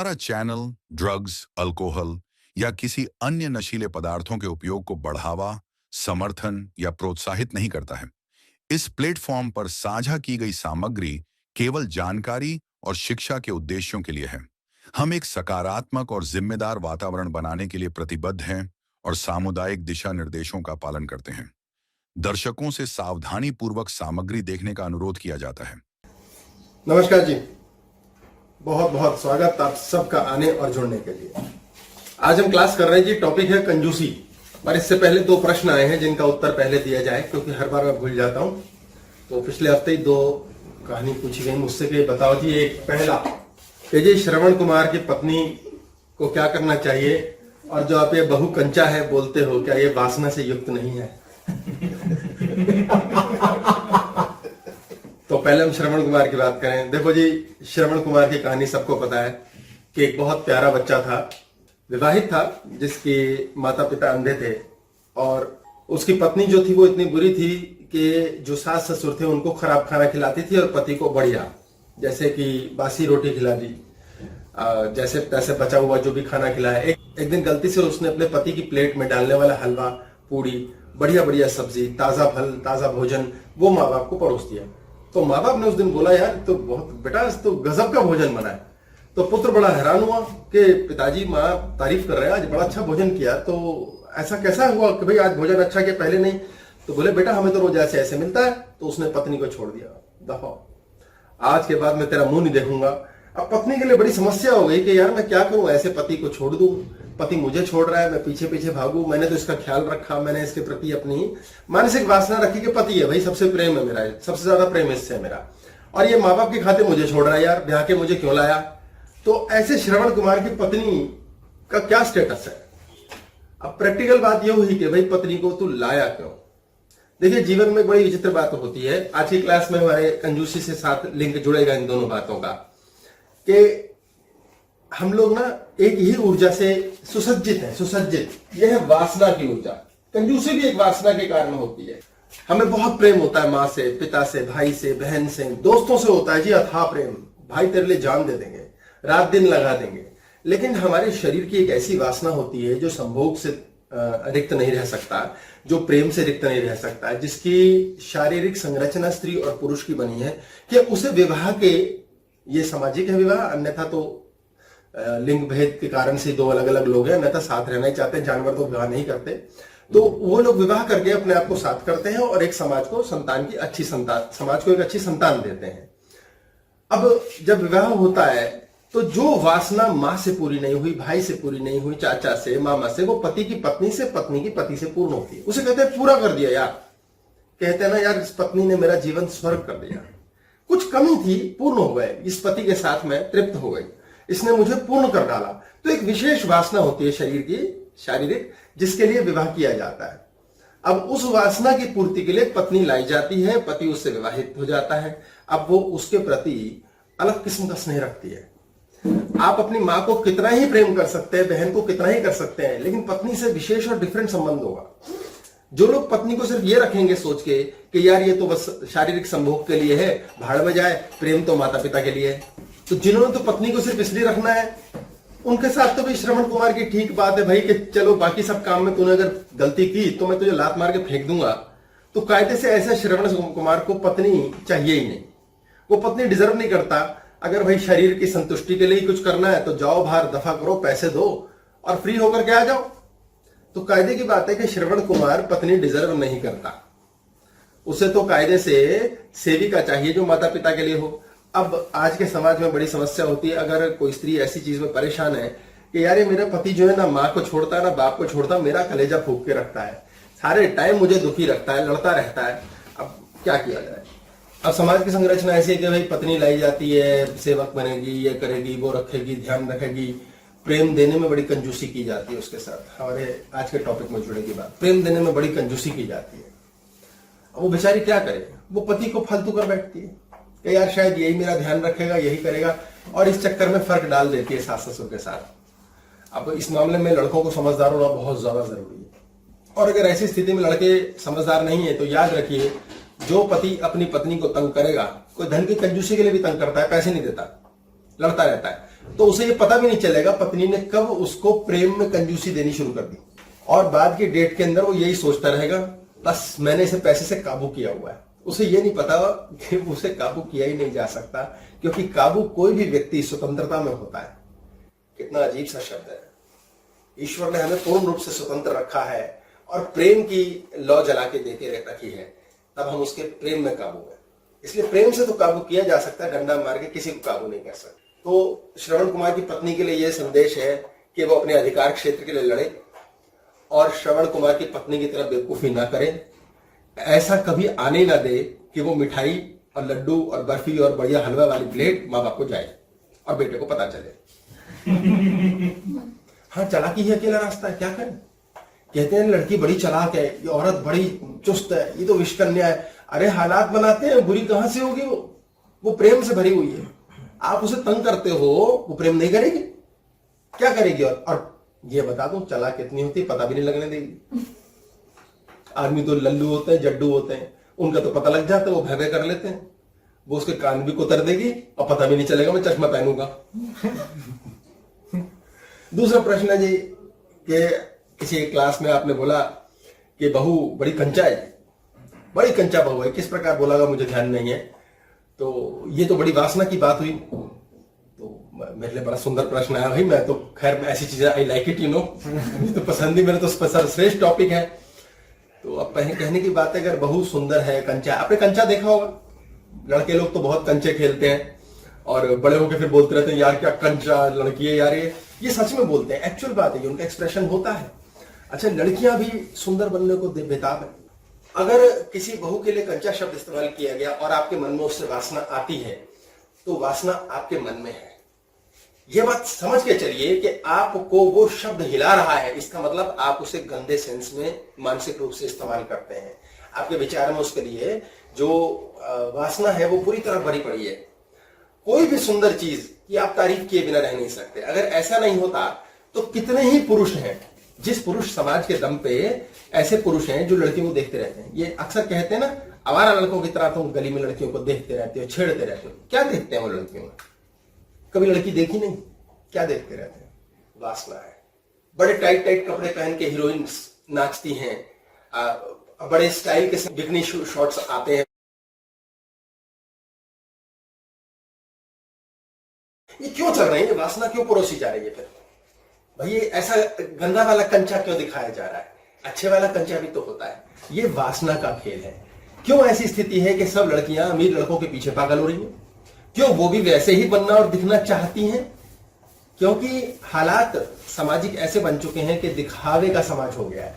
हमारा channel drugs, alcohol या किसी अन्य नशीले पदार्थों के उपयोग को बढ़ावा, समर्थन या प्रोत्साहित नहीं करता है। इस प्लेटफॉर्म पर साझा की गई सामग्री केवल जानकारी और शिक्षा के उद्देश्यों के लिए है। हम एक सकारात्मक और जिम्मेदार वातावरण बनाने के लिए प्रतिबद्ध हैं और सामुदायिक दिशा निर्देशों का पालन करते हैं। दर्शकों से सावधानी पूर्वक सामग्री देखने का अनुरोध किया जाता है। नमस्कार जी, बहुत बहुत स्वागत आप सबका आने और जुड़ने के लिए। आज हम क्लास कर रहे हैं जी, टॉपिक है कंजूसी। और इससे पहले दो प्रश्न आए हैं जिनका उत्तर पहले दिया जाए, क्योंकि हर बार मैं भूल जाता हूं। तो पिछले हफ्ते ही दो कहानी पूछी गई मुझसे कि बताओ जी, एक पहला कि जी श्रवण कुमार की पत्नी को क्या करना चाहिए, और जो आप ये बहु कंचा है बोलते हो, क्या ये वासना से युक्त नहीं है? तो पहले हम श्रवण कुमार की बात करें। देखो जी, श्रवण कुमार की कहानी सबको पता है कि एक बहुत प्यारा बच्चा था, विवाहित था, जिसके माता पिता अंधे थे। और उसकी पत्नी जो थी वो इतनी बुरी थी कि जो सास ससुर थे उनको खराब खाना खिलाती थी और पति को बढ़िया, जैसे कि बासी रोटी खिला दी, जैसे तैसे बचा हुआ जो भी खाना खिलाया। एक दिन गलती से उसने अपने पति की प्लेट में डालने वाला हलवा, पूड़ी, बढ़िया बढ़िया सब्जी, ताजा फल, ताजा भोजन वो माँ बाप को परोस दिया। तो माँ बाप ने उस दिन बोला, यार तो बहुत बेटा तो गजब का भोजन बना है। तो पुत्र बड़ा हैरान हुआ कि पिताजी, माँ तारीफ कर रहे हैं, आज बड़ा अच्छा भोजन किया, तो ऐसा कैसा हुआ कि भाई आज भोजन अच्छा किया, पहले नहीं? तो बोले, बेटा हमें तो रोज ऐसे ऐसे मिलता है। तो उसने पत्नी को छोड़ दिया, दफा, आज के बाद मैं तेरा मुंह नहीं देखूंगा। अब पत्नी के लिए बड़ी समस्या हो गई कि यार मैं क्या करूं, ऐसे पति को छोड़ दूं, पति मुझे छोड़ रहा है, मैं पीछे पीछे भागूं। मैंने तो इसका ख्याल रखा, मैंने इसके प्रति अपनी मानसिक वासना रखी कि पति है भाई, सबसे प्रेम है मेरा, सबसे ज्यादा प्रेम इससे है मेरा, और ये माँ बाप के खाते मुझे छोड़ रहा है, यार ब्याह के मुझे क्यों लाया? तो ऐसे श्रवण कुमार की पत्नी का क्या स्टेटस है? अब प्रैक्टिकल बात यह हुई कि भाई पत्नी को तू लाया क्यों? देखिए, जीवन में बड़ी विचित्र बात होती है। आज की क्लास में हमारे कंजूसी से साथ लिंक जुड़ेगा इन दोनों बातों का, कि हम लोग ना एक ही ऊर्जा से सुसज्जित है। सुसज्जित यह है वासना की ऊर्जा। कंजूसी भी एक वासना के कारण होती है। हमें बहुत प्रेम होता है माँ से, पिता से, भाई से, बहन से, दोस्तों से होता है जी, अथाह प्रेम, भाई तेरे लिए जान दे देंगे, रात दिन लगा देंगे। लेकिन हमारे शरीर की एक ऐसी वासना होती है जो संभोग से रिक्त नहीं रह सकता, जो प्रेम से रिक्त नहीं रह सकता, जिसकी शारीरिक संरचना स्त्री और पुरुष की बनी है, कि उसे विवाह के, ये सामाजिक है विवाह, अन्यथा तो लिंग भेद के कारण से दो अलग अलग लोग हैं, अन्यथा साथ रहना ही चाहते हैं, जानवर तो विवाह नहीं करते। तो वो लोग विवाह करके अपने आप को साथ करते हैं और एक समाज को संतान की अच्छी संतान, समाज को एक अच्छी संतान देते हैं। अब जब विवाह होता है तो जो वासना माँ से पूरी नहीं हुई, भाई से पूरी नहीं हुई, चाचा से, मामा से, वो पति की पत्नी से, पत्नी की पति से पूर्ण होती है। उसे कहते हैं पूरा कर दिया यार। कहते हैं ना, यार इस पत्नी ने मेरा जीवन स्वर्ग कर दिया। कुछ कमी थी, पूर्ण हो गए, इस पति के साथ मैं तृप्त हो गई, इसने मुझे पूर्ण कर डाला। तो एक विशेष वासना होती है शरीर की, शारीरिक, जिसके लिए विवाह किया जाता है। अब उस वासना की पूर्ति के लिए पत्नी लाई जाती है, पति उससे विवाहित हो जाता है। अब वो उसके प्रति अलग किस्म का स्नेह रखती है। आप अपनी माँ को कितना ही प्रेम कर सकते हैं, बहन को कितना ही कर सकते हैं, लेकिन पत्नी से विशेष और डिफरेंट संबंध होगा। जो लोग पत्नी को सिर्फ ये रखेंगे सोच के कि यार ये तो बस शारीरिक संभोग के लिए है, भाड़ में जाए, प्रेम तो माता पिता के लिए है, तो जिन्होंने तो पत्नी को सिर्फ इसलिए रखना है, उनके साथ तो भी श्रवण कुमार की ठीक बात है भाई कि चलो बाकी सब काम में तूने अगर गलती की तो मैं तुझे लात मार के फेंक दूंगा। तो कायदे से ऐसे श्रवण कुमार को पत्नी चाहिए ही नहीं, वो पत्नी डिजर्व नहीं करता। अगर भाई शरीर की संतुष्टि के लिए ही कुछ करना है तो जाओ बाहर, दफा करो, पैसे दो और फ्री होकर के आ जाओ। तो कायदे की बात है कि श्रवण कुमार पत्नी डिजर्व नहीं करता, उसे तो कायदे से सेविका चाहिए जो माता पिता के लिए हो। अब आज के समाज में बड़ी समस्या होती है, अगर कोई स्त्री ऐसी चीज में परेशान है कि यार ये मेरा पति जो है ना माँ को छोड़ता है ना बाप को छोड़ता, मेरा कलेजा फूंक के रखता है, सारे टाइम मुझे दुखी रखता है, लड़ता रहता है, अब क्या किया जाए? अब समाज की संरचना ऐसी है कि भाई पत्नी लाई जाती है, सेवक बनेगी, ये करेगी, वो रखेगी, ध्यान रखेगी, प्रेम देने में बड़ी कंजूसी की जाती है उसके साथ। हमारे आज के टॉपिक में जुड़ेगी बात, प्रेम देने में बड़ी कंजूसी की जाती है। अब वो बेचारी क्या करे, वो पति को फालतू कर बैठती है कि यार शायद यही मेरा ध्यान रखेगा, यही करेगा, और इस चक्कर में फर्क डाल देती है सास ससुर के साथ। अब इस मामले में लड़कों को समझदार होना बहुत ज्यादा जरूरी है, और अगर ऐसी स्थिति में लड़के समझदार नहीं है तो याद रखिए, जो पति अपनी पत्नी को तंग करेगा, कोई धन की कंजूसी के लिए भी तंग करता है, पैसे नहीं देता, लड़ता रहता है, तो उसे ये पता भी नहीं चलेगा पत्नी ने कब उसको प्रेम में कंजूसी देनी शुरू कर दी, और बाद की डेट के अंदर वो यही सोचता रहेगा बस मैंने इसे पैसे से काबू किया हुआ है। उसे ये नहीं पता कि उसे काबू किया ही नहीं जा सकता, क्योंकि काबू कोई भी व्यक्ति स्वतंत्रता में होता है। कितना अजीब सा शब्द है। ईश्वर ने हमें पूर्ण रूप से स्वतंत्र रखा है और प्रेम की लौ जला के देके रखी है, तब हम उसके प्रेम में काबू हैं। इसलिए प्रेम से तो काबू किया जा सकता है, डंडा मार के किसी को काबू नहीं कर सकता। तो श्रवण कुमार की पत्नी के लिए यह संदेश है कि वो अपने अधिकार क्षेत्र के लिए लड़े और श्रवण कुमार की पत्नी की तरह बेवकूफी ना करे। ऐसा कभी आने ना दे कि वो मिठाई और लड्डू और बर्फी और बढ़िया हलवा वाली प्लेट माँ बाप को जाए और बेटे को पता चले। हाँ, चालाकी ही अकेला रास्ता है, क्या करें। कहते हैं लड़की बड़ी चालाक है, ये औरत बड़ी चुस्त है, ये तो विषकन्या है। अरे हालात बनाते हैं, बुरी कहां से होगी वो प्रेम से भरी हुई है। आप उसे तंग करते हो, वो प्रेम नहीं करेगी, क्या करेगी। और ये बता दूं, चालाक कितनी होती है पता भी नहीं लगने देगी। आदमी तो लल्लू होते हैं, जड्डू होते हैं, उनका तो पता लग जाता है, वो भय कर लेते हैं। वो उसके कान भी कुतर देगी और पता भी नहीं चलेगा मैं चश्मा पहनूंगा। दूसरा प्रश्न है जी कि किसी एक क्लास में आपने बोला कि बहू बड़ी कंचा है, बड़ी कंचा बहू है। किस प्रकार बोला मुझे ध्यान नहीं है। तो ये तो बड़ी वासना की बात हुई। तो मेरे लिए बड़ा सुंदर प्रश्न आया भाई। मैं तो खैर ऐसी चीजें I like it, you know, तो पसंद ही, मेरा तो सर्वश्रेष्ठ टॉपिक है। तो अब कहने की बात है, अगर बहू सुंदर है, कंचा, आपने कंचा देखा होगा। लड़के लोग तो बहुत कंचे खेलते हैं और बड़े होकर फिर बोलते रहते हैं यार क्या कंचा लड़की है यार। ये सच में बोलते हैं, एक्चुअल बात है, ये उनका एक्सप्रेशन होता है। अच्छा, लड़कियां भी सुंदर बनने को बेताब है। अगर किसी बहू के लिए कंचा शब्द इस्तेमाल किया गया और आपके मन में उससे वासना आती है, तो वासना आपके मन में है। यह बात समझ के चलिए कि आपको वो शब्द हिला रहा है, इसका मतलब आप उसे गंदे सेंस में मानसिक रूप से इस्तेमाल करते हैं। आपके विचार में उसके लिए जो वासना है वो पूरी तरह भरी पड़ी है। कोई भी सुंदर चीज की आप तारीफ किए बिना रह नहीं सकते। अगर ऐसा नहीं होता तो कितने ही पुरुष हैं, जिस पुरुष समाज के दम पे ऐसे पुरुष हैं जो लड़कियों को देखते रहते हैं। ये अक्सर कहते हैं ना, आवारा लड़कों की तरह तुम गली में लड़कियों को देखते रहते हो, छेड़ते रहते हो। क्या देखते हैं वो लड़कियों में? कभी लड़की देखी नहीं, क्या देखते रहते हैं? वासना है। बड़े टाइट टाइट कपड़े पहन के हीरोइंस नाचती हैं, बड़े स्टाइल के बिकनी शॉट्स आते हैं। ये क्यों चल रही है? वासना क्यों परोसी जा रही है? फिर भाई ये ऐसा गंदा वाला कंचा क्यों दिखाया जा रहा है? अच्छे वाला कंचा भी तो होता है। ये वासना का खेल है। क्यों ऐसी स्थिति है कि सब लड़कियां अमीर लड़कों के पीछे पागल हो रही हैं? क्यों वो भी वैसे ही बनना और दिखना चाहती हैं? क्योंकि हालात सामाजिक ऐसे बन चुके हैं कि दिखावे का समाज हो गया है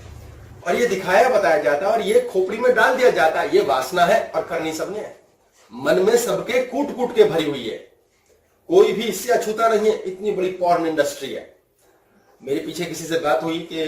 और ये दिखाया बताया जाता है और ये खोपड़ी में डाल दिया जाता है। ये वासना है और करनी सबने है। मन में सबके कूट कूट के भरी हुई है, कोई भी इससे अछूता नहीं है। इतनी बड़ी पॉर्न इंडस्ट्री है। मेरे पीछे किसी से बात हुई कि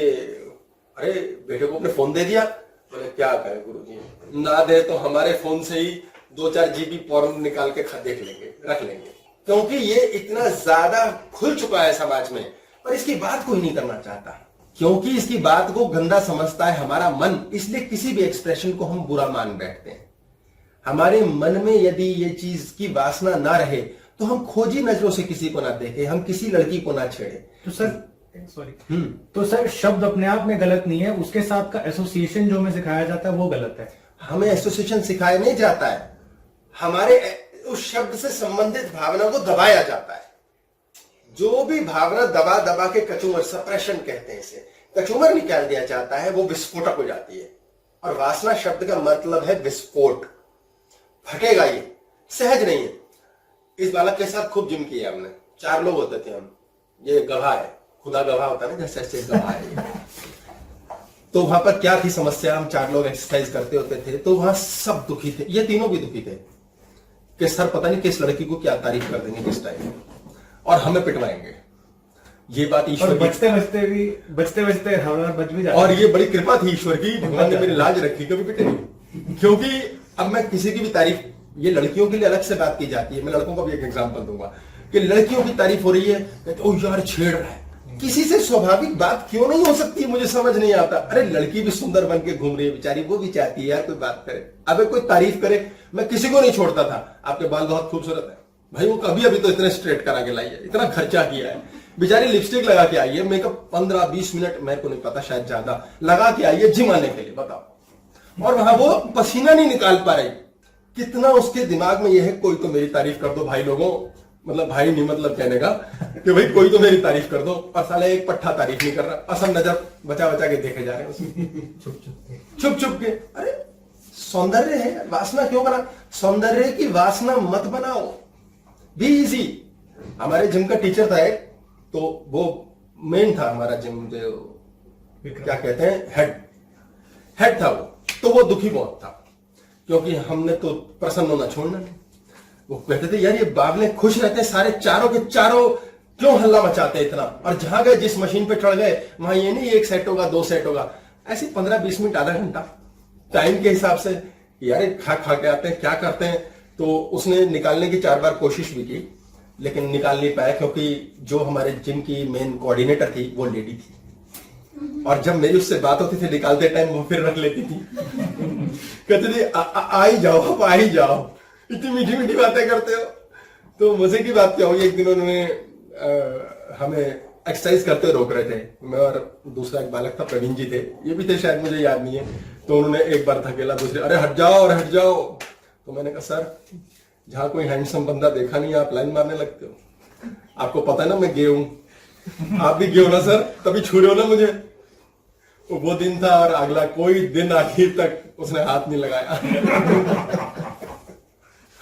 अरे बेटे को अपने फोन दे दिया। बोले क्या करें गुरुजी, ना दे तो हमारे फोन से ही 2-4 GB पॉर्न निकाल के देख लेंगे, रख लेंगे। क्योंकि ये इतना ज्यादा खुल चुका है समाज में, पर इसकी बात कोई नहीं करना चाहता क्योंकि इसकी बात को गंदा समझता है हमारा मन। इसलिए किसी भी एक्सप्रेशन को हम बुरा मान बैठते हैं। हमारे मन में यदि ये चीज की वासना ना रहे तो हम खोजी नजरों से किसी को ना देखें, हम किसी लड़की को ना छेड़े। तो सर तो सर शब्द अपने आप में गलत नहीं है, उसके साथ का एसोसिएशन जो हमें सिखाया जाता है वो गलत है। हमें एसोसिएशन सिखाया नहीं जाता है, हमारे उस शब्द से संबंधित भावना को दबाया जाता है। जो भी भावना दबा दबा के कचूमर, सप्रेशन कहते हैं इसे, कचूमर निकाल दिया जाता है, वो विस्फोटक हो जाती है। और वासना शब्द का मतलब है विस्फोट, फटेगा। ये सहज नहीं है। इस बालक के साथ खूब जिम किया हमने, 4 लोग होते थे हम। ये गवाह है, खुदा गवाह होता है ना, जैसे ऐसे गवाह है। तो वहां पर क्या थी समस्या? हम 4 लोग एक्सरसाइज करते होते थे तो वहां सब दुखी थे, ये तीनों भी दुखी थे कि सर पता नहीं किस लड़की को क्या तारीफ कर देंगे किस टाइम और हमें पिटवाएंगे। ये बात ईश्वर की, बचते बचते हमारा बच भी जाता। और ये बड़ी कृपा थी ईश्वर की, भगवान ने मेरी लाज रखी, कभी पिटे नहीं। क्योंकि अब मैं किसी की भी तारीफ, ये लड़कियों के लिए अलग से बात की जाती है, मैं लड़कों का भी एक एग्जांपल दूंगा कि लड़कियों की तारीफ हो रही है, कहते ओ यार छेड़ रहा है। किसी से स्वाभाविक बात क्यों नहीं हो सकती? मुझे समझ नहीं आता। अरे लड़की भी सुंदर बन के घूम रही है बेचारी, वो भी चाहती है यार कोई बात करे, अबे कोई तारीफ करे। मैं किसी को नहीं छोड़ता था, आपके बाल बहुत खूबसूरत है, भाई वो कभी अभी तो इतने स्ट्रेट करा के लाई है, इतना खर्चा किया है, बेचारी लिपस्टिक लगा के आई है, मेकअप 15-20 मिनट, मेरे को नहीं पता शायद ज्यादा लगा के आई है जिम आने के लिए, बताओ। और वहां वो पसीना नहीं निकाल पा रही। कितना उसके दिमाग में यह है कोई तो मेरी तारीफ कर दो भाई लोगों, मतलब भाई नहीं मतलब कहने का कि भाई कोई तो मेरी तारीफ कर दो, और साले एक पट्टा तारीफ नहीं कर रहा, असम नजर बचा बचा के देखे जा रहे हैं उसमें छुप छुप के। अरे सौंदर्य है, वासना क्यों बना, सौंदर्य की वासना मत बनाओ, बी इजी। हमारे जिम का टीचर था एक, तो वो मेन था हमारा जिम जो क्या कहते हैं हेड था वो, तो वो दुखी बहुत था क्योंकि हमने तो प्रसन्न होना छोड़ना नहीं। वो कहते थे यार ये बागले खुश रहते हैं सारे, चारों के चारों क्यों हल्ला मचाते हैं इतना, और जहां गए जिस मशीन पे चढ़ गए वहां ये नहीं 1 सेट होगा 2 सेट होगा, ऐसे 15-20 मिनट आधा घंटा टाइम के हिसाब से यार खा खा के आते हैं क्या करते हैं। तो उसने निकालने की 4 बार कोशिश भी की लेकिन निकाल नहीं पाया क्योंकि जो हमारे जिम की मेन कोऑर्डिनेटर थी वो लेडी थी, और जब मेरी उससे बात होती थी निकालते टाइम वो फिर रख लेती थी कहती थी आ ही जाओ, आप आ ही जाओ, इतनी मीठी मीठी बातें करते हो। तो मजे की बात क्या हुई, एक दिन उन्होंने हमें एक्सरसाइज करते रोक रहे थे, मैं और दूसरा एक बालक था प्रवीण जी थे, ये भी थे शायद, मुझे याद नहीं है। तो उन्होंने एक बार धकेला, दूसरे अरे हट जाओ और हट जाओ। तो मैंने कहा सर जहां कोई हैंडसम बंदा देखा नहीं आप लाइन मारने लगते हो, आपको पता है ना मैं गे हूं, आप भी गे हो ना सर, तभी छू रहे हो ना मुझे। वो दिन था और अगला कोई दिन आखिर तक उसने हाथ नहीं लगाया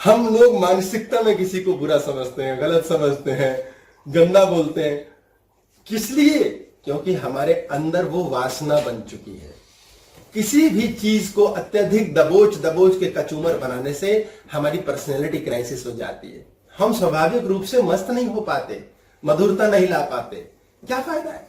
हम लोग मानसिकता में किसी को बुरा समझते हैं, गलत समझते हैं, गंदा बोलते हैं, किस लिए? क्योंकि हमारे अंदर वो वासना बन चुकी है। किसी भी चीज को अत्यधिक दबोच दबोच के कचूमर बनाने से हमारी पर्सनैलिटी क्राइसिस हो जाती है, हम स्वाभाविक रूप से मस्त नहीं हो पाते, मधुरता नहीं ला पाते। क्या फायदा है?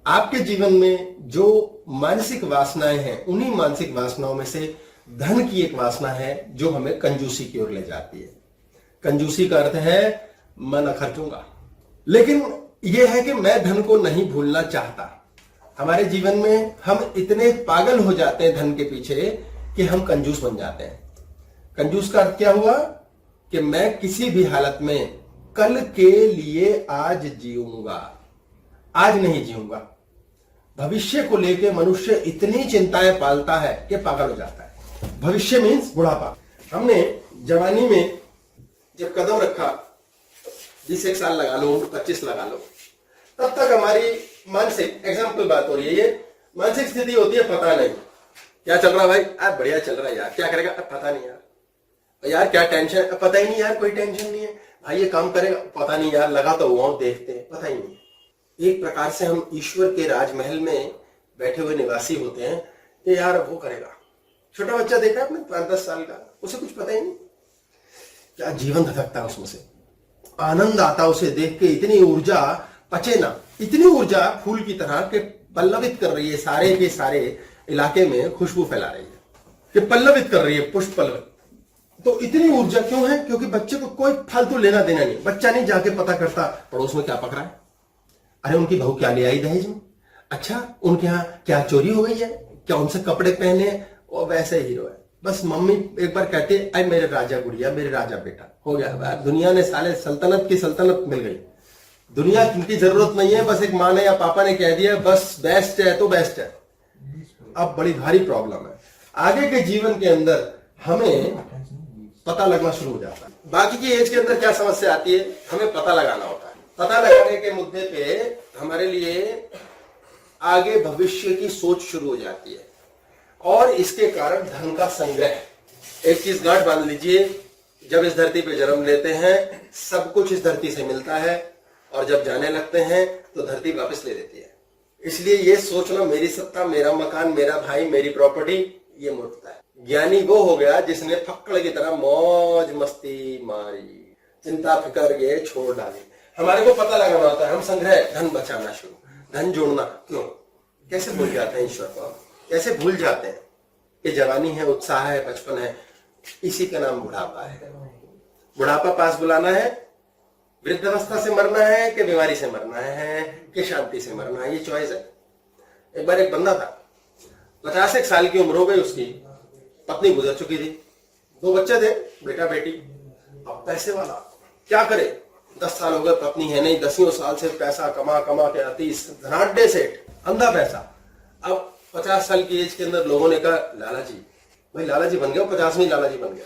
आपके जीवन में जो मानसिक वासनाएं हैं, उन्हीं मानसिक वासनाओं में से धन की एक वासना है जो हमें कंजूसी की ओर ले जाती है। कंजूसी का अर्थ है मैं न खर्चूंगा, लेकिन यह है कि मैं धन को नहीं भूलना चाहता। हमारे जीवन में हम इतने पागल हो जाते हैं धन के पीछे कि हम कंजूस बन जाते हैं। कंजूस का अर्थ क्या हुआ कि मैं किसी भी हालत में कल के लिए आज जीऊंगा, आज नहीं जीऊंगा। भविष्य को लेकर मनुष्य इतनी चिंताएं पालता है कि पागल हो जाता है। भविष्य मीन्स बुढ़ापा। हमने जवानी में जब कदम रखा, 20 साल लगा लो, 25 लगा लो, तब तक हमारी मानसिक, एग्जाम्पल बात हो रही है, ये मानसिक स्थिति होती है पता नहीं क्या चल रहा भाई, अब बढ़िया चल रहा है यार, क्या करेगा अब पता नहीं यार क्या टेंशन, अब पता ही नहीं यार, कोई टेंशन नहीं है भाई, ये काम करेगा पता नहीं यार, लगा तो हुआ देखते हैं, पता ही नहीं। एक प्रकार से हम ईश्वर के राजमहल में बैठे हुए निवासी होते हैं कि यार वो करेगा। छोटा बच्चा देखा है आपने 5-10 साल का, उसे कुछ पता ही नहीं, क्या जीवन धधकता है उसमें से, आनंद आता उसे देख के, इतनी ऊर्जा पचे ना, इतनी ऊर्जा फूल की तरह के पल्लवित कर रही है, सारे के सारे इलाके में खुशबू फैला रही है, कि पल्लवित कर रही है, पुष्प पल्लवित। तो इतनी ऊर्जा क्यों है? क्योंकि बच्चे को कोई फालतू लेना देना नहीं। बच्चा नहीं जाके पता करता पड़ोस में क्या पक रहा है, अरे उनकी बहू क्या ले आई दहेज में, अच्छा उनके यहाँ क्या चोरी हो गई है, क्या उनसे कपड़े पहने, वो वैसे हीरो है। बस मम्मी एक बार कहते अरे मेरे राजा गुड़िया, मेरे राजा बेटा, हो गया। दुनिया ने साले सल्तनत की सल्तनत मिल गई, दुनिया की जरूरत नहीं है, बस एक माँ ने या पापा ने कह दिया बस बेस्ट है तो बेस्ट है। अब बड़ी भारी प्रॉब्लम है, आगे के जीवन के अंदर हमें पता लगना शुरू हो जाता है। बाकी की एज के अंदर क्या समस्या आती है, हमें पता लगाना होता है। पता लगाने के मुद्दे पे हमारे लिए आगे भविष्य की सोच शुरू हो जाती है, और इसके कारण धन का संग्रह। एक चीज गांठ बांध लीजिए, जब इस धरती पे जन्म लेते हैं सब कुछ इस धरती से मिलता है, और जब जाने लगते हैं तो धरती वापस ले लेती है। इसलिए ये सोचना मेरी सत्ता, मेरा मकान, मेरा भाई, मेरी प्रॉपर्टी, ये मूर्खता है। ज्ञानी वो हो गया जिसने फक्कड़ की तरह मौज मस्ती मारी, चिंता फिकर ये छोड़ डाली। हमारे को पता लगाना होता है, हम संग्रह, धन बचाना शुरू, धन जोड़ना। क्यों? कैसे भूल जाते हैं ईश्वर को, कैसे भूल जाते हैं कि जवानी है, उत्साह है, बचपन है, इसी का नाम बुढ़ापा है। बुढ़ापा पास बुलाना है, वृद्धावस्था से मरना है कि बीमारी से मरना है कि शांति से मरना है, ये चॉइस है। एक बार एक बंदा था, 50 साल की उम्र हो गई उसकी, पत्नी गुजर चुकी थी, 2 बच्चे थे, बेटा बेटी। अब पैसे वाला, क्या करे, 10 साल हो गए पत्नी है नहीं, 10 साल से पैसा कमा कमा के आती, धनाढ्य सेठ, अंधा पैसा। अब 50 साल की एज के अंदर लोगों ने कहा लाला जी, भाई लाला जी बन गया, 50 में लाला जी बन गया,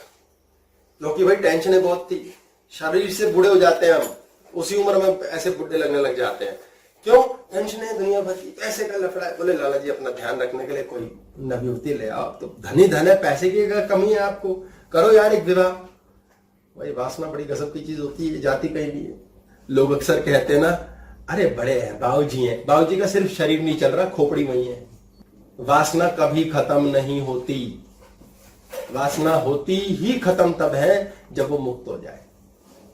क्योंकि भाई टेंशनें बहुत थी, शरीर से बूढ़े हो जाते हैं हम, उसी उम्र में ऐसे बुढ़े लगने लग जाते हैं। क्यों? टेंशन है दुनिया भर की, पैसे का लफड़ा है। बोले लाला जी अपना ध्यान रखने के लिए कोई नवयुवती ले आओ, तो धनी धन है, पैसे की अगर कमी है आपको, करो यार एक विवाह। भाई वासना बड़ी गजब की चीज होती है, जाती कहीं नहीं है। लोग अक्सर कहते हैं ना, अरे बड़े हैं बाबूजी हैं, बाबूजी का सिर्फ शरीर नहीं चल रहा, खोपड़ी वही है। वासना कभी खत्म नहीं होती, वासना होती ही खत्म तब है जब वो मुक्त हो जाए,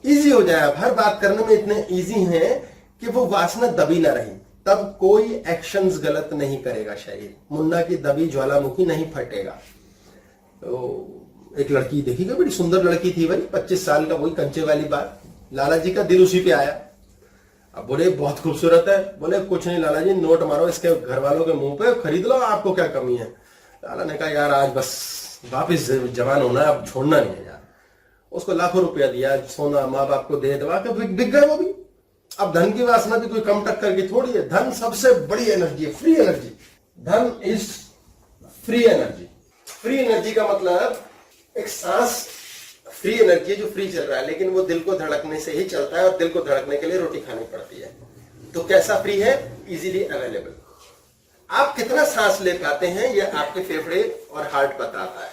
इजी हो जाए। अब हर बात करने में इतने इजी हैं कि वो वासना दबी ना रही, तब कोई एक्शंस गलत नहीं करेगा शरीर। मुन्ना की दबी ज्वालामुखी नहीं फटेगा। तो एक लड़की देखी गई, बड़ी सुंदर लड़की थी भाई, 25 साल का, वही कंचे वाली बात। लाला जी का दिल उसी पे आया। अब बोले बहुत खूबसूरत है, बोले कुछ नहीं लाला जी, नोट मारो इसके घर वालों के मुंह पे, खरीद लो, आपको क्या कमी है। लाला ने कहा यार आज बस वापिस जवान होना है, अब छोड़ना नहीं है यार। उसको लाखों रुपया दिया, सोना माँ बाप को दे दवा के बिक गए वो भी। अब धन की वासना भी कोई कम टक्कर की थोड़ी है, धन सबसे बड़ी एनर्जी है, फ्री एनर्जी। धन is free energy. Free energy का मतलब एक सांस फ्री एनर्जी जो फ्री चल रहा है, लेकिन वो दिल को धड़कने से ही चलता है, और दिल को धड़कने के लिए रोटी खानी पड़ती है। तो कैसा फ्री है? Easily available. आप कितना सांस ले पाते हैं ये आपके फेफड़े और हार्ट बताता है,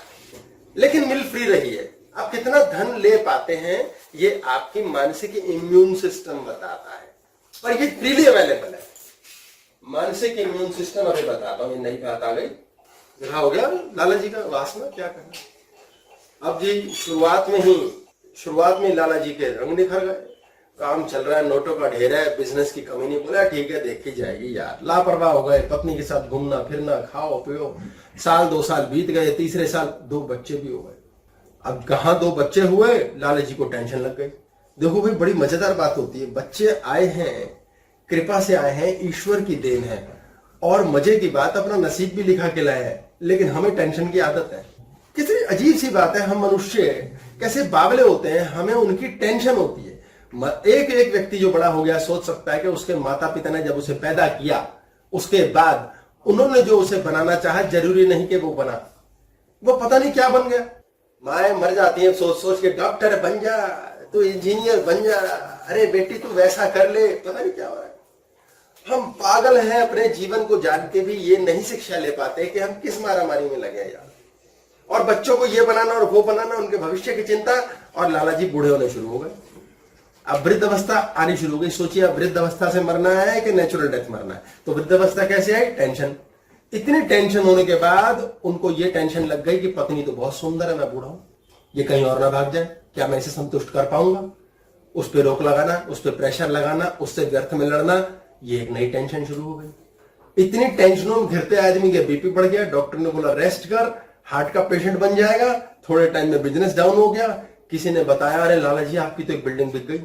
लेकिन मिल फ्री रही है। आप कितना धन ले पाते हैं ये आपकी मानसिक इम्यून सिस्टम बताता है, पर ये फ्रीली अवेलेबल है। मानसिक इम्यून सिस्टम अभी बताता हूं, ये नई बात आ गई। देखा हो गया लाला जी का वासना क्या करना। अब जी शुरुआत में लाला जी के रंग निखर गए, काम चल रहा है, नोटों का ढेर है, बिजनेस की कमी नहीं। बोला ठीक है देखी जाएगी यार। लापरवाह हो गए, पत्नी के साथ घूमना फिरना, खाओ पियो। साल 2 साल बीत गए, तीसरे साल 2 बच्चे भी हो गए। अब कहां 2 बच्चे हुए, लाला जी को टेंशन लग गई। देखो भाई बड़ी मजेदार बात होती है, बच्चे आए हैं कृपा से आए हैं, ईश्वर की देन है, और मजे की बात अपना नसीब भी लिखा के लाए हैं, लेकिन हमें टेंशन की आदत है। कितनी अजीब सी बात है, हम मनुष्य कैसे बावले होते हैं, हमें उनकी टेंशन होती है। एक एक व्यक्ति जो बड़ा हो गया सोच सकता है कि उसके माता पिता ने जब उसे पैदा किया उसके बाद उन्होंने जो उसे बनाना चाहा, जरूरी नहीं कि वो बना, वो पता नहीं क्या बन गया। माए मर जाती है सोच सोच के, डॉक्टर बन जा, तू इंजीनियर बन जा, अरे बेटी तू वैसा कर ले, पता नहीं क्या हो रहा है। हम पागल हैं, अपने जीवन को जान के भी ये नहीं शिक्षा ले पाते कि हम किस मारामारी में लगे यार। और बच्चों को ये बनाना और वो बनाना, उनके भविष्य की चिंता, और लाला जी बूढ़े होने शुरू हो गए। अब वृद्ध अवस्था आनी शुरू हो गई। सोचिए अब वृद्ध अवस्था से मरना है कि नेचुरल डेथ मरना है। तो वृद्ध अवस्था कैसे आई? टेंशन। इतनी टेंशन होने के बाद उनको ये टेंशन लग गई कि पत्नी तो बहुत सुंदर है, मैं बूढ़ा हूं, ये कहीं और ना भाग जाए, क्या मैं इसे संतुष्ट कर पाऊंगा? उस पर रोक लगाना, उस पर प्रेशर लगाना, उससे व्यर्थ में लड़ना, ये एक नई टेंशन शुरू हो गई। इतनी टेंशनों में घिरते आदमी के बीपी बढ़ गया। डॉक्टर ने बोला रेस्ट कर, हार्ट का पेशेंट बन जाएगा। थोड़े टाइम में बिजनेस डाउन हो गया। किसी ने बताया अरे लाला जी आपकी तो एक बिल्डिंग बिक गई,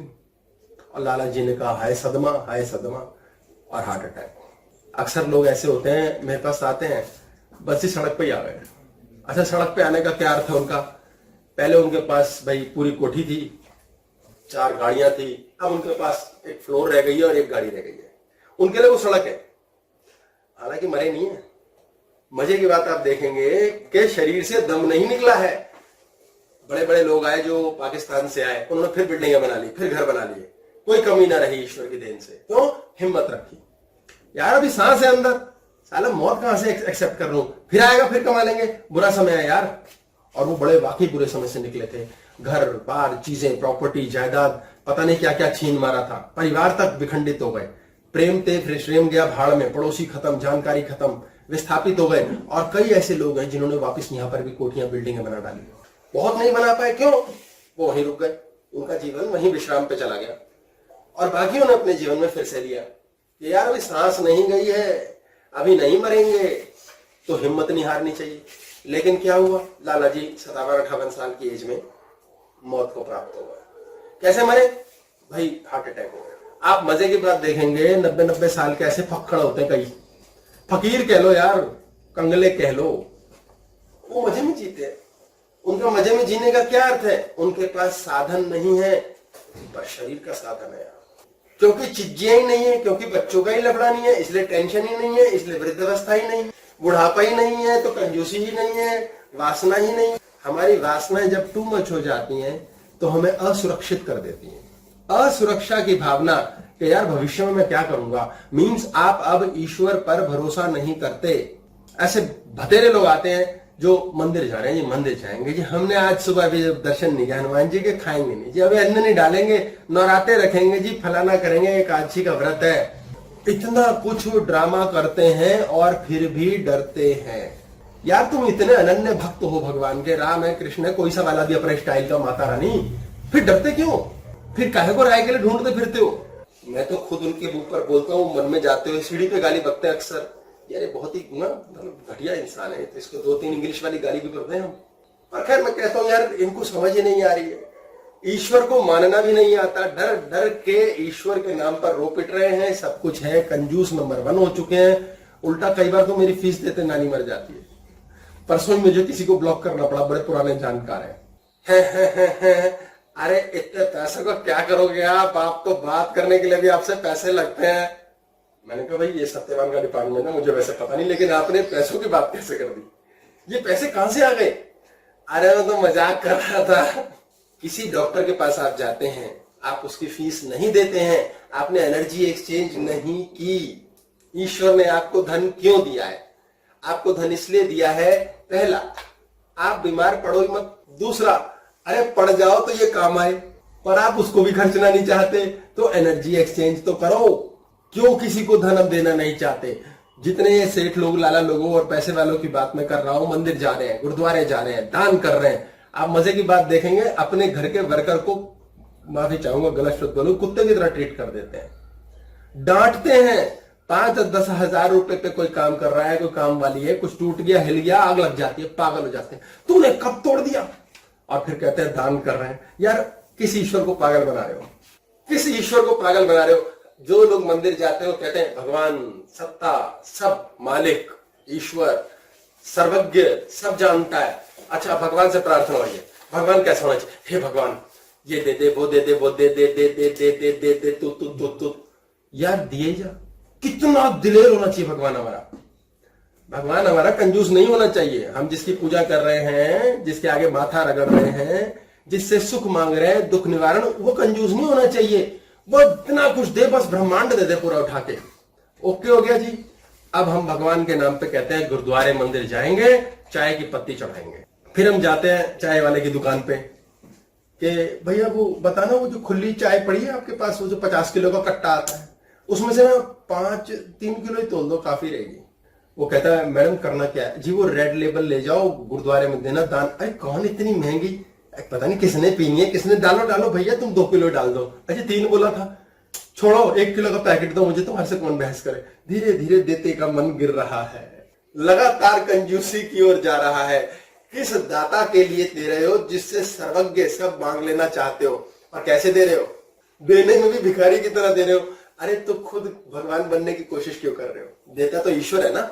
और लाला जी ने कहा हाय सदमा, और हार्ट अटैक। अक्सर लोग ऐसे होते हैं मेरे पास आते हैं, बस ही सड़क पे ही आ गए। अच्छा सड़क पे आने का क्या अर्थ है उनका? पहले उनके पास भाई पूरी कोठी थी, 4 गाड़ियां थी, अब उनके पास एक फ्लोर रह गई है और एक गाड़ी रह गई है। उनके लिए वो सड़क है, हालांकि मरे नहीं है। मजे की बात आप देखेंगे कि शरीर से दम नहीं निकला है। बड़े बड़े लोग आए जो पाकिस्तान से आए, उन्होंने फिर बिल्डिंगें बना ली, फिर घर बना लिए, कोई कमी ना रही ईश्वर की देन से। तो हिम्मत रखी यार, अभी सांस है अंदर, साला मौत कहां से एक्सेप्ट कर लूं, फिर आएगा, फिर कमा लेंगे, बुरा समय है यार। और वो बड़े वाकई बुरे समय से निकले थे। घर बार चीजें, प्रॉपर्टी, जायदाद, पता नहीं क्या क्या छीन मारा था। परिवार तक विखंडित हो गए। प्रेम थे फिर श्रेम गया भाड़ में, पड़ोसी खत्म, जानकारी खत्म, विस्थापित हो गए। और कई ऐसे लोग हैं जिन्होंने वापस यहाँ पर भी कोठियां बिल्डिंगें बना डाली। बहुत नहीं बना पाए, क्यों? वो वहीं रुक गए, उनका जीवन वहीं विश्राम पे चला गया। और बाकियों ने अपने जीवन में फिर से लिया कि यार अभी सांस नहीं गई है, अभी नहीं मरेंगे, तो हिम्मत नहीं हारनी चाहिए। लेकिन क्या हुआ? लाला जी 57-58 साल की एज में मौत को प्राप्त हो गए। कैसे मरे? भाई हार्ट अटैक हो गया। आप मजे की बात देखेंगे, 90-90 साल के ऐसे फक्कड़ होते हैं, कई फकीर कह लो यार, कंगले कह लो, वो मजे में जीते हैं। उनका मजे में जीने का क्या अर्थ है? उनके पास साधन नहीं है, पर शरीर का साधन है। क्योंकि चीजें ही नहीं है, क्योंकि बच्चों का ही लफड़ा नहीं है, इसलिए टेंशन ही नहीं है, इसलिए वृद्धावस्था ही नहीं, बुढ़ापा ही नहीं है, तो कंजूसी ही नहीं है, वासना ही नहीं। हमारी वासनाएं जब टू मच हो जाती हैं तो हमें असुरक्षित कर देती हैं। असुरक्षा की भावना कि यार भविष्य में मैं क्या करूंगा, मीन्स आप अब ईश्वर पर भरोसा नहीं करते। ऐसे बतेरे लोग आते हैं जो मंदिर जा रहे हैं जी, मंदिर जाएंगे जी, हमने आज सुबह भी दर्शन नहीं किया हनुमान जी के, खाएंगे नहीं जी, अभी अन्न नहीं डालेंगे, नवरात्रे रखेंगे जी, फलाना करेंगे, एकादशी का व्रत है। इतना कुछ ड्रामा करते हैं और फिर भी डरते हैं। यार तुम इतने अनन्य भक्त हो भगवान के, राम है, कृष्ण है, कोई सा वाला भी अपने स्टाइल का, माता रानी, फिर डरते क्यों? फिर काहे को राय के लिए ढूंढते फिरते हो? मैं तो खुद उनके मुंह पर बोलता हूँ, मन में जाते हुए सीढ़ी पे गाली बकते हैं अक्सर, यार ये बहुत ही ना घटिया इंसान है, तो इसको 2-3 इंग्लिश वाली गाली भी करते हैं हम। पर खैर मैं कहता हूँ यार इनको समझ ही नहीं आ रही है, ईश्वर को मानना भी नहीं आता, डर डर के ईश्वर के नाम पर रो पिट रहे हैं, सब कुछ है, कंजूस नंबर 1 हो चुके हैं। उल्टा कई बार तो मेरी फीस देते नानी मर जाती है। परसों मुझे किसी को ब्लॉक करना पड़ा, बड़े पुराने जानकार है। अरे इतने पैसे को क्या करोगे आप तो बात करने के लिए भी आपसे पैसे लगते हैं। मैंने कहा भाई ये सत्यवान का डिपार्टमेंट है, मुझे वैसे पता नहीं, लेकिन आपने पैसों की बात कैसे कर दी, ये पैसे कहां से आ गए? अरे मैं तो मजाक कर रहा था। किसी डॉक्टर के पास आप जाते हैं, आप उसकी फीस नहीं देते हैं, आपने एनर्जी एक्सचेंज नहीं की। ईश्वर ने आपको धन क्यों दिया है? आपको धन इसलिए दिया है, पहला आप बीमार पड़ो मत, दूसरा अरे पड़ जाओ तो ये काम आए, पर आप उसको भी खर्चना नहीं चाहते, तो एनर्जी एक्सचेंज तो करो। क्यों किसी को धन अब देना नहीं चाहते? जितने ये सेठ लोग, लाला लोगों और पैसे वालों की बात मैं कर रहा हूं, मंदिर जा रहे हैं, गुरुद्वारे जा रहे हैं, दान कर रहे हैं, आप मजे की बात देखेंगे, अपने घर के वर्कर को, माफी चाहूंगा गलत शब्द बोलूं, कुत्ते की तरह ट्रीट कर देते हैं, डांटते हैं। 5-10 हजार रुपए पे कोई काम कर रहा है, कोई काम वाली है, कुछ टूट गया, हिल गया, आग लग जाती है, पागल हो जाते हैं, तूने कब तोड़ दिया? और फिर कहते हैं दान कर रहे हैं। यार किस ईश्वर को पागल बना रहे हो? किस ईश्वर को पागल बना रहे हो? जो लोग मंदिर जाते हो कहते हैं भगवान सत्ता, सब मालिक, ईश्वर सर्वज्ञ, सब जानता है। अच्छा भगवान से प्रार्थना होगी, भगवान कैसा होना चाहिए? हे भगवान ये दे दे, वो दे दे, वो दे दे, दे दे दे दे दे दे, तू यार दिए जा। कितना दिलेर होना चाहिए भगवान हमारा। भगवान हमारा कंजूस नहीं होना चाहिए। हम जिसकी पूजा कर रहे हैं, जिसके आगे माथा रगड़ रहे हैं, जिससे सुख मांग रहे हैं, दुख निवारण, वो कंजूस नहीं होना चाहिए। वो इतना कुछ दे, बस ब्रह्मांड दे दे पूरा उठा के, ओके हो गया जी। अब हम भगवान के नाम पे कहते हैं गुरुद्वारे मंदिर जाएंगे, चाय की पत्ती चढ़ाएंगे। फिर हम जाते हैं चाय वाले की दुकान पे कि भैया वो बताना, वो जो खुली चाय पड़ी है आपके पास, वो जो 50 किलो का कट्टा आता है, उसमें से ना 3 किलो ही तोल दो, काफी रहेगी। वो कहता है मैडम करना क्या है जी? वो रेड लेबल ले जाओ, गुरुद्वारे में देना दान। अरे कौन इतनी महंगी, पता नहीं किसने पीनी है, किसने, डालो भैया तुम 2 किलो डाल दो। अच्छा 3 बोला था, छोड़ो 1 किलो का पैकेट दो मुझे, तुम्हारे से कौन बहस करे। धीरे धीरे देते का मन गिर रहा है, लगातार कंजूसी की ओर जा रहा है। किस दाता के लिए दे रहे हो जिससे सर्वज्ञ सब मांग लेना चाहते हो, और कैसे दे रहे हो? देने में भी भिखारी की तरह दे रहे हो। अरे तो खुद भगवान बनने की कोशिश क्यों कर रहे हो? देता तो ईश्वर है ना,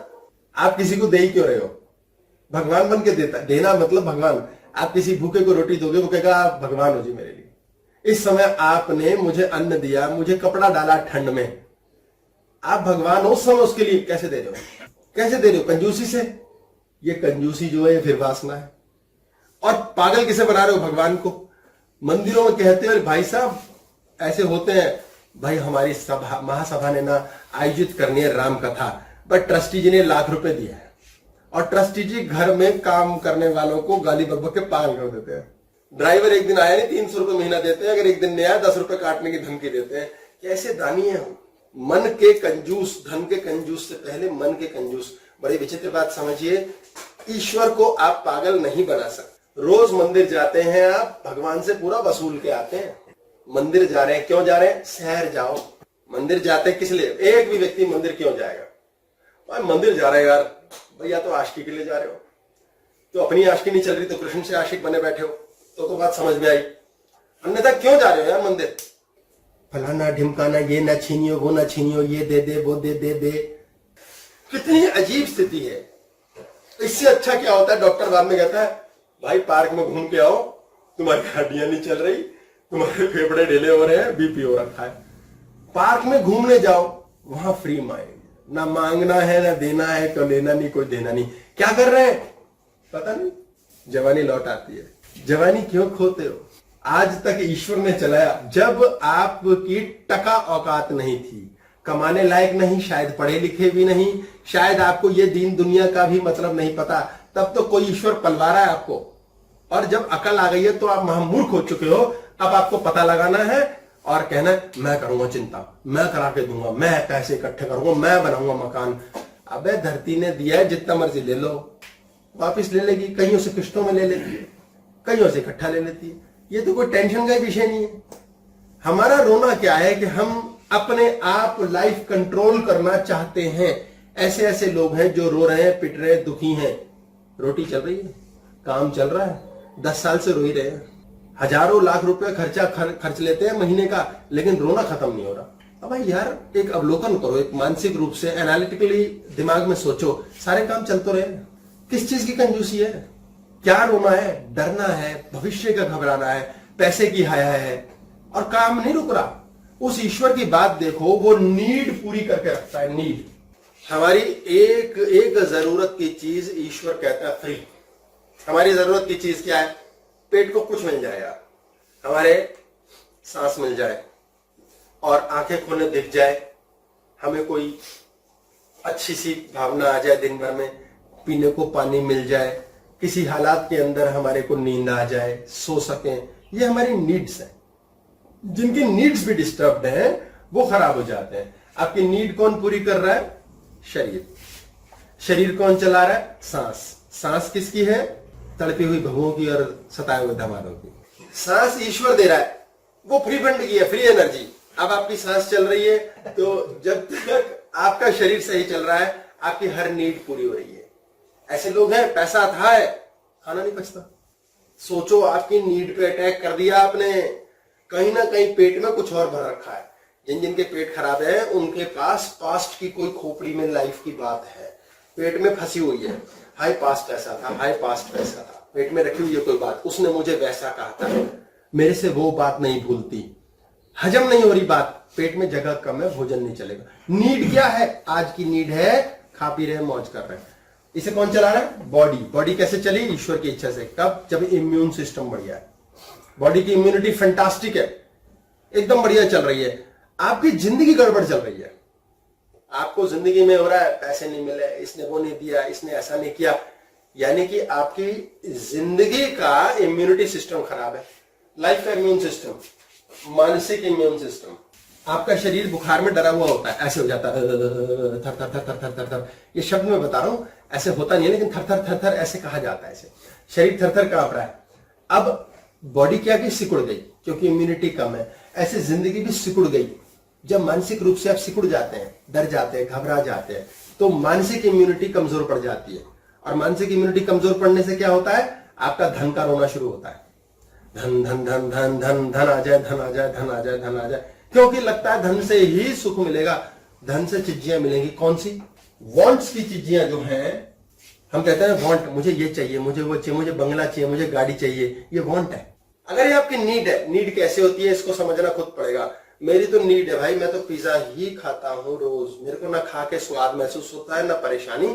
आप किसी को दे ही क्यों रहे हो? भगवान बन के देना मतलब भगवान। आप किसी भूखे को रोटी दोगे, वो कहेगा आप भगवान हो जी मेरे लिए। इस समय आपने मुझे अन्न दिया, मुझे कपड़ा डाला ठंड में, आप भगवान हो उस समय, उसके लिए कैसे दे रहे हो? कैसे दे रहे हो? कंजूसी से। ये कंजूसी जो है फिर वासना है। और पागल किसे बना रहे हो? भगवान को। मंदिरों में कहते हैं भाई साहब ऐसे होते हैं, भाई हमारी सभा, महासभा ने ना आयोजित करनी है राम कथा, बट ट्रस्टी जी ने लाख रुपए दिए हैं, और ट्रस्टी जी घर में काम करने वालों को गाली बकबक के पागल कर देते हैं। ड्राइवर एक दिन आया नहीं, 300 रुपए महीना देते हैं, अगर एक दिन नहीं आया 10 रुपए काटने की धमकी देते हैं। कैसे दानी है हम? मन के कंजूस, धन के कंजूस से पहले मन के कंजूस। बड़ी विचित्र बात समझिए, ईश्वर को आप पागल नहीं बना सकते। रोज मंदिर जाते हैं आप, भगवान से पूरा वसूल के आते हैं। मंदिर जा रहे हैं, क्यों जा रहे हैं? शहर जाओ। मंदिर जाते किस लिए? एक भी व्यक्ति मंदिर क्यों जाएगा? भाई मंदिर जा रहे हैं यार, भैया तो आशिकी के लिए जा रहे हो, तो अपनी आशिकी नहीं चल रही तो कृष्ण से आशिक बने बैठे हो, तो बात समझ में आई। अन्यथा क्यों जा रहे हो यार मंदिर? फलाना ढिमकाना, ये ना छीनियो, वो ना छीनियो, ये दे दे, वो दे दे। कितनी अजीब स्थिति है। इससे अच्छा क्या होता है, डॉक्टर बाद में कहता है भाई पार्क में घूम के आओ, तुम्हारी हड्डियां नहीं चल रही, तुम्हारे फेफड़े ढीले हो रहे हैं, बीपी हो रखा है। पार्क में घूमने जाओ, वहां फ्री माइंड, ना मांगना है ना देना है, कोई लेना नहीं कोई देना नहीं। क्या कर रहे हैं पता नहीं, जवानी लौट आती है। जवानी क्यों खोते हो? आज तक ईश्वर ने चलाया जब आपकी टका औकात नहीं थी, कमाने लायक नहीं, शायद पढ़े लिखे भी नहीं, शायद आपको ये दीन दुनिया का भी मतलब नहीं पता, तब तो कोई ईश्वर पलवा रहा है आपको। और जब अकल आ गई है तो आप महामूर्ख हो चुके हो। अब आपको पता लगाना है और कहना है मैं करूंगा चिंता, मैं करा के दूंगा, मैं पैसे इकट्ठे करूंगा, मैं बनाऊंगा मकान। अबे धरती ने दिया है, जितना मर्जी ले लो, वापिस ले लेगी, कहीं से किस्तों में ले लेती है, कहीं से इकट्ठा ले लेती है। ये तो कोई टेंशन का विषय नहीं है। हमारा रोना क्या है कि हम अपने आप लाइफ कंट्रोल करना चाहते हैं। ऐसे ऐसे लोग हैं जो रो रहे हैं, पिट रहे हैं, दुखी हैं। रोटी चल रही है, काम चल रहा है, 10 साल से रो ही रहे हैं, हजारों लाख रुपए खर्च लेते हैं महीने का, लेकिन रोना खत्म नहीं हो रहा। अब भाई यार एक अवलोकन करो, एक मानसिक रूप से एनालिटिकली दिमाग में सोचो, सारे काम चल तो रहे, किस चीज की कंजूसी है? क्या रोना है? डरना है, भविष्य का घबराना है, पैसे की हाय है, और काम नहीं रुक रहा। उस ईश्वर की बात देखो, वो नीड पूरी करके रखता है। नीड हमारी एक एक जरूरत की चीज ईश्वर कहता है फ्री। हमारी जरूरत की चीज क्या है? पेट को कुछ मिल जाए यार, हमारे सांस मिल जाए और आंखें खोलने दिख जाए, हमें कोई अच्छी सी भावना आ जाए, दिन भर में पीने को पानी मिल जाए, किसी हालात के अंदर हमारे को नींद आ जाए, सो सकें। ये हमारी नीड्स हैं। जिनकी नीड्स भी डिस्टर्ब्ड हैं वो खराब हो जाते हैं। आपकी नीड कौन पूरी कर रहा है? शरीर। शरीर कौन चला रहा है? सांस। सांस किसकी है? तड़पी हुई बहुओं की और सताए हुए धमारों की। सांस ईश्वर दे रहा है, वो फ्री फंड की है, फ्री एनर्जी। अब आपकी सांस चल रही है तो जब तक आपका शरीर सही चल रहा है, आपकी हर नीड पूरी हो रही है। ऐसे लोग हैं, पैसा था है, खाना नहीं बचता। सोचो आपकी नीड पे अटैक कर दिया आपने, कहीं ना कहीं पेट में कुछ और भर रखा है। जिन जिनके पेट खराब है उनके पास पास्ट की कोई खोपड़ी में लाइफ की बात है, पेट में फंसी हुई है। हाय पास्ट ऐसा था, हाय पास्ट वैसा था, पेट में रखी हुई है कोई बात, उसने मुझे वैसा कहा था, मेरे से वो बात नहीं भूलती, हजम नहीं हो रही बात, पेट में जगह कम है, भोजन नहीं चलेगा। नीड क्या है? आज की नीड है खा पी रहे हैं, मौज कर रहे हैं। इसे कौन चला रहा है? बॉडी। बॉडी कैसे चली? ईश्वर की इच्छा से। कब? जब इम्यून सिस्टम बढ़िया है, बॉडी की इम्यूनिटी फैंटास्टिक है, एकदम बढ़िया चल रही है। आपकी जिंदगी गड़बड़ चल रही है, आपको जिंदगी में हो रहा है पैसे नहीं मिले, इसने वो नहीं दिया, इसने ऐसा नहीं किया, यानी कि आपकी जिंदगी का इम्यूनिटी सिस्टम खराब है। लाइफ का इम्यून सिस्टम, मानसिक इम्यून सिस्टम। आपका शरीर बुखार में डरा हुआ होता है, ऐसे हो जाता है, थर थर थर थर थर थर। ये शब्द मैं बता रहा हूं, ऐसे होता नहीं है, लेकिन थर थर थर थर ऐसे कहा जाता है। ऐसे शरीर थर थर कांप रहा है। अब बॉडी क्या की सिकुड़ गई क्योंकि इम्यूनिटी कम है। ऐसे जिंदगी भी सिकुड़ गई। जब मानसिक रूप से आप सिकुड़ जाते हैं, डर जाते हैं, घबरा जाते हैं, तो मानसिक इम्यूनिटी कमजोर पड़ जाती है। और मानसिक इम्यूनिटी कमजोर पड़ने से क्या होता है? आपका धन का रोना शुरू होता है। धन धन धन धन धन धन आ जाए, धन आ जाए, धन आ जाए, धन आ जाए, क्योंकि लगता है धन से ही सुख मिलेगा, धन से चीजियां मिलेंगी। कौन सी? वांट्स की चीजियां जो हैं, हम कहते हैं वांट, मुझे ये चाहिए, मुझे वो चाहिए, मुझे बंगला चाहिए, मुझे गाड़ी चाहिए, ये वांट है। अगर ये आपकी नीड है, नीड कैसे होती है इसको समझना खुद पड़ेगा। मेरी तो नीड है भाई, मैं तो पिज्जा ही खाता हूं रोज, मेरे को ना खा के स्वाद महसूस होता है ना परेशानी,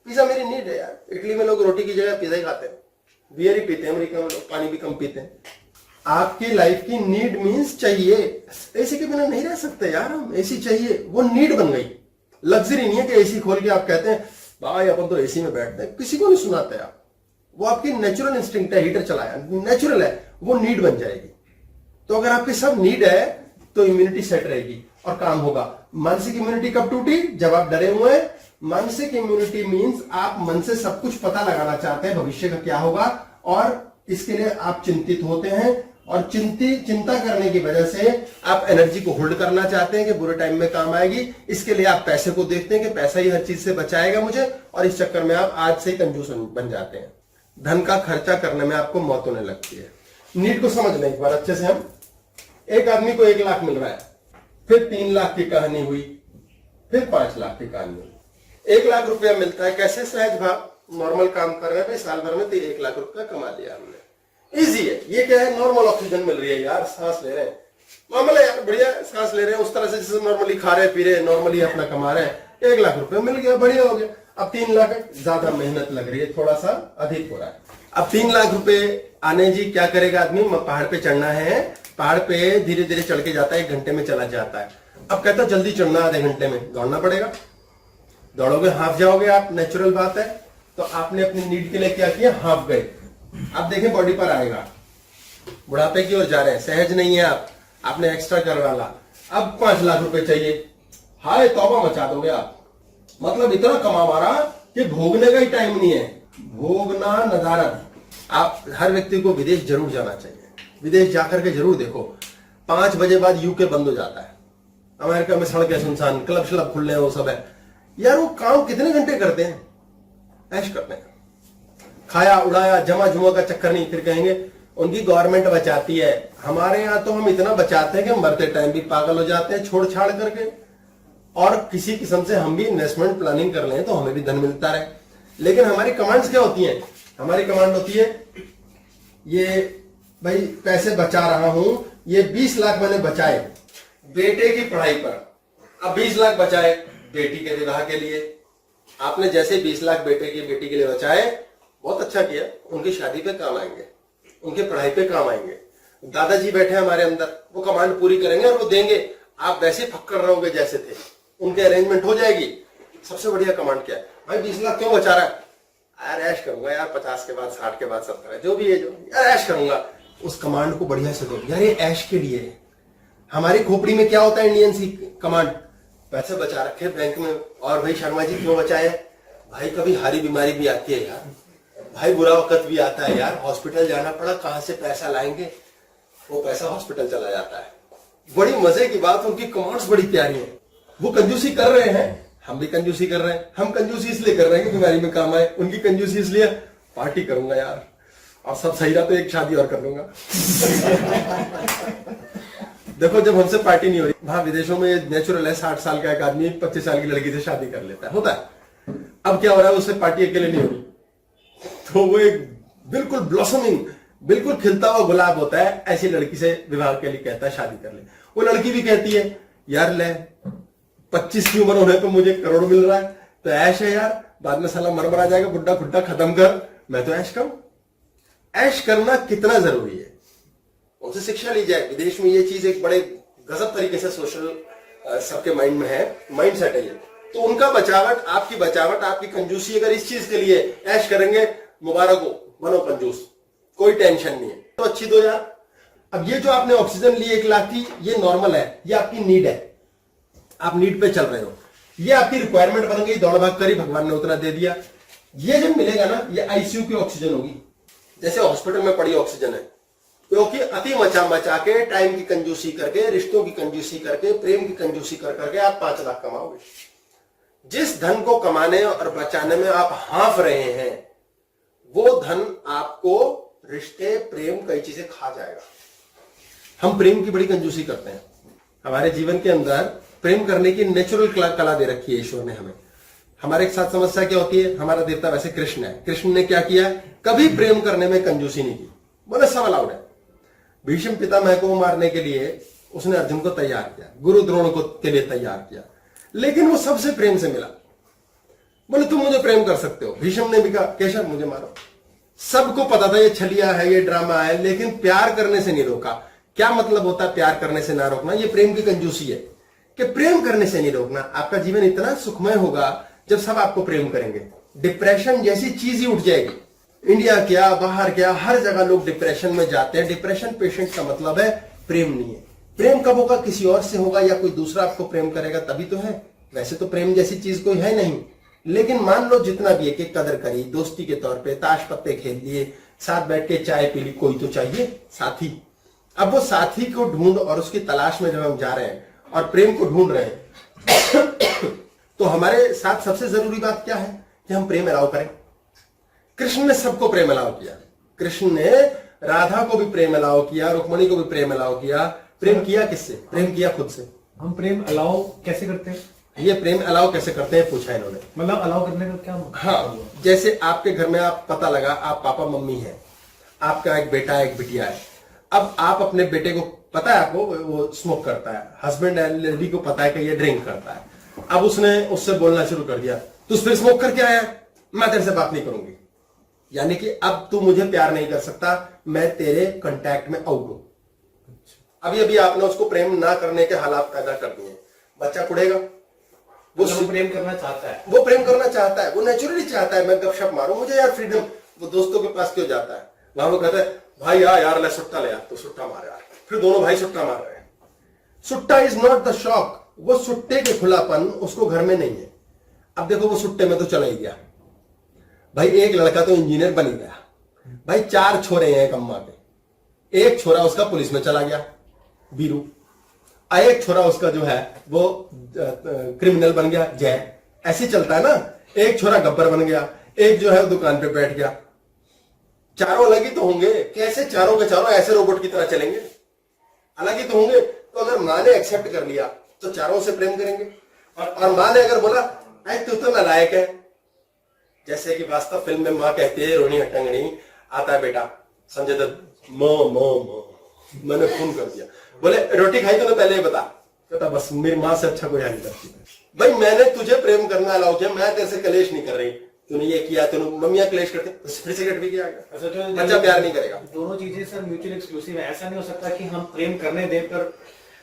पिज्जा मेरी नीड है यार। इटली में लोग रोटी की जगह पिज्जा ही खाते हैं, बियर ही पीते हैं, अमेरिका में लोग पानी भी कम पीते हैं। आपकी लाइफ की नीड मीन्स चाहिए। एसी के बिना नहीं रह सकते यार हम, एसी चाहिए, वो नीड बन गई। लग्जरी नहीं है कि एसी खोल के आप कहते हैं भाई अपन तो एसी में बैठते हैं, किसी को नहीं सुनाते आप। वो आपकी नेचुरल इंस्टिंक्ट है, हीटर चलाया नेचुरल है, वो नीड बन जाएगी। तो अगर आपकी सब नीड है तो इम्यूनिटी सेट रहेगी और काम होगा। मानसिक इम्यूनिटी कब टूटी? जब आप डरे हुए हैं। मानसिक इम्यूनिटी मीन्स आप मन से सब कुछ पता लगाना चाहते हैं भविष्य का क्या होगा, और इसके लिए आप चिंतित होते हैं, और चिंता करने की वजह से आप एनर्जी को होल्ड करना चाहते हैं कि बुरे टाइम में काम आएगी। इसके लिए आप पैसे को देखते हैं कि पैसा ही हर चीज से बचाएगा मुझे, और इस चक्कर में आप आज से ही कंजूस बन जाते हैं। धन का खर्चा करने में आपको मौत होने लगती है। नीड को समझ लें एक बार अच्छे से। हम एक आदमी को 1 लाख मिल रहा है, फिर 3 लाख की कहानी हुई, फिर 5 लाख की कहानी हुई। 1 लाख रुपया मिलता है, कैसे? सहज भाव, नॉर्मल काम कर रहे हैं, साल भर में तो 1 लाख रुपया कमा लिया हमने। इजी है। ये क्या है, नॉर्मल ऑक्सीजन मिल रही है यार, सांस ले रहे हैं, मामला यार बढ़िया सांस ले रहे हैं, उस तरह से जैसे नॉर्मली खा रहे पी रहे, नॉर्मली अपना कमा रहे हैं। 1 लाख रुपए मिल गया, बढ़िया हो गया। अब 3 लाख, ज्यादा मेहनत लग रही है, थोड़ा सा अधिक हो रहा है। अब 3 लाख रुपए आने जी, क्या करेगा आदमी, पहाड़ पे चढ़ना है, पहाड़ पे धीरे धीरे चढ़ के जाता है, 1 घंटे में चला जाता है। अब कहता है जल्दी चढ़ना, आधे घंटे में दौड़ना पड़ेगा। दौड़ोगे हाफ जाओगे आप, नेचुरल बात है। तो आपने अपनी नीड के लिए क्या किया, हाफ गए। अब देखें बॉडी पर आएगा, बुढ़ापे की ओर जा रहे हैं, सहज नहीं है आप, आपने एक्स्ट्रा करवा ला। अब 5 लाख रुपए चाहिए, हाय तौबा मचा दोगे आप। मतलब इतना कमा मारा कि भोगने का ही टाइम नहीं है, भोगना नजारा। आप हर व्यक्ति को विदेश जरूर जाना चाहिए, विदेश जाकर के जरूर देखो। 5 बजे बाद यूके बंद हो जाता है, अमेरिका में सड़कें सुनसान, क्लब श्लब खुले हैं, वो सब है यार। वो काम कितने घंटे करते हैं, ऐश करते हैं, खाया उड़ाया, जमा जुमा का चक्कर नहीं। फिर कहेंगे उनकी गवर्नमेंट बचाती है, हमारे यहाँ तो हम इतना बचाते हैं कि मरते टाइम भी पागल हो जाते हैं छोड़ छाड़ करके। और किसी किस्म से हम भी इन्वेस्टमेंट प्लानिंग कर लें तो हमें भी धन मिलता रहे। लेकिन हमारी कमांड्स क्या होती हैं, हमारी कमांड होती है ये भाई पैसे बचा रहा हूं, ये 20 लाख मैंने बचाए बेटे की पढ़ाई पर। अब 20 लाख बचाए बेटी के विवाह के लिए। आपने जैसे 20 लाख बेटे की बेटी के लिए बचाए, बहुत अच्छा किया, उनकी शादी पे काम आएंगे, उनके पढ़ाई पे काम आएंगे। दादाजी बैठे हमारे अंदर, वो कमांड पूरी करेंगे और वो देंगे। आप वैसे फक्कर रहोगे जैसे थे, उनके अरेंजमेंट हो जाएगी। सबसे बढ़िया कमांड क्या है, भाई 20 लाख क्यों बचा रहा है, यार ऐश करूंगा यार, 50 के बाद 60 के बाद 70 जो भी है, जो यार ऐश करूंगा। उस कमांड को बढ़िया से दो यार, ये ऐश के लिए है। हमारी खोपड़ी में क्या होता है, इंडियन सी कमांड, पैसे बचा रखे बैंक में। और भाई शर्मा जी क्यों बचाए, भाई कभी हारी बीमारी भी आती है यार, भाई बुरा वक्त भी आता है यार, हॉस्पिटल जाना पड़ा, कहां से पैसा लाएंगे, वो पैसा हॉस्पिटल चला जाता है। बड़ी मजे की बात, उनकी कमांड्स बड़ी प्यारी है। वो कंजूसी कर रहे हैं, हम भी कंजूसी कर रहे हैं। हम कंजूसी इसलिए कर रहे हैं कि बीमारी में काम आए, उनकी कंजूसी इसलिए पार्टी करूंगा यार, और सब सही रहा तो एक शादी और कर लूंगा। देखो जब हमसे पार्टी नहीं हो रही, वहां विदेशों में नेचुरल है, 60 साल का एक आदमी 25 साल की लड़की से शादी कर लेता है, होता है। अब क्या हो रहा है, उससे पार्टी अकेले नहीं हो रही, तो वो एक बिल्कुल ब्लॉसमिंग, बिल्कुल खिलता हुआ गुलाब होता है, ऐसी लड़की से विवाह के लिए कहता है शादी कर ले। वो लड़की भी कहती है यार ले 25 की उम्र होने पे मुझे करोड़ मिल रहा है, तो ऐश है यार, बाद में साला मर आ जाएगा, बुड्ढा खुड्डा खत्म कर, मैं तो ऐश करूं। ऐश करना कितना जरूरी है, उनसे शिक्षा ली जाए। विदेश में ये चीज एक बड़े गजब तरीके से सोशल सबके माइंड में है, माइंड सेट है ये। तो उनका बचावट, आपकी बचावट, आपकी कंजूसी, अगर इस चीज के लिए ऐश करेंगे, मुबारक हो, बनो कंजूस, कोई टेंशन नहीं है। तो अच्छी दो यार। अब ये जो आपने ऑक्सीजन ली 1 लाख की, ये नॉर्मल है, ये आपकी नीड है, आप नीड पे चल रहे हो, ये आपकी रिक्वायरमेंट बन गई, दौड़ भाग करी, भगवान ने उतना दे दिया। ये जब मिलेगा ना, ये आईसीयू की ऑक्सीजन होगी, जैसे हॉस्पिटल में पड़ी ऑक्सीजन है। क्योंकि अति मचा मचा के, टाइम की कंजूसी करके, रिश्तों की कंजूसी करके, प्रेम की कंजूसी कर करके आप 5 लाख कमाओगे। जिस धन को कमाने और बचाने में आप हाँफ रहे हैं, वो धन आपको रिश्ते, प्रेम, कई चीजें खा जाएगा। हम प्रेम की बड़ी कंजूसी करते हैं। हमारे जीवन के अंदर प्रेम करने की नेचुरल कला दे रखी है ईश्वर ने हमें। हमारे साथ समस्या क्या होती है, हमारा देवता वैसे कृष्ण है, कृष्ण ने क्या किया, कभी प्रेम करने में कंजूसी नहीं की, बोले सब अलाउड है। भीष्म पितामह को मारने के लिए उसने अर्जुन को तैयार किया, गुरु द्रोण को के लिए तैयार किया, लेकिन वो सबसे प्रेम से मिला। बोले तुम मुझे प्रेम कर सकते हो। भीष्म ने भी कहा केशव मुझे मारो। सबको पता था ये छलिया है, ये ड्रामा है, लेकिन प्यार करने से नहीं रोका। क्या मतलब होता है प्यार करने से ना रोकना, ये प्रेम की कंजूसी है कि प्रेम करने से नहीं रोकना। आपका जीवन इतना सुखमय होगा जब सब आपको प्रेम करेंगे। डिप्रेशन जैसी चीज ही उठ जाएगी। इंडिया क्या, बाहर क्या, हर जगह लोग डिप्रेशन में जाते हैं। डिप्रेशन पेशेंट का मतलब है प्रेम नहीं है। प्रेम कब होगा, किसी और से होगा या कोई दूसरा आपको प्रेम करेगा तभी तो है। वैसे तो प्रेम जैसी चीज कोई है नहीं, लेकिन मान लो जितना भी है कि कदर करी, दोस्ती के तौर पे ताश पत्ते खेल लिए, साथ बैठ के चाय पी ली, कोई तो चाहिए साथी। अब वो साथी को ढूंढ और उसकी तलाश में जब हम जा रहे हैं और प्रेम को ढूंढ रहे हैं तो हमारे साथ सबसे जरूरी बात क्या है कि हम प्रेम अलाउ करें। कृष्ण ने सबको प्रेम अलाउ किया। कृष्ण ने राधा को भी प्रेम अलाउ किया, रुक्मणी को भी प्रेम अलाउ किया। प्रेम किया किससे? प्रेम किया खुद से। हम प्रेम अलाउ कैसे करते हैं? ये प्रेम अलाउ कैसे करते हैं पूछा इन्होंने। मतलब अलाउ करने का क्या? हाँ, जैसे आपके घर में आप पता लगा आप पापा मम्मी हैं, आपका एक बेटा है, एक बिटिया है। अब आप अपने बेटे को पता है, आपको वो स्मोक करता है, हस्बैंड एंड लेडी को पता है कि ये ड्रिंक करता है। अब उसने उससे बोलना शुरू कर दिया, तू फिर स्मोक करके आया, मैं तेरे से बात नहीं करूंगी। यानी कि अब तू मुझे प्यार नहीं कर सकता, मैं तेरे कांटेक्ट में आउट हूं। अभी अभी आपने उसको प्रेम ना करने के हालात पैदा कर दिए, बच्चा कुड़ेगा। वो प्रेम करना चाहता है, वो प्रेम करना चाहता है, वो नेचुरली चाहता है मैं गपशप मारूं, मुझे यार फ्रीडम। वो दोस्तों के पास क्यों जाता है, वहां वो कहता है भाई यार ले सुट्टा ले यार, तो सुट्टा मार यार, फिर दोनों भाई सुट्टा मार रहे हैं। सुट्टा इज नॉट द शॉक, वो सुट्टे के खुलापन उसको घर में नहीं है। अब देखो वो सुट्टे में तो चला ही गया भाई, एक लड़का तो इंजीनियर बन ही गया भाई, 4 छोरे हैं कम्मा के, एक छोरा उसका पुलिस में चला गया बीरू, एक छोरा उसका जो है वो क्रिमिनल बन गया जय, ऐसे चलता है ना। एक छोरा गब्बर बन गया, एक जो है वो दुकान पे बैठ गया। चारों अलग ही तो होंगे, कैसे चारों के चारों ऐसे रोबोट की तरह चलेंगे, अलग ही तो होंगे। तो अगर माँ ने एक्सेप्ट कर लिया तो चारों से प्रेम करेंगे, और माँ ने अगर बोला अरे तू तो नालायक है, जैसे कि वास्तव फिल्म में माँ कहती है रोनी हट्टंगनी, आता है बेटा संजय दत्त मो मो मो, मैंने खून कर दिया, बोले रोटी खाई तूने पहले ही बता, कहता बस मेरी माँ से अच्छा कोई नहीं करती। भाई मैंने तुझे प्रेम करना अलाउ किया, मैं तेरे से कलेश नहीं कर रही, तूने ये किया, तूने मम्मियां कलेश करते फिर सिगरेट भी किया, बच्चा प्यार नहीं करेगा। दोनों चीजें सर म्यूचुअल एक्सक्लूसिव है, ऐसा नहीं हो सकता कि हम प्रेम करने दे पर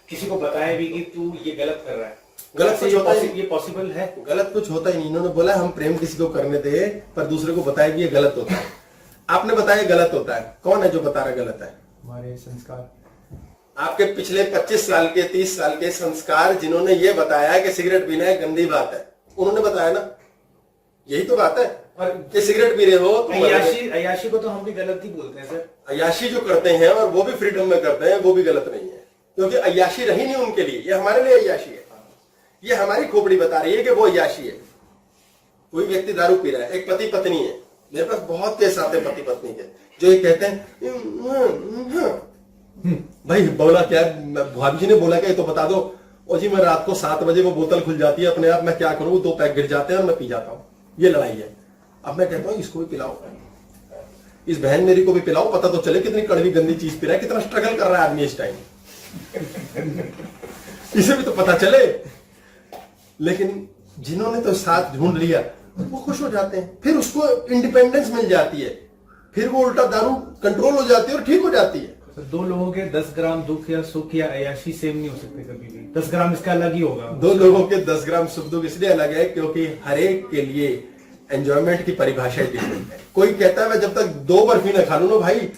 किसी को बताएं भी कि तू ये गलत कर रहा है। गलत कुछ होता है, ये पॉसिबल है? गलत कुछ होता ही नहीं। इन्होंने बोला हम प्रेम किसी को करने दे पर दूसरे को बताए कि ये गलत होता है। आपने बताया गलत होता है, कौन है जो बता रहा गलत है? हमारे संस्कार, आपके आपके पिछले 25 साल के 30 साल के संस्कार, जिन्होंने ये बताया कि सिगरेट पीना एक गंदी बात है, उन्होंने बताया ना, यही तो बात है। और कि सिगरेट पी रहे हो तो अय्याशी को तो हम भी गलत ही बोलते हैं सर। अय्याशी जो करते हैं और वो भी फ्रीडम में करते हैं, वो भी गलत नहीं है, क्योंकि अय्याशी रही नहीं उनके लिए, ये हमारे लिए अय्याशी है। ये हमारी खोपड़ी बता रही है कि वो अय्याशी है। कोई व्यक्ति दारू पी रहा है, एक पति पत्नी है, मेरे पास बहुत केस आते हैं पति पत्नी के, जो ये कहते हैं भाई बोला क्या, भाभी जी ने बोला क्या, ये तो बता दो। और जी मैं रात को 7 बजे वो बोतल खुल जाती है अपने आप, मैं क्या करूं, 2 पैक गिर जाते हैं और मैं पी जाता हूं, ये लड़ाई है। अब मैं कहता हूं इसको भी पिलाओ, इस बहन मेरी को भी पिलाओ, पता तो चले कितनी कड़वी गंदी चीज पी रहा है, कितना स्ट्रगल कर रहा है आदमी इस टाइम, इसे भी तो पता चले। लेकिन जिन्होंने तो साथ ढूंढ लिया वो खुश हो जाते हैं, फिर उसको इंडिपेंडेंस मिल जाती है, फिर वो उल्टा दारू कंट्रोल हो जाती है और ठीक हो जाती है। दो लोगों के 10 ग्राम दुख या सुख या अय्याशी सेम नहीं हो सकते कभी भी, 10 ग्राम इसका अलग ही होगा। 2 लोगों के 10 ग्राम सुख दुख इसलिए अलग है क्योंकि हर एक के लिए एंजॉयमेंट की परिभाषा डिफरेंट है। कोई कहता है मैं जब तक 2 बर्फी ना खा लूं ना भाई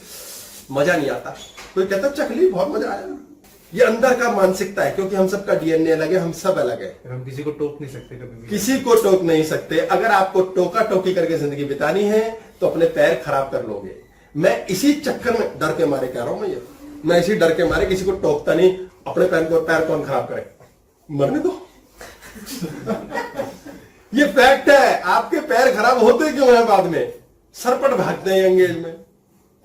मजा नहीं आता, कोई कहता है चखली बहुत मजा आया। ये अंदर का मानसिकता है, क्योंकि हम सबका डीएनए अलग है, हम सब अलग है, हम किसी को टोक नहीं सकते कभी भी, किसी को टोक नहीं सकते। अगर आपको टोका टोकी करके जिंदगी बितानी है तो अपने पैर खराब कर लोगे। मैं इसी चक्कर में डर के मारे कह रहा हूं, मैं इसी डर के मारे किसी को टोकता नहीं। अपने पैर कौन खराब करे, मरने दो। ये फैक्ट है। आपके पैर खराब होते क्यों हैं बाद में, सरपट भागते हैं एंगेज में,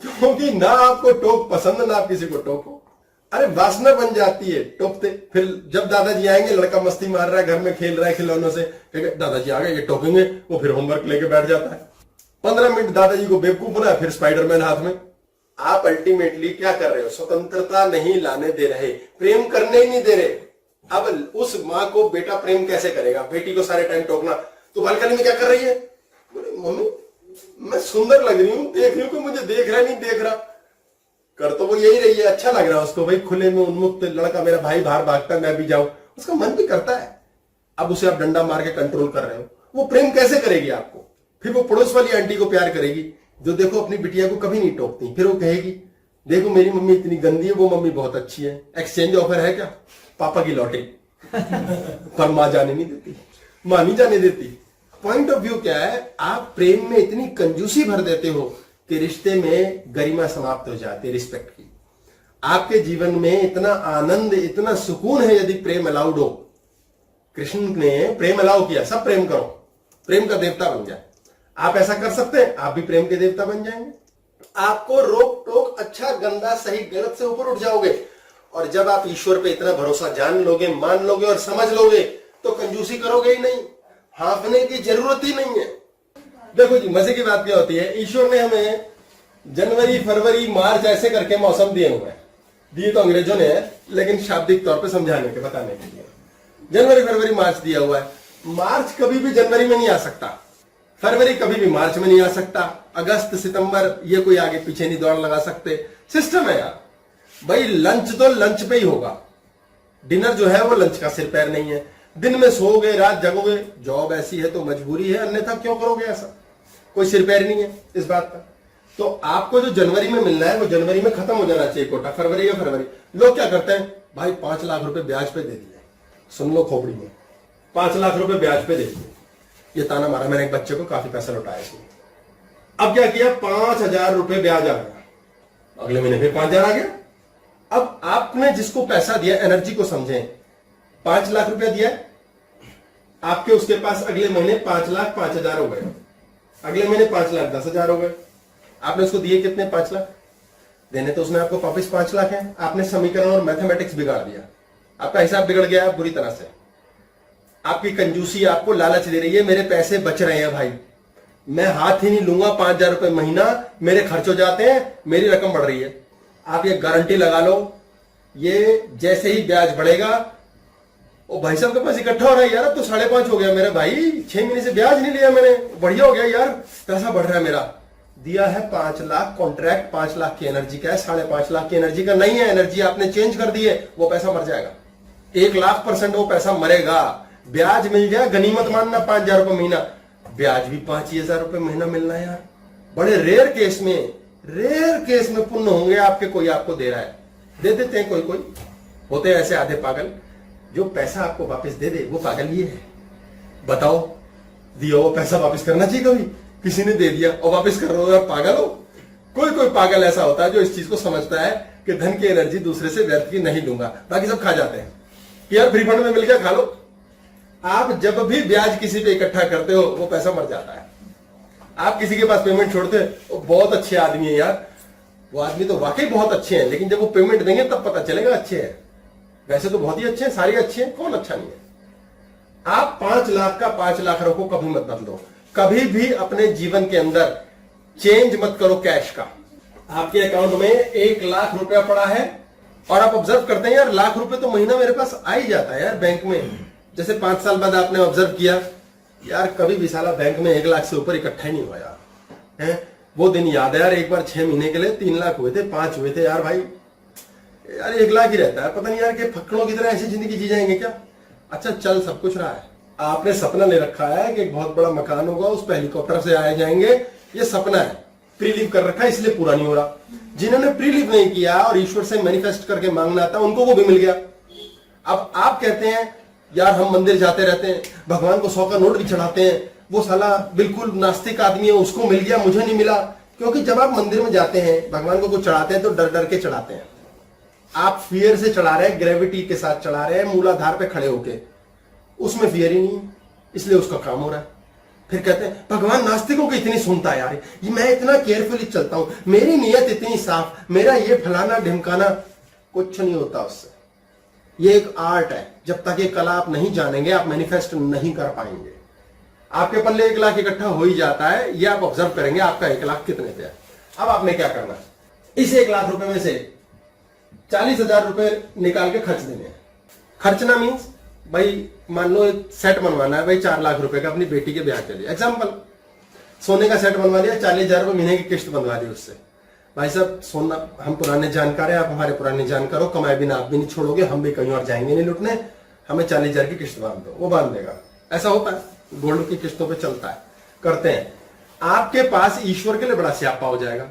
क्योंकि ना आपको टोक पसंद ना आप किसी को टोको। अरे वासना बन जाती है टोकते। फिर जब दादाजी आएंगे, लड़का मस्ती मार रहा है घर में, खेल रहा है खिलौनों से, दादाजी आ गए ये टोकेंगे, वो फिर होमवर्क लेके बैठ जाता है। 15 मिनट दादाजी को बेवकूफ बनाया, फिर स्पाइडरमैन हाथ में। आप अल्टीमेटली क्या कर रहे हो, स्वतंत्रता नहीं लाने दे रहे, प्रेम करने ही नहीं दे रहे। अब उस माँ को बेटा प्रेम कैसे करेगा, बेटी को सारे टाइम टोकना। तो बालकनी में क्या कर रही है, मम्मी मैं सुंदर लग रही हूं, देख रही हूं कि मुझे देख रहा नहीं देख रहा, कर तो वो यही रही है, अच्छा लग रहा है उसको भाई, खुले में उन्मुक्त लड़का, मेरा भाई बाहर भागता है मैं भी जाऊं, उसका मन भी करता है। अब उसे आप डंडा मार के कंट्रोल कर रहे हो, वो प्रेम कैसे करेगी आपको। फिर वो पड़ोस वाली आंटी को प्यार करेगी जो देखो अपनी बिटिया को कभी नहीं टोकती, फिर वो कहेगी देखो मेरी मम्मी इतनी गंदी है, वो मम्मी बहुत अच्छी है, एक्सचेंज ऑफर है क्या, पापा की लौटे। पर मां जाने नहीं देती, मां नहीं जाने देती। पॉइंट ऑफ व्यू क्या है, आप प्रेम में इतनी कंजूसी भर देते हो कि रिश्ते में गरिमा समाप्त हो जाती है, रिस्पेक्ट की। आपके जीवन में इतना आनंद इतना सुकून है यदि प्रेम अलाउड हो। कृष्ण ने प्रेम अलाउ किया, सब प्रेम करो, प्रेम का देवता बन जाए। आप ऐसा कर सकते हैं, आप भी प्रेम के देवता बन जाएंगे। आपको रोक टोक अच्छा गंदा सही गलत से ऊपर उठ जाओगे। और जब आप ईश्वर पे इतना भरोसा जान लोगे, मान लोगे और समझ लोगे तो कंजूसी करोगे ही नहीं, हाँफने की जरूरत ही नहीं है। देखो जी मजे की बात क्या होती है, ईश्वर ने हमें जनवरी फरवरी मार्च ऐसे करके मौसम दिए हुए हैं। दिए तो अंग्रेजों ने है, लेकिन शाब्दिक तौर पे समझाने के बताने के लिए जनवरी फरवरी मार्च दिया हुआ है। मार्च कभी भी जनवरी में नहीं आ सकता, फरवरी कभी भी मार्च में नहीं आ सकता, अगस्त सितंबर ये कोई आगे पीछे नहीं दौड़ लगा सकते। सिस्टम है यार भाई, लंच तो लंच पे ही होगा, डिनर जो है वो लंच का सिर पैर नहीं है। दिन में सोओगे रात जगोगे, जॉब ऐसी है तो मजबूरी है, अन्यथा क्यों करोगे ऐसा, कोई सिर पैर नहीं है इस बात का। तो आपको जो जनवरी में मिलना है वो जनवरी में खत्म हो जाना चाहिए कोटा, फरवरी या फरवरी। लोग क्या करते हैं भाई, 5 लाख रुपए ब्याज पे दे दिए, सुन लो खोपड़ी में, 5 लाख रुपए ब्याज पे दे दिए। ये ताना मारा मैंने एक बच्चे को, काफी पैसा लौटाया इसने। अब क्या किया, 5,000 रुपए ब्याज आ गया, अगले महीने फिर 5,000 आ गया। अब आपने जिसको पैसा दिया, एनर्जी को समझें, 5 लाख रुपया दिया है आपके, उसके पास अगले महीने 5 लाख 5,000 हो गए, अगले महीने 5 लाख 10,000 हो गए। आपने उसको दिए कितने, 5 लाख देने, तो उसने आपको वापिस 5 लाख है। आपने समीकरण और मैथमेटिक्स बिगाड़ दिया, आपका हिसाब बिगड़ गया बुरी तरह से। आपकी कंजूसी आपको लालच दे रही है, मेरे पैसे बच रहे हैं भाई, मैं हाथ ही नहीं लूंगा, 5,000 रुपए महीना मेरे खर्च हो जाते हैं, मेरी रकम बढ़ रही है। आप ये गारंटी लगा लो, ये जैसे ही ब्याज बढ़ेगा, ओ भाई साहब के पास इकट्ठा हो रहा है यार, अब तो 5.5 हो गया मेरा भाई, 6 महीने से ब्याज नहीं लिया मैंने, बढ़िया हो गया यार, पैसा बढ़ रहा है मेरा। दिया है 5 लाख कॉन्ट्रैक्ट, 5 लाख की एनर्जी का है, 5.5 लाख की एनर्जी का नहीं है, एनर्जी आपने चेंज कर दी है, वो पैसा मर जाएगा, 1,00,000% वो पैसा मरेगा। ब्याज मिल जाए गनीमत मानना, 5,000 रुपए महीना, ब्याज भी 5,000 रुपए महीना मिलना है यार। बड़े रेयर केस में पुण्य होंगे आपके, कोई आपको दे रहा है, दे देते हैं कोई होते हैं ऐसे आधे पागल, जो पैसा आपको वापस दे दे वो पागल ये है। बताओ, दिया वो पैसा वापस करना चाहिए कभी, किसी ने दे दिया और वापस कर रहे हो, आप पागल हो। कोई पागल ऐसा होता है जो इस चीज को समझता है कि धन की एनर्जी दूसरे से व्यर्थ की नहीं लूंगा, बाकी सब खा जाते हैं कि यार फ्री फंड में मिल गया खा लो। आप जब भी ब्याज किसी पे इकट्ठा करते हो वो पैसा मर जाता है। आप किसी के पास पेमेंट छोड़ते हो, वो बहुत अच्छे आदमी है यार, वो आदमी तो वाकई बहुत अच्छे हैं, लेकिन जब वो पेमेंट देंगे तब पता चलेगा अच्छे हैं। वैसे तो बहुत ही अच्छे हैं, सारे अच्छे हैं, कौन अच्छा नहीं है। आप 5 लाख का 5 लाख रखो, कभी मत बदलो, कभी भी अपने जीवन के अंदर चेंज मत करो कैश का। आपके अकाउंट में 1 लाख रुपया पड़ा है और आप ऑब्जर्व करते हैं यार, लाख रुपए तो महीना मेरे पास आ ही जाता है यार बैंक में। जैसे 5 साल बाद आपने ऑब्जर्व किया यार, कभी भी साला बैंक में 1 लाख से ऊपर इकट्ठा ही नहीं हुआ यार, है वो दिन याद है यार, एक बार 6 महीने के लिए 3 लाख हुए थे, 5 हुए थे यार भाई, यार 1 लाख ही रहता है। पता नहीं यार कि फक्कड़ों की तरह ऐसी जिंदगी जी जाएंगे क्या। अच्छा चल सब कुछ रहा है, आपने सपना ले रखा है कि एक बहुत बड़ा मकान होगा, उस पर हेलीकॉप्टर से आए जाएंगे, ये सपना है, प्रीलीव कर रखा है इसलिए पूरा नहीं हो रहा। जिन्होंने प्रीलीव नहीं किया और ईश्वर से मैनिफेस्ट करके मांगना था, उनको वो भी मिल गया। अब आप कहते हैं यार हम मंदिर जाते रहते हैं, भगवान को 100 का नोट भी चढ़ाते हैं, वो साला बिल्कुल नास्तिक आदमी है, उसको मिल गया मुझे नहीं मिला। क्योंकि जब आप मंदिर में जाते हैं, भगवान को कुछ चढ़ाते हैं तो डर डर के चढ़ाते हैं, आप फियर से चढ़ा रहे हैं, ग्रेविटी के साथ चढ़ा रहे हैं, मूलाधार पे खड़े होके, उसमें फियर ही नहीं है, इसलिए उसका काम हो रहा है। फिर कहते हैं भगवान नास्तिकों की इतनी सुनता है यार, ये मैं इतना केयरफुली चलता हूं, मेरी नीयत इतनी साफ, मेरा ये फलाना ढिमकाना, कुछ नहीं होता उससे। ये एक आर्ट है, जब तक ये कला आप नहीं जानेंगे आप मैनिफेस्ट नहीं कर पाएंगे। आपके पल्ले 1 लाख इकट्ठा हो ही जाता है, ये आप ऑब्जर्व करेंगे आपका 1 लाख कितने पे है। अब आपने क्या करना है, इस 1 लाख रुपए में से 40,000 रुपए निकाल के खर्च देने हैं। खर्चना मीन्स भाई मान लो एक सेट बनवाना है भाई 4 लाख रुपए का अपनी बेटी के ब्याह के लिए, एग्जाम्पल, सोने का सेट बनवा लिया, 40,000 रुपए महीने की किस्त बनवा दी उससे। भाई साहब सोना, हम पुराने जानकार हैं, आप हमारे पुराने जानकार हो, कमाए बिना आप भी नहीं छोड़ोगे, हम भी कहीं और जाएंगे नहीं लुटने, हमें 40,000 की किस्त बांध दो, वो बांध देगा। ऐसा होता है, गोल्ड की किस्तों पे चलता है, करते हैं। आपके पास ईश्वर के लिए बड़ा स्यापा हो जाएगा,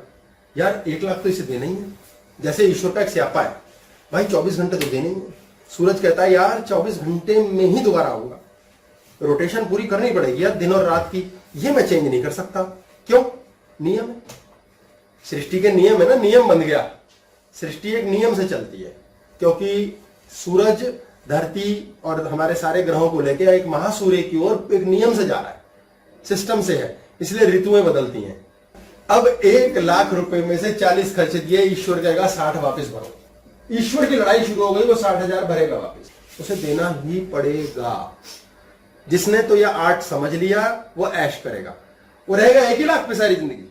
यार 1 लाख तो इसे देना ही है, जैसे ईश्वर का एक स्यापा है भाई, 24 घंटे तो देने ही है। सूरज कहता है यार 24 घंटे में ही दोबारा आऊंगा, रोटेशन पूरी करनी पड़ेगी यार दिन और रात की, ये मैं चेंज नहीं कर सकता। क्यों, नियम है, सृष्टि के नियम है ना, नियम बन गया, सृष्टि एक नियम से चलती है। क्योंकि सूरज धरती और हमारे सारे ग्रहों को लेकर एक महासूर्य की ओर एक नियम से जा रहा है, सिस्टम से है, इसलिए ऋतुएं बदलती हैं। अब 1 लाख रुपए में से 40 खर्च दिए, ईश्वर कहेगा 60 वापस भरो। ईश्वर की लड़ाई शुरू हो गई, वो 60,000 भरेगा वापस, उसे देना ही पड़ेगा। जिसने तो यह आर्ट समझ लिया वो ऐश करेगा, वो रहेगा 1 ही लाख पे सारी जिंदगी।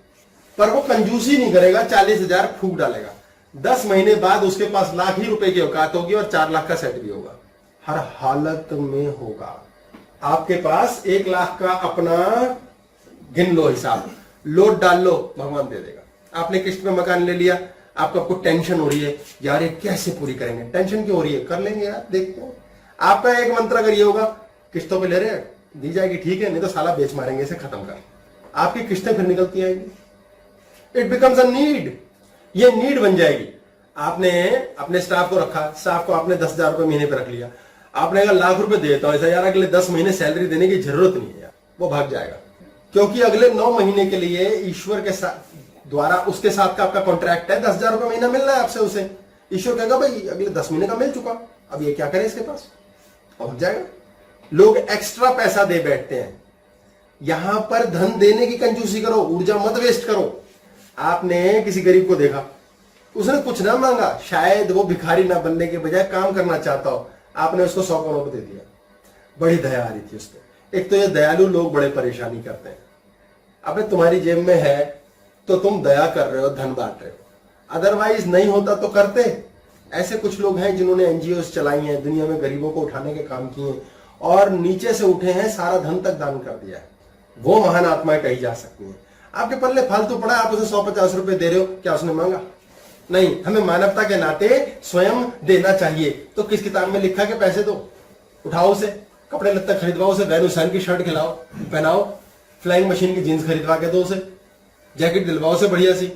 पर वो कंजूसी नहीं करेगा, 40,000 फूक डालेगा। 10 महीने बाद उसके पास लाख ही रुपए की औकात होगी और 4 लाख का सेट भी होगा, हर हालत में होगा। आपके पास 1 लाख का अपना गिन लो हिसाब, लोड डाल लो, भगवान दे देगा। आपने किस्त पे मकान ले लिया, आपको टेंशन हो रही है, यार ये कैसे पूरी करेंगे, टेंशन क्यों हो रही है, कर लेंगे यार, देखते हैं। आपका एक मंत्र अगर ये होगा, किस्तों पे ले रहे हैं, दी जाएगी ठीक है, नहीं तो साला बेच मारेंगे, इसे खत्म कर, आपकी किस्तें फिर निकलती आएंगी। इट बिकम्स अ नीड, ये नीड बन जाएगी। आपने अपने स्टाफ को रखा, स्टाफ को आपने 10,000 रुपए महीने पे रख लिया, आपने कहा लाख रुपए देता हूं, ऐसा यार अगले 10 महीने सैलरी देने की जरूरत नहीं है यार, वो भाग जाएगा। क्योंकि अगले 9 महीने के लिए ईश्वर के साथ द्वारा उसके साथ का आपका कॉन्ट्रैक्ट है, 10,000 रुपए महीना मिल रहा है आपसे उसे। ईश्वर कहेगा भाई अगले 10 महीने का मिल चुका, अब ये क्या करे इसके पास, पहुंच जाएगा। लोग एक्स्ट्रा पैसा दे बैठते हैं। यहां पर धन देने की कंजूसी करो, ऊर्जा मत वेस्ट करो। आपने किसी गरीब को देखा, उसने कुछ ना मांगा, शायद वो भिखारी ना बनने के बजाय काम करना चाहता हो, आपने उसको 100 करोड़ दे दिया, बड़ी दया आ रही थी उसको। एक तो ये दयालु लोग बड़े परेशानी करते हैं। अबे तुम्हारी जेब में है तो तुम दया कर रहे हो, धन बांट रहे हो, अदरवाइज नहीं होता तो करते। ऐसे कुछ लोग हैं जिन्होंने एनजीओ चलाई हैं, दुनिया में गरीबों को उठाने के काम किए और नीचे से उठे हैं, सारा धन तक दान कर दिया है। वो महान आत्माएं कही जा सकती हैं। आपके पल्ले फालतू पड़ा, आप उसे 150 रुपए दे रहे हो, क्या उसने मांगा? नहीं, हमें मानवता के नाते स्वयं देना चाहिए। तो किस किताब में लिखा कि पैसे दो? उठाओ उसे, कपड़े लत्ते खरीदवाओ उसे, वैन हुसैन की शर्ट खिलाओ, पहनाओ, फ्लाइंग मशीन की जींस खरीदवा के दो उसे, जैकेट दिलवाओ उसे बढ़िया सी।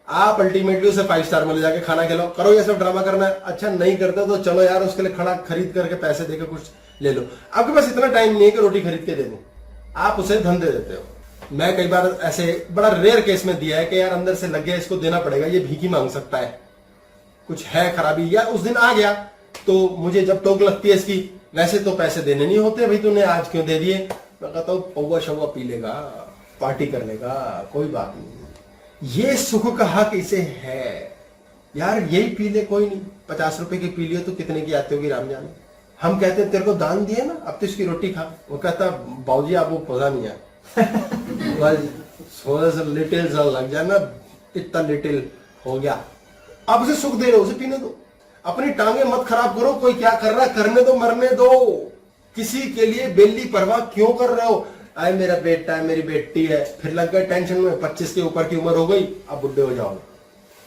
आप अल्टीमेटली उसे 5 स्टार में ले जाके खाना खिलाओ, करो ये सब ड्रामा करना है। अच्छा नहीं करते तो चलो यार उसके लिए खाना खरीद करके पैसे देकर कुछ ले लो। आपके पास इतना टाइम नहीं है कि रोटी खरीद के दे दो, आप उसे धन दे देते हो। मैं कई बार ऐसे बड़ा रेयर केस में दिया है कि यार अंदर से लग गया इसको देना पड़ेगा, ये भीखी मांग सकता है, कुछ है खराबी, या उस दिन आ गया तो मुझे जब टोक लगती है इसकी, वैसे तो पैसे देने नहीं होते भाई, तूने आज क्यों दे दिए? मैं कहता हूं पौवा शौवा पी लेगा, पार्टी कर लेगा, कोई बात नहीं। ये सुख का हक इसे है यार, यही पी ले, कोई नहीं, 50 रुपए की पी लियो तो कितने की आती होगी राम जाने। हम कहते तेरे को दान दिए ना, अब तो इसकी रोटी खा। वो कहता बाबूजी आपको पता नहीं है थोड़ा सा लिटिल सा लग जाए ना, इतना लिटिल हो गया, आप उसे सुख दे रहे हो, उसे पीने दो। अपनी टांगे मत खराब करो, कोई क्या कर रहा है करने दो, मरने दो। किसी के लिए बेली परवाह क्यों कर रहे हो? आए मेरा बेटा है, मेरी बेटी है, फिर लग गए टेंशन में, 25 के ऊपर की उम्र हो गई, अब बुढ़े हो जाओगे,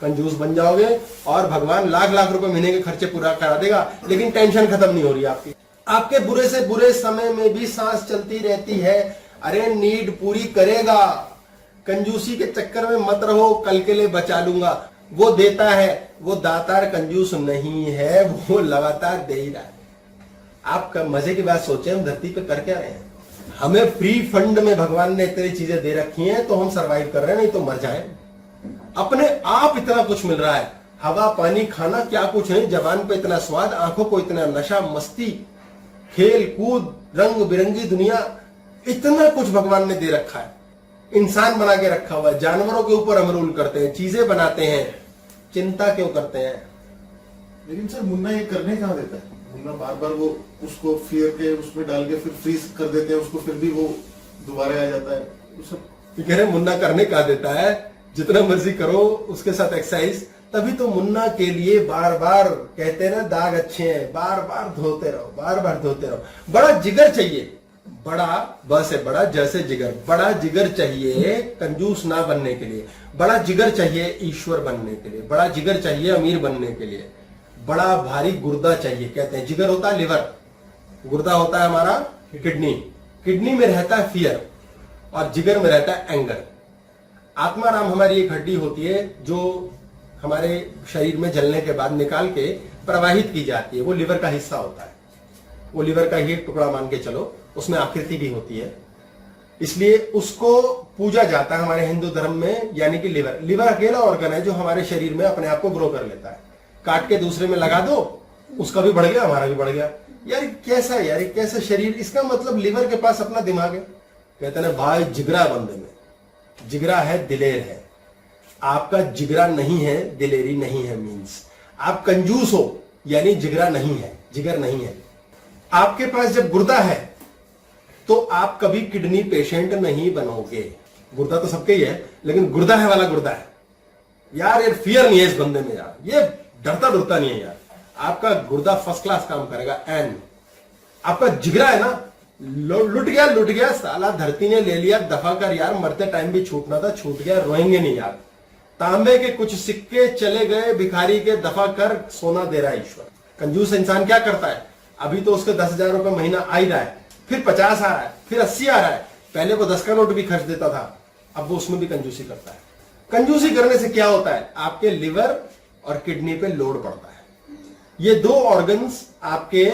कंजूस बन जाओगे और भगवान लाख लाख रुपए महीने के खर्चे पूरा करा देगा, लेकिन टेंशन खत्म नहीं हो रही आपकी। आपके बुरे से बुरे समय में भी सांस चलती रहती है। अरे नीड पूरी करेगा, कंजूसी के चक्कर में मत रहो, कल के लिए बचा लूंगा। वो देता है, वो दातार कंजूस नहीं है, वो लगातार दे ही रहा है। आप मजे की बात सोचें, हम धरती पे कर क्या रहे हैं? हमें फ्री फंड में भगवान ने इतनी चीजें दे रखी हैं तो हम सरवाइव कर रहे हैं, नहीं तो मर जाएं। अपने आप इतना कुछ मिल रहा है, हवा पानी खाना क्या कुछ नहीं, जबान पे इतना स्वाद, आंखों को इतना नशा, मस्ती, खेल कूद, रंग बिरंगी दुनिया, इतना कुछ भगवान ने दे रखा है। इंसान बना के रखा हुआ है, जानवरों के ऊपर हम रूल करते हैं, चीजें बनाते हैं, चिंता क्यों करते हैं? लेकिन सर मुन्ना ये करने कहाँ देता है? मुन्ना बार बार वो उसको फियर के उसमें डाल के फिर फ्रीज कर देते हैं उसको, फिर भी वो दोबारा आ जाता है। वो सब कह रहे मुन्ना करने कहाँ देता है? जितना मर्जी करो उसके साथ एक्सरसाइज, तभी तो मुन्ना के लिए बार बार कहते हैं ना, दाग अच्छे हैं, बार बार धोते रहो, बार बार धोते रहो। बड़ा जिगर चाहिए, बड़ा ब से बड़ा, जैसे जिगर, बड़ा जिगर चाहिए कंजूस ना बनने के लिए, बड़ा जिगर चाहिए ईश्वर बनने के लिए, बड़ा जिगर चाहिए अमीर बनने के लिए, बड़ा भारी गुर्दा चाहिए। कहते हैं जिगर होता है लिवर, गुर्दा होता है हमारा किडनी, किडनी में रहता है फियर और जिगर में रहता है एंगर। आत्माराम हमारी एक हड्डी होती है जो हमारे शरीर में जलने के बाद निकाल के प्रवाहित की जाती है, वो लिवर का हिस्सा होता है, वो लिवर का ही एक टुकड़ा मान के चलो, उसमें आकृति भी होती है, इसलिए उसको पूजा जाता है हमारे हिंदू धर्म में। यानी कि लिवर अकेला ऑर्गन है जो हमारे शरीर में अपने आप को ग्रो कर लेता है। काट के दूसरे में लगा दो, उसका भी बढ़ गया, हमारा भी बढ़ गया। यार कैसा है यार, कैसा शरीर? इसका मतलब लिवर के पास अपना दिमाग है। कहते हैं भाई जिगरा बंदे में, जिगरा है दिलेर है, आपका जिगरा नहीं है, दिलेरी नहीं है। मींस आप कंजूस हो यानी जिगरा नहीं है, जिगर नहीं है। आपके पास जब गुर्दा है तो आप कभी किडनी पेशेंट नहीं बनोगे। गुर्दा तो सबके ही है, लेकिन गुर्दा है वाला गुर्दा है यार, ये फियर नहीं है इस बंदे में यार, ये डरता डरता नहीं है यार। आपका गुर्दा फर्स्ट क्लास काम करेगा। एंड आपका जिगरा है ना, लुट गया साला, धरती ने ले लिया, दफा कर यार, मरते टाइम भी छूटना था, छूट गया, रोएंगे नहीं यार। तांबे के कुछ सिक्के चले गए, भिखारी के दफा कर, सोना दे रहा है ईश्वर। कंजूस इंसान क्या करता है, अभी तो उसके 10,000 रुपए महीना आ ही रहा है, फिर 50 आ रहा है, फिर 80 आ रहा है, पहले वो 10 का नोट भी खर्च देता था, अब वो उसमें भी कंजूसी करता है। कंजूसी करने से क्या होता है, आपके लिवर और किडनी पे लोड पड़ता है। ये दो ऑर्गन्स आपके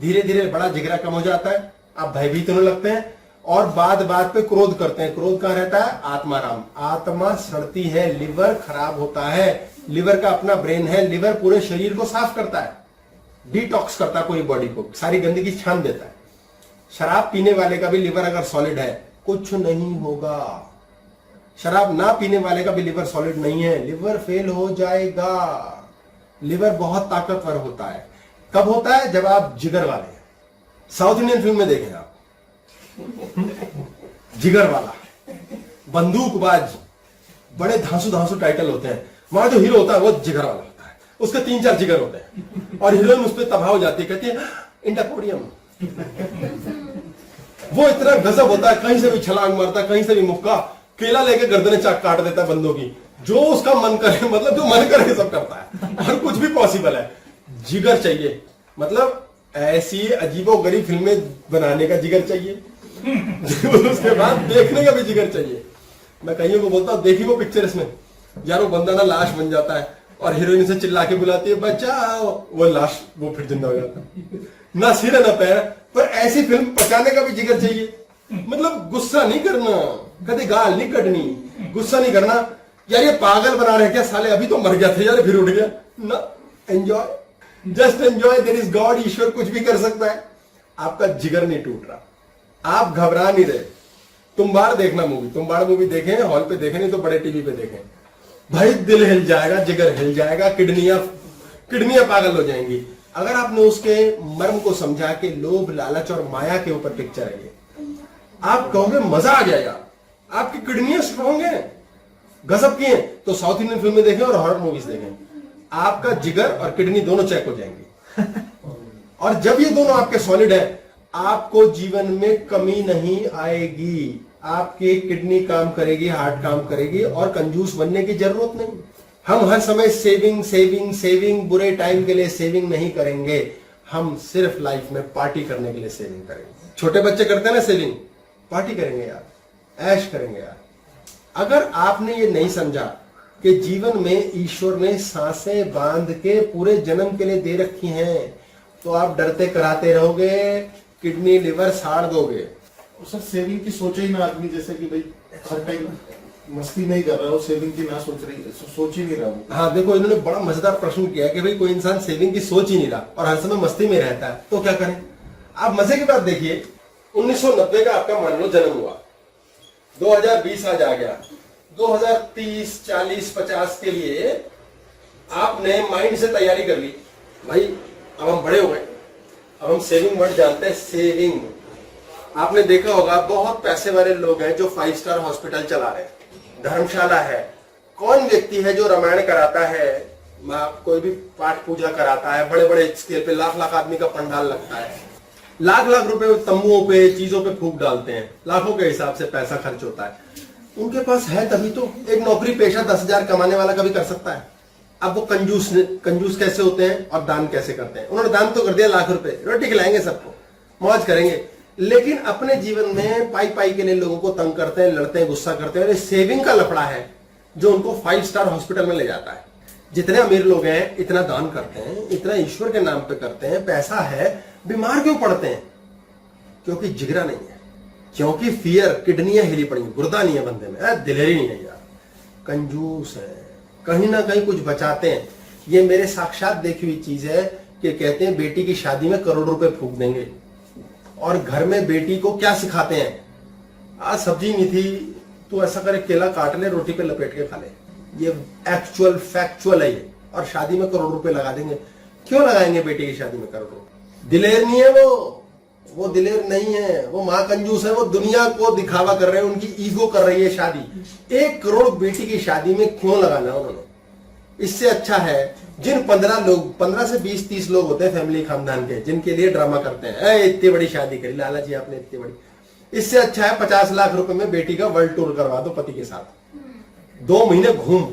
धीरे धीरे, बड़ा जिगरा कम हो जाता है, आप भयभीत होने लगते हैं और बात पे क्रोध करते हैं। क्रोध कहां रहता है, आत्माराम। आत्मा सड़ती है, लिवर खराब होता है, लिवर का अपना ब्रेन है, लिवर पूरे शरीर को साफ करता है, डिटॉक्स करता है पूरी बॉडी को, सारी गंदगी छान देता है। शराब पीने वाले का भी लिवर अगर सॉलिड है कुछ नहीं होगा, शराब ना पीने वाले का भी लिवर सॉलिड नहीं है, लिवर फेल हो जाएगा। लिवर बहुत ताकतवर होता है, कब होता है, जब आप जिगर वाले हैं। साउथ इंडियन फिल्म में देखें आप, जिगर वाला, बंदूकबाज, बड़े धांसू टाइटल होते हैं, वहां जो हीरो होता है वो जिगर वाला होता है, उसके 3-4 जिगर होते हैं और हीरोइन उस पर तबाह हो जाती है, कहती है इंडापोडियम। वो इतना गजब होता है, कहीं से भी छलांग मारता है, कहीं से भी मुक्का, केला लेके गर्दनें चाक काट देता है बंदों की, जो उसका मन करे, मतलब जो मन करे सब करता है और कुछ भी पॉसिबल है। जिगर चाहिए, मतलब ऐसी अजीबोगरीब फिल्में बनाने का जिगर चाहिए उसके बाद देखने का भी जिगर चाहिए। मैं कईयों को बोलता हूं, देखी वो पिक्चर, इसमें यार वो बंदा ना लाश बन जाता है और हीरोइन से चिल्ला के बुलाती है बचाओ, वो लाश, वो फिर जिंदा हो जाता है, ना सिर है ना पैर। पर ऐसी फिल्म पचाने का भी जिगर चाहिए, मतलब गुस्सा नहीं करना, कभी गाल नहीं कटनी, गुस्सा नहीं करना, यार ये पागल बना रहे क्या साले, अभी तो मर गया था यार, फिर उठ गया ना। Enjoy, just enjoy, there is God, ईश्वर कुछ भी कर सकता है। आपका जिगर नहीं टूट रहा, आप घबरा नहीं रहे। तुम्बाड़ देखना मूवी, तुम्बाड़ मूवी देखें, हॉल पे देखें, नहीं तो बड़े टीवी पे देखें, भाई दिल हिल जाएगा, जिगर हिल जाएगा, किडनियां पागल हो जाएंगी। अगर आपने उसके मर्म को समझा कि लोभ, लालच और माया के ऊपर पिक्चर है ये, आप कहोगे मजा आ जाएगा, आपकी किडनियां स्ट्रॉन्ग है, गजब की है, तो साउथ इंडियन फिल्में देखें और हॉरर मूवीज देखें, आपका जिगर और किडनी दोनों चेक हो जाएंगी। और जब ये दोनों आपके सॉलिड है, आपको जीवन में कमी नहीं आएगी, आपकी किडनी काम करेगी, हार्ट काम करेगी और कंजूस बनने की जरूरत नहीं। हम हर समय सेविंग सेविंग सेविंग, बुरे टाइम के लिए सेविंग नहीं करेंगे, हम सिर्फ लाइफ में पार्टी करने के लिए सेविंग करेंगे। छोटे बच्चे करते हैं ना सेविंग, पार्टी करेंगे यार, ऐश करेंगे यार। अगर आपने ये नहीं समझा कि जीवन में ईश्वर ने सांसें बांध के पूरे जन्म के लिए दे रखी हैं, तो आप डरते कराते रहोगे, किडनी लिवर साड़ दोगे। सर सेविंग की सोचे ही ना आदमी, जैसे कि भाई हर टाइम मस्ती नहीं कर रहा हो, सेविंग की ना सोच ही नहीं रहा हूँ। हाँ देखो, इन्होंने बड़ा मजेदार प्रश्न किया कि भाई कोई इंसान सेविंग की सोच ही नहीं रहा और हर समय मस्ती में रहता है, तो क्या करें। आप मजे की बात देखिए, 1990 का आपका मान लो जन्म हुआ, 2020 आज आ गया, 2030, 40, 50 के लिए आपने माइंड से तैयारी कर ली, भाई अब हम बड़े हो गए, अब हम सेविंग वर्ड जानते हैं, सेविंग। आपने देखा होगा बहुत पैसे वाले लोग हैं जो 5 स्टार हॉस्पिटल चला रहे हैं, धर्मशाला है। कौन व्यक्ति है जो रामायण कराता है, कोई भी पाठ पूजा कराता है, बड़े बड़े स्केल पे लाख लाख आदमी का पंडाल लगता है, लाख लाख रुपए तंबुओं पे, चीजों पे फूंक डालते हैं, लाखों के हिसाब से पैसा खर्च होता है। उनके पास है तभी तो, एक नौकरी पेशा 10,000 कमाने वाला कभी कर सकता है। अब वो कंजूस कैसे होते हैं और दान कैसे करते हैं। उन्होंने दान तो कर दिया लाख रुपए, रोटी खिलाएंगे सबको, मौज करेंगे, लेकिन अपने जीवन में पाई के लिए लोगों को तंग करते हैं, लड़ते हैं, गुस्सा करते हैं। सेविंग का लफड़ा है जो उनको 5 स्टार हॉस्पिटल में ले जाता है। जितने अमीर लोग हैं इतना दान करते हैं, इतना ईश्वर के नाम पे करते हैं, पैसा है, बीमार क्यों पड़ते हैं? क्योंकि जिगरा नहीं है, क्योंकि फियर, किडनियां हिली पड़ी, गुर्दा नहीं है बंदे में, दिलेरी नहीं है यार, कंजूस है, कहीं ना कहीं कुछ बचाते हैं। ये मेरे साक्षात देखी हुई चीज है कि कहते हैं बेटी की शादी में करोड़ रुपए फूंक देंगे और घर में बेटी को क्या सिखाते हैं, आज सब्जी नहीं थी तो ऐसा करे केला काट ले, रोटी पे लपेट के खा ले। ये एक्चुअल फैक्चुअल है ये, और शादी में करोड़ रुपए लगा देंगे। क्यों लगाएंगे बेटी की शादी में करोड़ रुपए? दिलेर नहीं है वो, वो दिलेर नहीं है, वो महाकंजूस है, वो दुनिया को दिखावा कर रहे हैं, उनकी ईगो कर रही है शादी। 1 करोड़ बेटी की शादी में क्यों लगाना उन्होंने? इससे अच्छा है जिन 15 से 20-30 लोग होते हैं फैमिली खानदान के, जिनके लिए ड्रामा करते हैं, इतनी बड़ी शादी करी लाला जी आपने, इतनी बड़ी, इससे अच्छा है 50 लाख रुपए में बेटी का वर्ल्ड टूर करवा दो पति के साथ। 2 महीने घूम,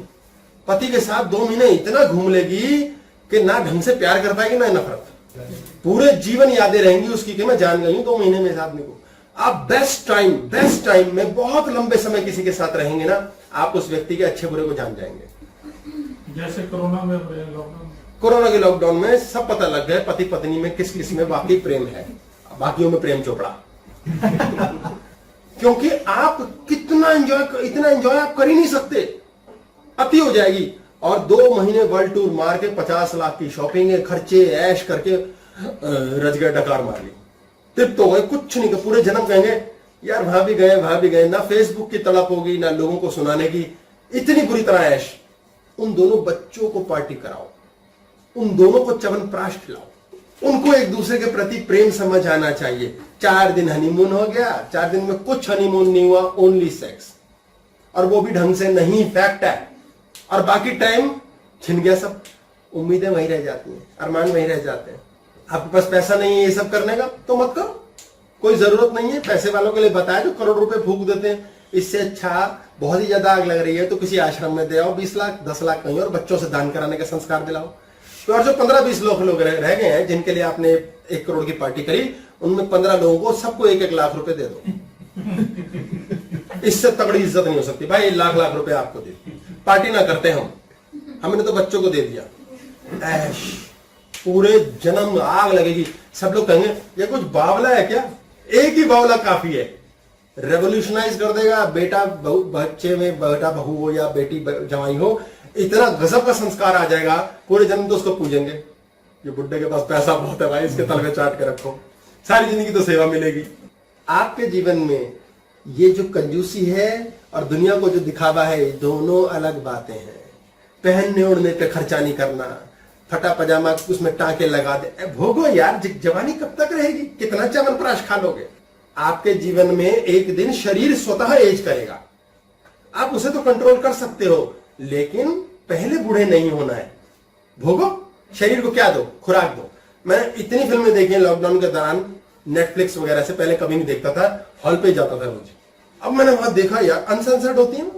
पति के साथ 2 महीने इतना घूम लेगी कि ना ढंग से प्यार कर पाएगी ना नफरत, पूरे जीवन यादें रहेंगी उसकी कि मैं जान गई हूं 2 महीने में इस आदमी को। आप बेस्ट टाइम में बहुत लंबे समय किसी के साथ रहेंगे ना, आप उस व्यक्ति के अच्छे बुरे को जान जाएंगे। जैसे लॉकडाउन, कोरोना के लॉकडाउन में सब पता लग गया पति पत्नी में किस किस में वाकई प्रेम है, बाकियों में प्रेम चोपड़ा। क्योंकि आप इतना एंजॉय आप कर ही नहीं सकते, अति हो जाएगी। और 2 महीने वर्ल्ड टूर मार के 50 लाख की शॉपिंग है, खर्चे ऐश करके रजगढ़ डकार मार ली, तृप्त हो गए, कुछ नहीं, पूरे जन्म कहेंगे यार वहां भी गए, ना फेसबुक की तड़प होगी ना लोगों को सुनाने की, इतनी बुरी तरह ऐश। उन दोनों बच्चों को पार्टी कराओ, उन दोनों को च्यवनप्राश खिलाओ, उनको एक दूसरे के प्रति प्रेम समझ आना चाहिए। 4 दिन हनीमून हो गया, 4 दिन में कुछ हनीमून नहीं हुआ, ओनली सेक्स, और वो भी ढंग से नहीं, फैक्ट है। और बाकी टाइम छिन गया सब, उम्मीदें वहीं रह जाती हैं, अरमान वहीं रह जाते हैं। आपके पास पैसा नहीं है ये सब करने का तो मत करो, कोई जरूरत नहीं है। पैसे वालों के लिए बताया जो करोड़ रुपए फूंक देते हैं, इससे अच्छा बहुत ही ज्यादा आग लग रही है तो किसी आश्रम में दे आओ 20 लाख 10 लाख कहीं, और बच्चों से दान कराने का संस्कार दिलाओ। तो और जो 15-20 लोग रह गए हैं जिनके लिए आपने 1 करोड़ की पार्टी करी, उनमें 15 लोगों को सबको 1-1 लाख रुपए दे दो। इससे तगड़ी इज्जत नहीं हो सकती भाई, लाख रुपए आपको दे, पार्टी ना करते हमने तो बच्चों को दे दिया ऐश, पूरे जन्म आग लगेगी। सब लोग कहेंगे ये कुछ बावला है क्या? एक ही बावला काफी है, रेवोल्यूशनाइज कर देगा। बेटा बच्चे में बेटा बहू हो या बेटी जवाई हो, इतना गजब का संस्कार आ जाएगा, पूरे जन्म तो उसको पूजेंगे। ये बुड्ढे के पास पैसा बहुत है भाई, इसके तलवे चाट के रखो, सारी जिंदगी तो सेवा मिलेगी। आपके जीवन में ये जो कंजूसी है और दुनिया को जो दिखावा है, दोनों अलग बातें हैं। पहनने ओढ़ने पे खर्चा नहीं करना, फटा पजामा उसमें टांके लगा दे, भोगो यार, जवानी कब तक रहेगी, कितना च्यवनप्राश खा लोगे? आपके जीवन में एक दिन शरीर स्वतः एज करेगा, आप उसे तो कंट्रोल कर सकते हो, लेकिन पहले बूढ़े नहीं होना है। भोगो, शरीर को क्या दो, खुराक दो। मैंने इतनी फिल्में देखी हैं लॉकडाउन के दौरान, नेटफ्लिक्स वगैरह से, पहले कभी नहीं देखता था, हॉल पे जाता था रोज। अब मैंने वहां देखा यार, अनसेंसर्ड होती है,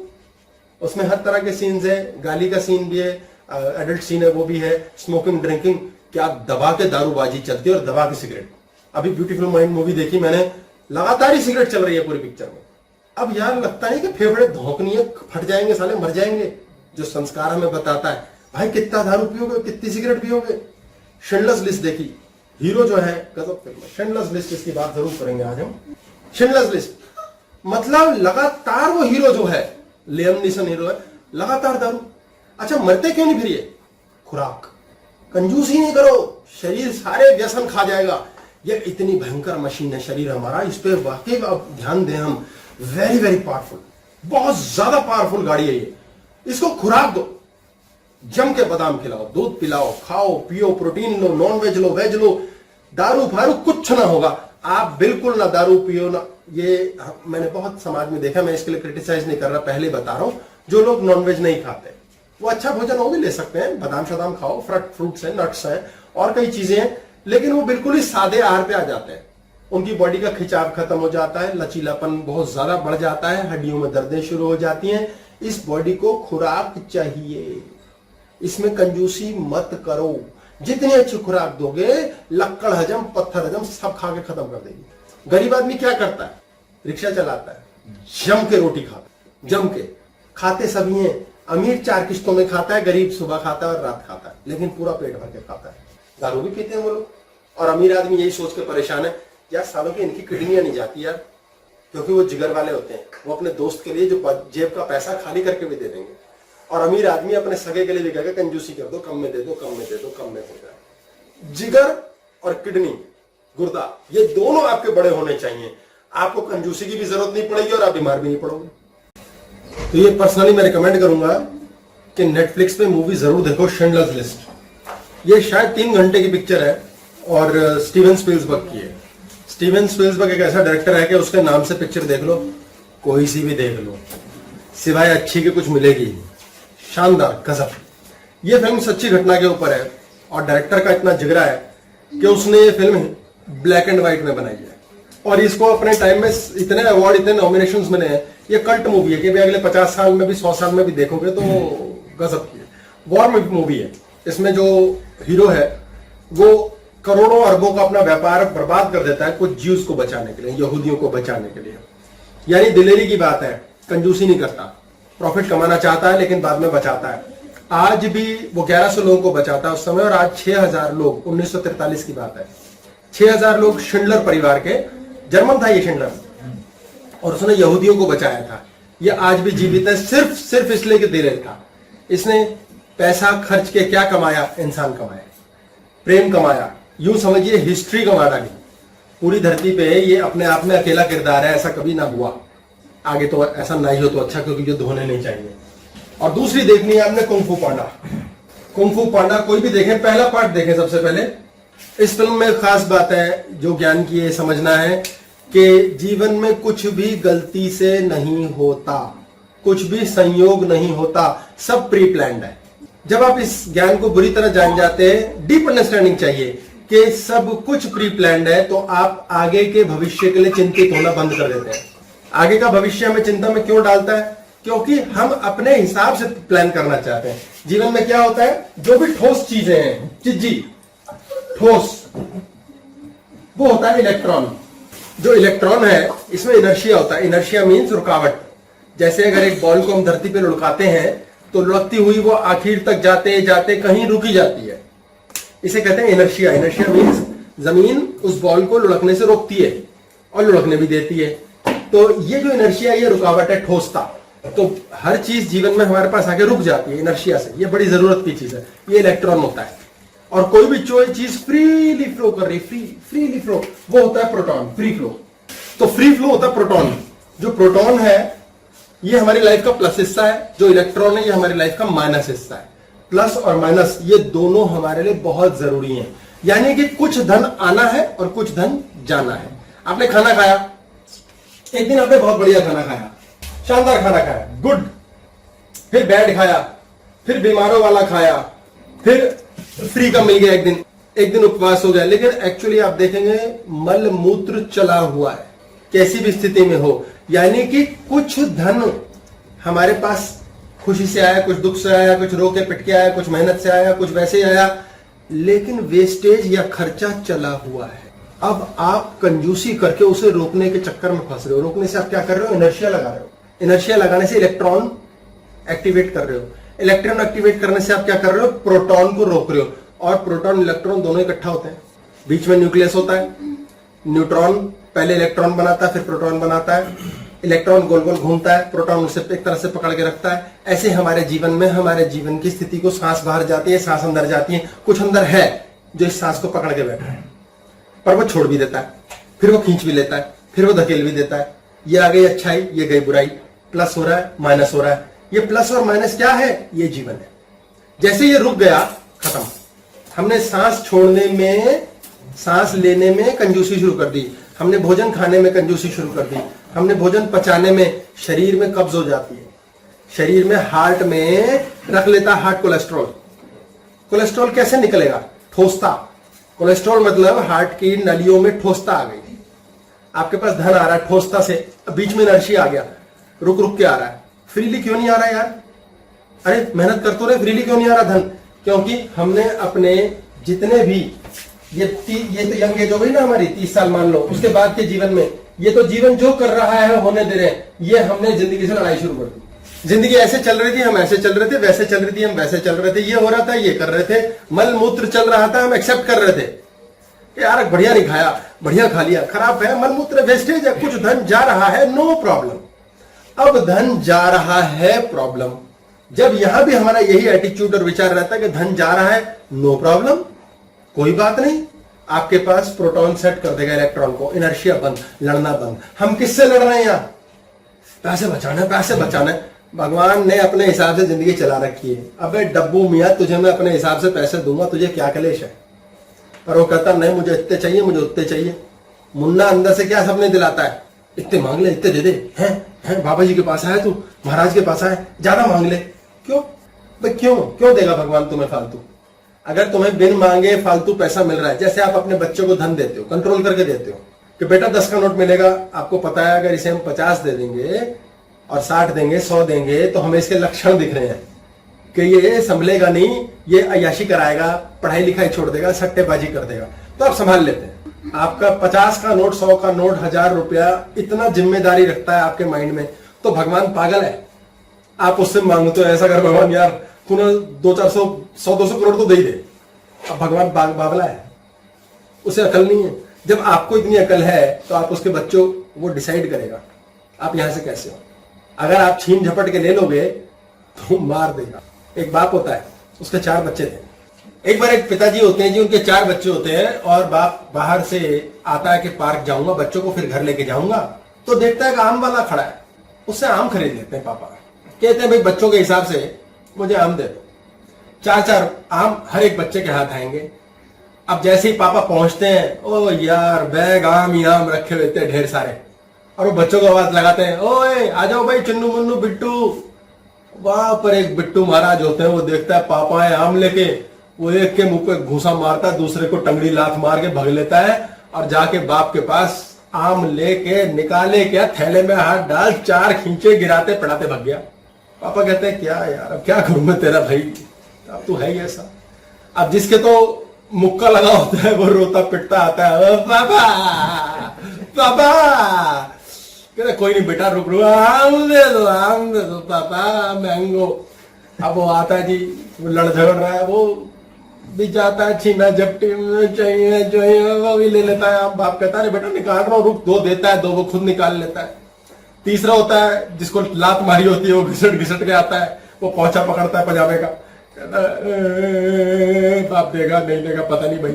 उसमें हर तरह के सीन्स है, गाली का सीन भी है, एडल्ट सीन है वो भी है, स्मोकिंग ड्रिंकिंग, क्या दबा के दारूबाजी चलती है और दबा के सिगरेट। अभी ब्यूटीफुल माइंड मूवी देखी मैंने, लगातार ही सिगरेट चल रही है पूरी पिक्चर में। अब यार लगता है कि फेफड़े धोखनी है, फट जाएंगे साले, मर जाएंगे। जो संस्कार हमें बताता है भाई कितना दारू पियोगे, कितनी सिगरेट पियोगे। शिंडलर्स लिस्ट देखी, हीरो जो है गजब फिल्म, शिंडलर्स लिस्ट, इसकी बात जरूर करेंगे आज हम। शिंडलर्स लिस्ट मतलब लगातार वो हीरो जो है, लियम नीसन हीरो है, लगातार दारू। अच्छा मरते क्यों नहीं फिर ये? खुराक, कंजूसी नहीं करो, शरीर सारे व्यसन खा जाएगा। ये इतनी भयंकर मशीन है शरीर हमारा, इस पे वाकई अब ध्यान दें हम। वेरी वेरी पावरफुल, बहुत ज्यादा पावरफुल गाड़ी है ये। इसको खुराक दो, जम के बादाम खिलाओ, दूध पिलाओ, खाओ पियो, प्रोटीन लो, नॉन वेज लो, वेज लो, दारू फारू कुछ ना होगा। आप बिल्कुल ना दारू पियो ना, ये मैंने बहुत समाज में देखा, मैं इसके लिए क्रिटिसाइज नहीं कर रहा, पहले बता रहा हूं। जो लोग नॉनवेज नहीं खाते वो अच्छा भोजन वो भी ले सकते हैं, बादाम शादाम खाओ, फ्रूट्स हैं, नट्स हैं और कई चीजें हैं, लेकिन वो बिल्कुल ही सादे आहार पे आ जाते हैं। उनकी बॉडी का खिंचाव खत्म हो जाता है, लचीलापन बहुत ज्यादा बढ़ जाता है, हड्डियों में दर्दें शुरू हो जाती हैं। इस बॉडी को खुराक चाहिए, इसमें कंजूसी मत करो। जितनी अच्छी खुराक दोगे, लक्कड़ हजम, पत्थर हजम सब खा के खत्म कर देगी। गरीब आदमी क्या करता है? रिक्शा चलाता है, जम के रोटी खाता है, जम के खाते सभी हैं। अमीर 4 किश्तों में खाता है, गरीब सुबह खाता है और रात खाता है, लेकिन पूरा पेट भर के खाता है। दारू भी पीते हैं वो लोग। और अमीर आदमी यही सोच के परेशान है यार सालों की इनकी किडनियां नहीं जाती यार, क्योंकि वो जिगर वाले होते हैं, वो अपने दोस्त के लिए जो जेब का पैसा खाली करके भी दे देंगे। और अमीर आदमी अपने सगे के लिए भी कहेगा कंजूसी कर दो, कम में दे दो, कम में दे दो, कम में दे दो। जिगर और किडनी, गुर्दा, ये दोनों आपके बड़े होने चाहिए। आपको कंजूसी की भी जरूरत नहीं पड़ेगी और आप बीमार भी नहीं पड़ोगे। तो ये पर्सनली मैं रिकमेंड करूंगा कि नेटफ्लिक्स पे मूवी जरूर देखो, शिंडलर्स लिस्ट। ये शायद 3 घंटे की पिक्चर है और स्टीवन स्पीलबर्ग की है। स्टीवन स्पिलबर्ग एक ऐसा डायरेक्टर है कि उसके नाम से पिक्चर देख लो, कोई सी भी देख लो, सिवाय अच्छी के कुछ मिलेगी नहीं। शानदार, गजब। ये फिल्म सच्ची घटना के ऊपर है और डायरेक्टर का इतना जिगरा है कि उसने ये फिल्म ब्लैक एंड व्हाइट में बनाई है और इसको अपने टाइम में इतने अवार्ड, इतने नॉमिनेशंस मिले हैं। ये कल्ट मूवी है कि भाई अगले 50 साल में भी, 100 साल में भी देखोगे तो गजब की है। वॉर मूवी है। इसमें जो हीरो है वो करोड़ों अरबों का अपना व्यापार बर्बाद कर देता है कुछ ज्यूज को बचाने के लिए, यहूदियों को बचाने के लिए। यानी दिलेरी की बात है, कंजूसी नहीं करता, प्रॉफिट कमाना चाहता है लेकिन बाद में बचाता है। आज भी वो 1100 लोगों को बचाता है उस समय, और आज 6000 लोग, 1943 की बात है, 6000 लोग शिंडलर परिवार के, जर्मन था ये शिंडलर, और उसने यहूदियों को बचाया था। ये आज भी जीवित है सिर्फ इसलिए कि दिलेर था। इसने पैसा खर्च के क्या कमाया? इंसान कमाया, प्रेम कमाया, यूं समझिए हिस्ट्री कमा डाली। पूरी धरती पे ये अपने आप में अकेला किरदार है, ऐसा कभी ना हुआ। आगे तो ऐसा ना ही हो तो अच्छा, क्योंकि युद्ध होने नहीं चाहिए। और दूसरी देखनी है आपने कुंग-फू पांडा। कुंग-फू पांडा कोई भी देखें, पहला पार्ट देखें सबसे पहले। इस फिल्म में खास बात है जो ज्ञान की ये समझना है कि जीवन में कुछ भी गलती से नहीं होता, कुछ भी संयोग नहीं होता, सब प्री प्लान्ड है। जब आप इस ज्ञान को बुरी तरह जान जाते हैं, डीप अंडरस्टैंडिंग चाहिए कि सब कुछ प्री प्लान्ड है, तो आप आगे के भविष्य के लिए चिंतित होना बंद कर देते हैं। आगे का भविष्य हमें चिंता में क्यों डालता है? क्योंकि हम अपने हिसाब से प्लान करना चाहते हैं। जीवन में क्या होता है, जो भी ठोस चीजें हैं, चिज्जी ठोस, वो होता है इलेक्ट्रॉन। जो इलेक्ट्रॉन है इसमें इनर्शिया होता है। इनर्शिया मीन्स रुकावट। जैसे अगर एक बॉल को हम धरती पे लुढ़काते हैं तो लुढ़कती हुई वो आखिर तक जाते जाते कहीं रुकी जाती है, इसे कहते हैं इनर्शिया। इनर्शिया मीन्स जमीन उस बॉल को लुढ़कने से रोकती है और लुढ़कने भी देती है। तो ये जो इनर्शिया, ये रुकावट है, ठोसता। तो हर चीज जीवन में हमारे पास आके रुक जाती है इनर्शिया से। ये बड़ी जरूरत की चीज है, ये इलेक्ट्रॉन होता है। और कोई भी चीज फ्रीली फ्लो कर रही, फ्रीली फ्लो, वो होता है प्रोटॉन, फ्री फ्लो। तो फ्री फ्लो होता है प्रोटॉन। जो प्रोटॉन है ये हमारी लाइफ का प्लस हिस्सा है, जो इलेक्ट्रॉन है ये हमारी लाइफ का माइनस हिस्सा है। प्लस और माइनस ये दोनों हमारे लिए बहुत जरूरी हैं। यानी कि कुछ धन आना है और कुछ धन जाना है। आपने खाना खाया, एक दिन आपने बहुत बढ़िया खाना खाया, शानदार खाना खाया, गुड, फिर बैड खाया, फिर बीमारों वाला खाया, फिर फ्री का मिल गया, एक दिन उपवास हो गया। लेकिन एक्चुअली आप देखेंगे मल मूत्र चला हुआ है, कैसी भी स्थिति में हो। यानी कि कुछ धन हमारे पास खुशी से आया, कुछ दुख से आया, कुछ रो के पिट के आया, कुछ मेहनत से आया, कुछ वैसे ही आया, लेकिन वेस्टेज या खर्चा चला हुआ है। अब आप कंजूसी करके उसे रोकने के चक्कर में फंस रहे हो। रोकने से आप क्या कर रहे हो? इनर्शिया लगा रहे हो। इनर्शिया लगाने से इलेक्ट्रॉन एक्टिवेट कर रहे हो। इलेक्ट्रॉन एक्टिवेट करने से आप क्या कर रहे हो? प्रोटॉन को रोक रहे हो। और प्रोटॉन इलेक्ट्रॉन दोनों इकट्ठा होते हैं, बीच में न्यूक्लियस होता है। न्यूट्रॉन पहले इलेक्ट्रॉन बनाता है, फिर प्रोटॉन बनाता है। इलेक्ट्रॉन गोल गोल घूमता है, प्रोटॉन उसे एक तरह से पकड़ के रखता है। ऐसे हमारे जीवन में, हमारे जीवन की स्थिति को, सांस बाहर जाती है, सांस अंदर जाती है, कुछ अंदर है जो इस सांस को पकड़ के बैठा है, पर वो छोड़ भी देता है, फिर वो खींच भी लेता है, फिर वो धकेल भी देता है। ये आ गई अच्छाई, ये गई बुराई, प्लस हो रहा है, माइनस हो रहा है। ये प्लस और माइनस क्या है? ये जीवन है। जैसे ये रुक गया, खत्म। हमने सांस छोड़ने में, सांस लेने में कंजूसी शुरू कर दी, हमने भोजन खाने में कंजूसी शुरू कर दी, हमने भोजन पचाने में, शरीर में कब्ज हो जाती है, शरीर में, हार्ट में रख लेता हार्ट कोलेस्ट्रॉल। कोलेस्ट्रॉल कैसे निकलेगा? ठोसता। कोलेस्ट्रॉल मतलब हार्ट की नलियों में ठोसता आ गई। आपके पास धन आ रहा है ठोसता से, बीच में इनर्शिया आ गया, रुक रुक के आ रहा है। फ्रीली क्यों नहीं आ रहा यार? अरे मेहनत कर तो रहे, फ्रीली क्यों नहीं आ रहा धन? क्योंकि हमने अपने जितने भी ये तो यंग एज हो गई ना हमारी, 30 साल मान लो, उसके बाद के जीवन में ये तो जीवन जो कर रहा है होने दे रहे हैं, ये हमने जिंदगी से लड़ाई शुरू कर दी। जिंदगी ऐसे चल रही थी, हम ऐसे चल रहे थे, वैसे चल रही थी, हम वैसे चल रहे थे, ये हो रहा था, ये कर रहे थे, मल मूत्र चल रहा था, हम एक्सेप्ट कर रहे थे कि यार बढ़िया नहीं खाया, बढ़िया खा लिया, खराब है, मल मूत्र वेस्टेज है, कुछ धन जा रहा है, नो प्रॉब्लम। अब धन जा रहा है, प्रॉब्लम। जब यहां भी हमारा यही एटीट्यूड और विचार रहता है कि धन जा रहा है, नो प्रॉब्लम, कोई बात नहीं, आपके पास प्रोटॉन सेट कर देगा इलेक्ट्रॉन को, इनर्शिया बंद, लड़ना बंद। हम किससे लड़ रहे हैं यार? पैसे बचाना है, पैसे बचाना है। भगवान ने अपने हिसाब से जिंदगी चला रखी है। अबे डब्बू मियां, तुझे मैं अपने हिसाब से पैसे दूंगा, तुझे क्या कलेश है? पर वो कहता नहीं, मुझे इतने चाहिए, मुझे उतने चाहिए। मुन्ना अंदर से क्या सपने दिलाता है, इतने मांग ले, इतने दे दे, हैं बाबा जी के पास आया तू, महाराज के पास आया, ज्यादा मांग ले। क्यों भाई, क्यों देगा भगवान तुम्हें फालतू? अगर तुम्हें बिन मांगे फालतू पैसा मिल रहा है, जैसे आप अपने बच्चों को धन देते हो, कंट्रोल करके देते हो कि बेटा 10 का नोट मिलेगा, आपको पता है अगर इसे हम 50 दे देंगे और 60 देंगे, 100 देंगे, तो हमें इसके लक्षण दिख रहे हैं कि ये संभलेगा नहीं, ये अय्याशी कराएगा, पढ़ाई लिखाई छोड़ देगा, सट्टेबाजी कर देगा, तो आप संभाल लेते हैं। आपका 50 का नोट, 100 का नोट, 1000 रुपया इतना जिम्मेदारी रखता है आपके माइंड में, तो भगवान पागल है? आप उससे मांगो तो ऐसा कर भगवान यार तूने 200-400 100-200 करोड़ तो दे ही दे। अब भगवान बावला है, उसे अकल नहीं है। जब आपको इतनी अकल है तो आप उसके बच्चों, वो डिसाइड करेगा आप यहां से कैसे हो। अगर आप छीन झपट के ले लोगे तो मार देगा। एक बाप होता है, उसके 4 बच्चे थे। एक बार एक पिताजी होते हैं जी, उनके 4 बच्चे होते हैं और बाप बाहर से आता है कि पार्क जाऊंगा, बच्चों को फिर घर लेके जाऊंगा, तो देखता है कि आम वाला खड़ा है, उससे आम खरीद लेते हैं। पापा कहते हैं भाई बच्चों के हिसाब से मुझे आम दे दो। 4-4 आम हर एक बच्चे के हाथ आएंगे। अब जैसे ही पापा पहुंचते हैं, ओ यार बैग आम ही आम रखे हुए थे ढेर सारे, और वो बच्चों को आवाज लगाते हैं, ओए आ जाओ भाई चुन्नू मुन्नू बिट्टू। वहां पर एक बिट्टू महाराज होते हैं, वो देखता है पापा है आम लेके, वो एक के मुंह पे घूसा मारता है, दूसरे को टंगड़ी लात मार के भग लेता है और जाके बाप के पास आम लेके निकाले, क्या थैले में हाथ डाल, 4 खींचे, गिराते पड़ाते भग गया। पापा कहते हैं क्या यार अब क्या करूं मैं तेरा भाई, अब तू है ही ऐसा। अब जिसके तो मुक्का लगा होता है वो रोता पिटता आता है, पापा पापा। कहते कोई नहीं बेटा रुक रो, आम दे दो पापा, मैंगो। अब वो आता है जी, वो लड़ झगड़ रहा है, वो भी जाता है छीना झपटी में, चाहिए वो भी ले लेता है। अब बाप कहता है बेटा निकाल रहा हूं, रुक। 2 देता है, 2 वो खुद निकाल लेता है। तीसरा होता है जिसको लात मारी होती है, वो घिसट के आता है, वो पौचा पकड़ता है पजामे का, बाप देगा नहीं देगा पता नहीं भाई,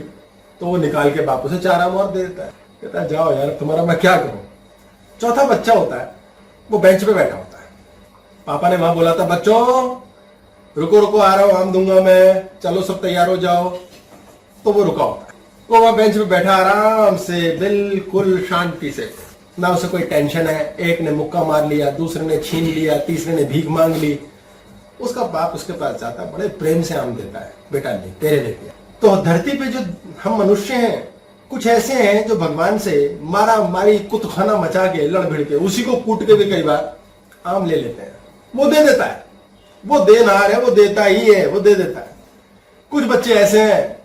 तो वो निकाल के बाप उसे 4 आम और दे देता है। कहता है जाओ यार तुम्हारा मैं क्या करूं। चौथा बच्चा होता है, वो बेंच पे बैठा होता है। पापा ने वहां बोला था बच्चों रुको रुको आ रहा हूं, आम दूंगा मैं, चलो सब तैयार हो जाओ। तो वो रुका होता है, वो वहां बेंच पे बैठा आराम से, बिल्कुल शांति से, ना उसे कोई टेंशन है। एक ने मुक्का मार लिया, दूसरे ने छीन लिया, तीसरे ने भीख मांग ली। उसका बाप उसके पास जाता है, बड़े प्रेम से आम देता है, बेटा नहीं तेरे लिए दिया। तो धरती पे जो हम मनुष्य हैं, कुछ ऐसे हैं जो भगवान से मारा मारी कुतखाना मचा के, लड़ भिड़ के, उसी को कूट के भी कई बार आम ले लेते हैं। वो दे देता है, वो देनहार है, वो देता ही है, वो दे देता है। कुछ बच्चे ऐसे हैं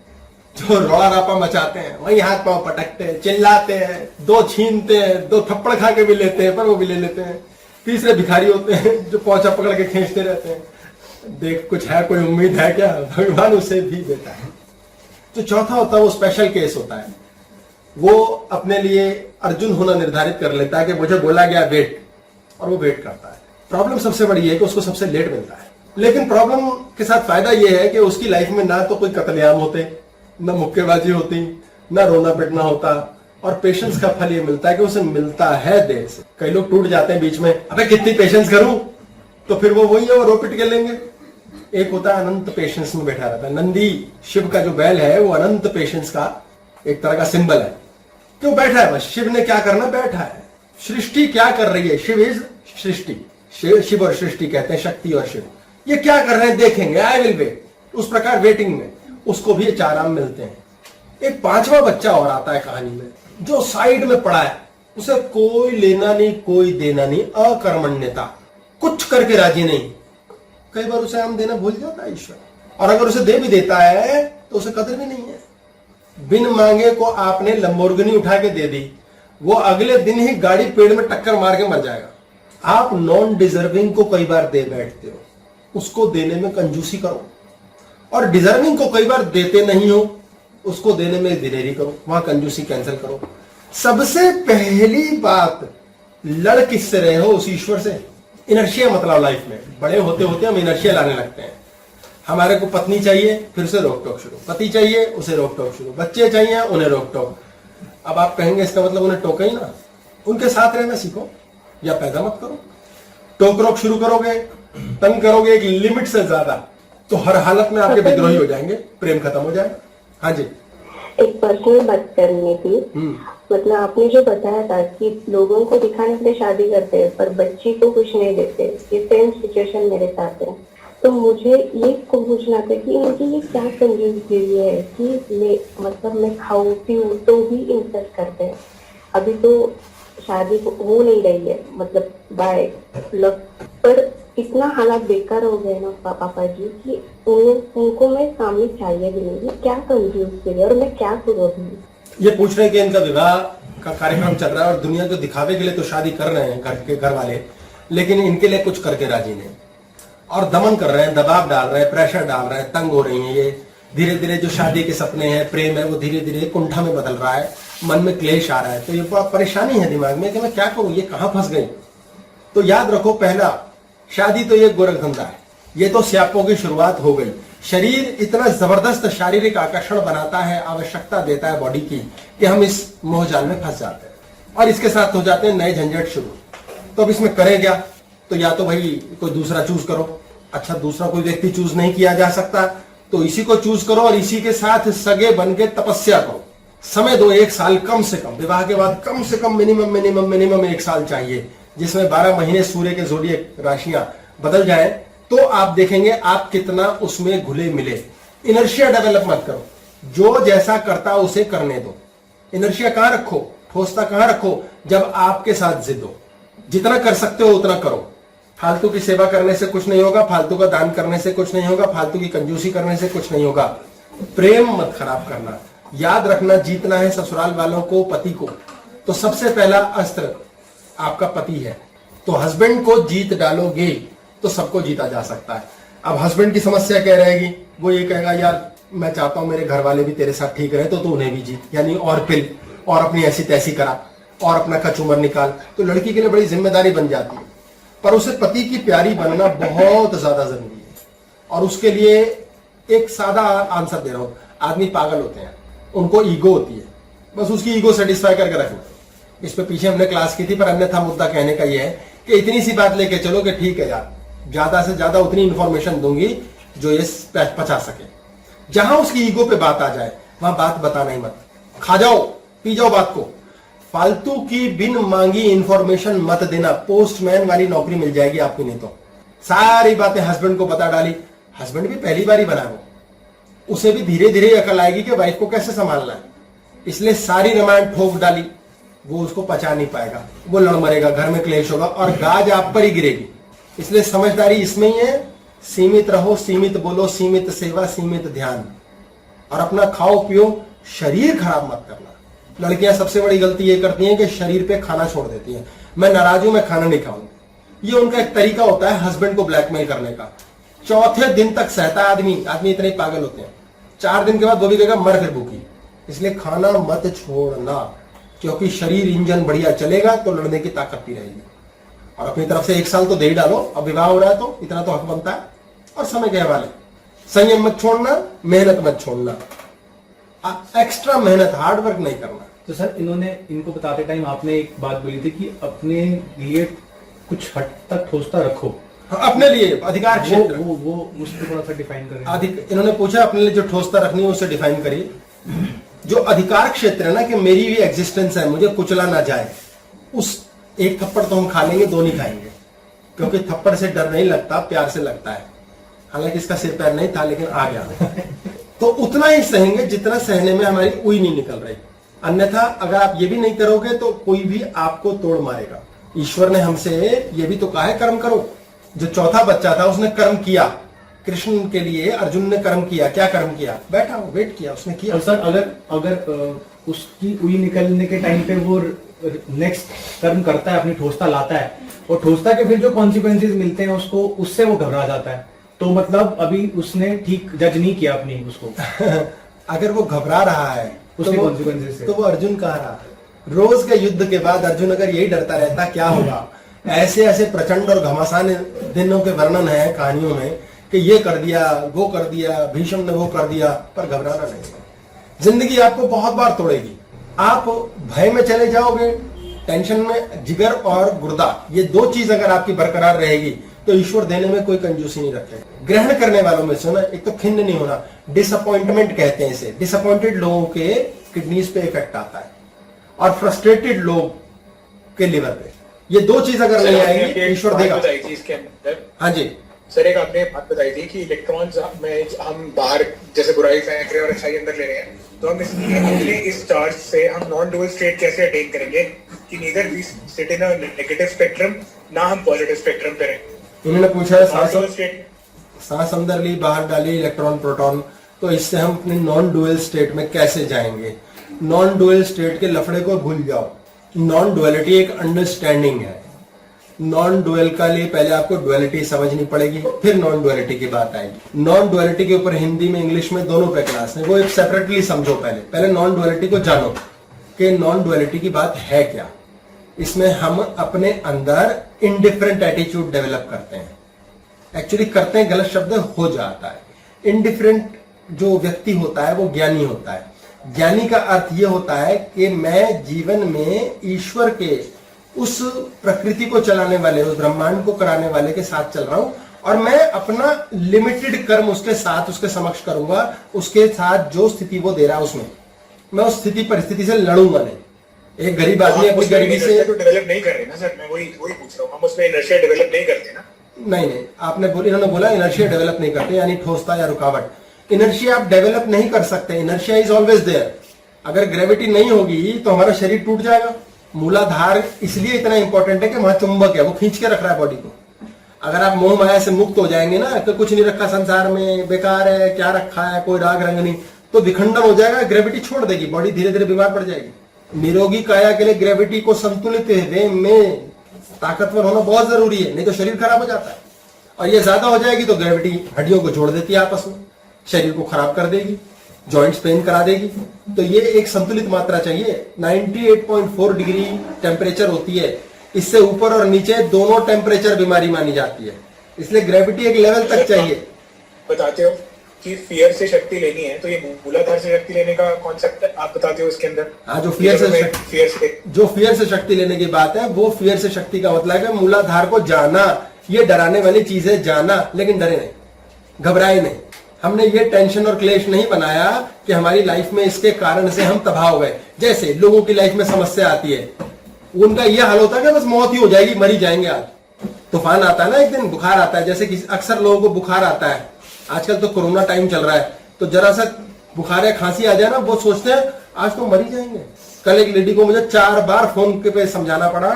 जो रौला रापा मचाते हैं, वही हाथ पांव पटकते हैं, चिल्लाते हैं, 2 छीनते हैं, 2 थप्पड़ खा के भी लेते हैं, पर वो भी ले लेते हैं। तीसरे भिखारी होते हैं जो पौचा पकड़ के खींचते रहते हैं, देख कुछ है, कोई उम्मीद है क्या, भगवान उसे भी देता है। तो चौथा होता है वो स्पेशल केस होता है, वो अपने लिए अर्जुन होना निर्धारित कर लेता है कि मुझे बोला गया वेट, और वो वेट करता है। प्रॉब्लम सबसे बड़ी है कि उसको सबसे लेट मिलता है, लेकिन प्रॉब्लम के साथ फायदा यह है कि उसकी लाइफ में ना तो कोई कत्लेआम होते, ना मुक्केबाजी होती, ना रोना पिटना होता, और पेशेंस का फल ये मिलता है कि उसे मिलता है देर से। कई लोग टूट जाते हैं बीच में, अबे कितनी पेशेंस करूं, तो फिर वो वही है, वो रो पिट के लेंगे। एक होता है अनंत पेशेंस में बैठा रहता है। नंदी शिव का जो बैल है वो अनंत पेशेंस का एक तरह का सिंबल है। क्यों बैठा है, बस शिव ने क्या करना, बैठा है। सृष्टि क्या कर रही है, शिव इज सृष्टि, शिव और सृष्टि कहते हैं, शक्ति और शिव। ये क्या कर रहे हैं देखेंगे, आई विल वेट। उस प्रकार वेटिंग में उसको भी 4 आम मिलते हैं। एक 5वां बच्चा और आता है कहानी में, जो साइड में पड़ा है, उसे कोई लेना नहीं कोई देना नहीं, अकर्मण्यता, कुछ करके राजी नहीं। कई बार उसे आम देना भूल जाता है ईश्वर, और अगर उसे दे भी देता है तो उसे कदर भी नहीं है। बिन मांगे को आपने लंबोर्गिनी उठा के दे दी, वो अगले दिन ही गाड़ी पेड़ में टक्कर मार के मर जाएगा। आप नॉन डिजर्विंग को कई बार दे बैठते हो, उसको देने में कंजूसी करो, और डिजर्विंग को कई बार देते नहीं हो, उसको देने में दिलेरी करो, वहां कंजूसी कैंसिल करो। सबसे पहली बात, लड़ किससे रहे हो, उस ईश्वर से। इनर्शिया मतलब लाइफ में बड़े होते होते हम इनर्शिया लाने लगते हैं। हमारे को पत्नी चाहिए, फिर उसे रोक टोक शुरू, पति चाहिए उसे रोक टोक शुरू, बच्चे चाहिए उन्हें रोक टोक। अब आप कहेंगे इसका मतलब उन्हें टोके ही ना, उनके साथ रहना सीखो या पैदा मत करो। टोक रोक शुरू करोगे, तंग करोगे एक लिमिट से ज्यादा, तो हर हालत में आपके विद्रोही हो जाएंगे, प्रेम खत्म हो जाएगा। हाँ जी, एक पर्सनल बात करनी थी। मतलब आपने जो बताया था कि लोगों को दिखाने के लिए शादी करते हैं पर बच्ची को कुछ नहीं देते, ये सेम सिचुएशन मेरे साथ है। तो मुझे ये पूछना था कि इनकी ये क्या कंजूसगिरी है कि मतलब मैं खाऊं पीऊं तो भी इंसल्ट करते हैं। अभी तो शादी हो नहीं रही है, मतलब बाय लक, पर इतना हालात बेकार हो गए ना पापा जी कि उनको मैं सामने चाहिए भी नहीं। क्या कंजूसगिरी है और मैं क्या करूँ अभी? ये पूछ रहे हैं कि इनका विवाह का कार्यक्रम चल रहा है और दुनिया को दिखावे के लिए तो शादी कर रहे हैं घर वाले, लेकिन इनके लिए कुछ करके राजी नहीं और दमन कर रहे हैं, दबाव डाल रहे हैं, प्रेशर डाल रहे हैं, तंग हो रही हैं। ये धीरे धीरे जो शादी के सपने हैं, प्रेम है, वो धीरे धीरे कुंठा में बदल रहा है, मन में क्लेश आ रहा है। तो ये बड़ा परेशानी है दिमाग में कि मैं क्या करूं, ये कहां फंस गई। तो याद रखो, पहला, शादी तो ये गोरख धंधा है, ये तो स्यापों की शुरुआत हो गई। शरीर इतना जबरदस्त शारीरिक आकर्षण बनाता है, आवश्यकता देता है बॉडी की, कि हम इस मोहजाल में फंस जाते हैं और इसके साथ हो जाते हैं नए झंझट शुरू। तो अब इसमें करें क्या? तो या तो भाई कोई दूसरा चूज करो। अच्छा, दूसरा कोई व्यक्ति चूज नहीं किया जा सकता तो इसी को चूज करो और इसी के साथ सगे बन के तपस्या करो। समय दो, 1 साल कम से कम, विवाह के बाद कम से कम मिनिमम 1 साल चाहिए, जिसमें 12 महीने सूर्य के ज़ोडिएक राशियां बदल जाए। तो आप देखेंगे आप कितना उसमें घुले मिले। इनर्शिया डेवलप मत करो, जो जैसा करता उसे करने दो। इनर्शिया कहां रखो, ठोसता कहां रखो? जब आपके साथ जिद हो। जितना कर सकते हो उतना करो। फालतू की सेवा करने से कुछ नहीं होगा, फालतू का दान करने से कुछ नहीं होगा, फालतू की कंजूसी करने से कुछ नहीं होगा। प्रेम मत खराब करना। याद रखना, जीतना है ससुराल वालों को, पति को, तो सबसे पहला अस्त्र आपका पति है। तो हस्बैंड को जीत डालोगे तो सबको जीता जा सकता है। अब हस्बैंड की समस्या क्या रहेगी? वो ये कहेगा, यार मैं चाहता हूं मेरे घर वाले भी तेरे साथ ठीक रहे, तो तू उन्हें भी जीत, यानी और पिल और अपनी ऐसी तैसी करा और अपना कचूमर निकाल। तो लड़की के लिए बड़ी जिम्मेदारी बन जाती है, पर उसे पति की प्यारी बनना बहुत ज्यादा जरूरी है। और उसके लिए एक सादा आंसर दे रहा हूं, आदमी पागल होते हैं, उनको ईगो होती है, बस उसकी ईगो सेटिस्फाई करके रखना। इस पे पीछे हमने क्लास की थी, पर अन्यथा मुद्दा कहने का यह है कि इतनी सी बात लेके चलो कि ठीक है यार, ज्यादा से ज्यादा उतनी इंफॉर्मेशन दूंगी जो ये पचा सके। जहां उसकी ईगो पे बात आ जाए वहां बात बताना ही मत। खा जाओ पी जाओ बात को, फालतू की बिन मांगी इंफॉर्मेशन मत देना। पोस्टमैन वाली नौकरी मिल जाएगी आपकी। नहीं तो सारी बातें हस्बैंड को बता डाली, हस्बैंड भी पहली बार ही बना वो, उसे भी धीरे धीरे अकल आएगी कि वाइफ को कैसे संभालना है। इसलिए सारी रामायण ठोक डाली, वो उसको पचा नहीं पाएगा, वो लड़ मरेगा, घर में क्लेश होगा और गाज आप पर ही गिरेगी। इसलिए समझदारी इसमें ही है, सीमित रहो, सीमित बोलो, सीमित सेवा, सीमित ध्यान, और अपना खाओ पियो, शरीर खराब मत करना। लड़कियां सबसे बड़ी गलती ये करती हैं कि शरीर पे खाना छोड़ देती हैं। मैं नाराज हूं, मैं खाना नहीं खाऊंगी। ये उनका एक तरीका होता है हस्बैंड को ब्लैकमेल करने का। चौथे दिन तक सहता आदमी इतने पागल होते हैं, 4 दिन के बाद वो भी कहेगा मर फिर भूखी। इसलिए खाना मत छोड़ना, क्योंकि शरीर इंजन बढ़िया चलेगा तो लड़ने की ताकत भी रहेगी। और अपनी तरफ से 1 साल तो दे ही डालो। अब विवाह हो रहा है तो इतना तो हक बनता है। और समय के हवाले संयम मत छोड़ना, मेहनत मत छोड़ना, एक्स्ट्रा मेहनत, हार्ड वर्क नहीं करना। तो सर इनको बताते टाइम आपने एक बात बोली थी कि अपने लिए कुछ हद तक ठोसता रखो। अपने लिए अधिकार क्षेत्र, वो मुझको थोड़ा सा डिफाइन करें। इन्होंने पूछा अपने लिए जो ठोसता रखनी है उसे डिफाइन करिए। जो अधिकार क्षेत्र है ना, कि मेरी भी एग्जिस्टेंस है, मुझे कुचला ना जाए, उस एक थप्पड़ तो हम खा लेंगे, 2 नहीं खाएंगे, क्योंकि थप्पड़ से डर नहीं लगता, प्यार से लगता है। हालांकि इसका सिर पैर नहीं था लेकिन आ गया तो उतना ही सहेंगे जितना सहने में हमारी उई नहीं निकल रही। अन्यथा अगर आप ये भी नहीं करोगे तो कोई भी आपको तोड़ मारेगा। ईश्वर ने हमसे ये भी तो कहा है कर्म करो। जो चौथा बच्चा था उसने कर्म किया, कृष्ण के लिए अर्जुन ने कर्म किया। क्या कर्म किया? बैठा वो वेट किया, उसने किया। और सर अगर उसकी उई निकलने के टाइम पे वो नेक्स्ट कर्म करता है, अपनी ठोसता लाता है, और ठोसता के फिर जो कॉन्सिक्वेंसेज मिलते हैं उसको, उससे वो घबरा जाता है, तो मतलब अभी उसने ठीक जज नहीं किया अपनी उसको अगर वो घबरा रहा है उसके कॉन्सिक्वेंसेज से, तो वो अर्जुन कहाँ रहा? रोज के युद्ध के बाद अर्जुन अगर यही डरता रहता क्या होगा, ऐसे ऐसे प्रचंड और घमासान दिनों के वर्णन है कहानियों में कि ये कर दिया, वो कर दिया, भीष्म ने वो कर दिया, पर घबराना नहीं। जिंदगी आपको बहुत बार तोड़ेगी। आप भय में चले जाओगे, टेंशन में, जिगर और गुर्दा, ये 2 चीज अगर आपकी बरकरार रहेगी तो ईश्वर देने में कोई कंजूसी नहीं रखे। ग्रहण करने वालों में से ना एक तो खिन्न नहीं होना, डिसअपॉइंटमेंट कहते हैं इसे। डिसअपॉइंटेड लोगों के किडनीज पे इफेक्ट आता है और फ्रस्ट्रेटेड लोग के लिवर पे। ये दो चीज अगर नहीं आएगी ईश्वर देगा। इसके अंदर हाँ जी सर, एक आपने बात बताई थी कि इलेक्ट्रॉन्स में हम बाहर जैसे बुराई फेंक रहे हैं और अच्छाई अंदर ले रहे हैं, तो हम इसलिए इस चार्ज से हम नॉन डुअल स्टेट कैसे अटेन करेंगे कि neither we sit in a negative spectrum ना हम पॉजिटिव स्पेक्ट्रम पे रहें। इन्होंने पूछा है नॉन डुअल स्टेट सांस अंदर ली बाहर डाली इलेक्ट्रॉन प्रोटॉन, तो इससे हम अपने नॉन डुअल स्टेट में कैसे जाएंगे? नॉन डुअल स्टेट के लफड़े को भूल जाओ। नॉन डुअलिटी एक अंडरस्टैंडिंग है। नॉन डुअल का लिए पहले आपको डुअलिटी समझनी पड़ेगी, फिर नॉन डुअलिटी की बात आएगी। नॉन डुअलिटी के ऊपर हिंदी में इंग्लिश में दोनों पे क्लास है, वो एक सेपरेटली समझो। पहले नॉन डुअलिटी को जानो कि नॉन डुअलिटी की बात है क्या। इसमें हम अपने अंदर इनडिफरेंट एटीट्यूड डेवलप करते हैं। एक्चुअली करते हैं गलत शब्द हो जाता है। इनडिफरेंट जो व्यक्ति होता है वो ज्ञानी होता है। ज्ञानी का अर्थ ये होता है कि मैं जीवन में ईश्वर के उस प्रकृति को चलाने वाले, उस ब्रह्मांड को कराने वाले के साथ चल रहा हूं और मैं अपना लिमिटेड कर्म उसके साथ, उसके समक्ष करूंगा। उसके साथ जो स्थिति वो दे रहा है उसमें मैं उस स्थिति परिस्थिति से लड़ूंगा नहीं। एक गरीब आदमी अपनी गरीबी से तो डेवलप नहीं कर रहे ना सर, मैं वही पूछ रहा हूँ, हम उसमें इनर्शिया डेवलप नहीं करते ना। नहीं, आपने इन्होंने बोला इनर्शिया डेवलप नहीं करते, यानी ठोसता या रुकावट। इनर्शिया आप डेवलप नहीं कर सकते। Inertia is always there. अगर ग्रेविटी नहीं होगी तो हमारा शरीर टूट जाएगा। मूलाधार इसलिए इतना इंपॉर्टेंट है कि वहां चुंबक है, वो खींच के रख रहा है बॉडी को। अगर आप मोह माया से मुक्त हो जाएंगे ना, तो कुछ नहीं रखा संसार में, बेकार है, क्या रखा है, कोई राग रंग नहीं, तो विखंडन हो जाएगा, ग्रेविटी छोड़ देगी, बॉडी धीरे धीरे बीमार पड़ जाएगी। निरोगी काया के लिए ग्रेविटी को संतुलित वे में ताकतवर होना बहुत जरूरी है, नहीं तो शरीर खराब हो जाता है। और ये ज्यादा हो जाएगी तो ग्रेविटी हड्डियों को जोड़ देती है आपस में, शरीर को खराब कर देगी, जॉइंट्स पेन करा देगी। तो ये एक संतुलित मात्रा चाहिए। 98.4 डिग्री टेम्परेचर होती है, इससे ऊपर और नीचे दोनों टेम्परेचर बीमारी मानी जाती है। इसलिए ग्रेविटी एक लेवल तक चाहिए। बताते हो कि फियर से शक्ति लेनी है, तो ये मूलाधार से शक्ति लेने का कॉन्सेप्ट आप बताते हो इसके अंदर। हाँ, जो फियर से शक्ति लेने की बात है, वो फियर से शक्ति का मतलब है मूलाधार को जाना। ये डराने वाली चीज है, जाना, लेकिन डरे नहीं, घबराए नहीं। हमने ये टेंशन और क्लेश नहीं बनाया कि हमारी लाइफ में इसके कारण से हम तबाह हो गए। जैसे लोगों की लाइफ में समस्या आती है, उनका यह हाल होता है कि बस मौत ही हो जाएगी, मरी जाएंगे। आज तूफान आता है ना, एक दिन बुखार आता है, जैसे कि अक्सर लोगों को बुखार आता है। आजकल तो कोरोना टाइम चल रहा है, तो जरा सा बुखार या खांसी आ जाए ना, वो सोचते हैं आज तो मरी जाएंगे। कल एक लेडी को मुझे 4 बार फोन पे समझाना पड़ा,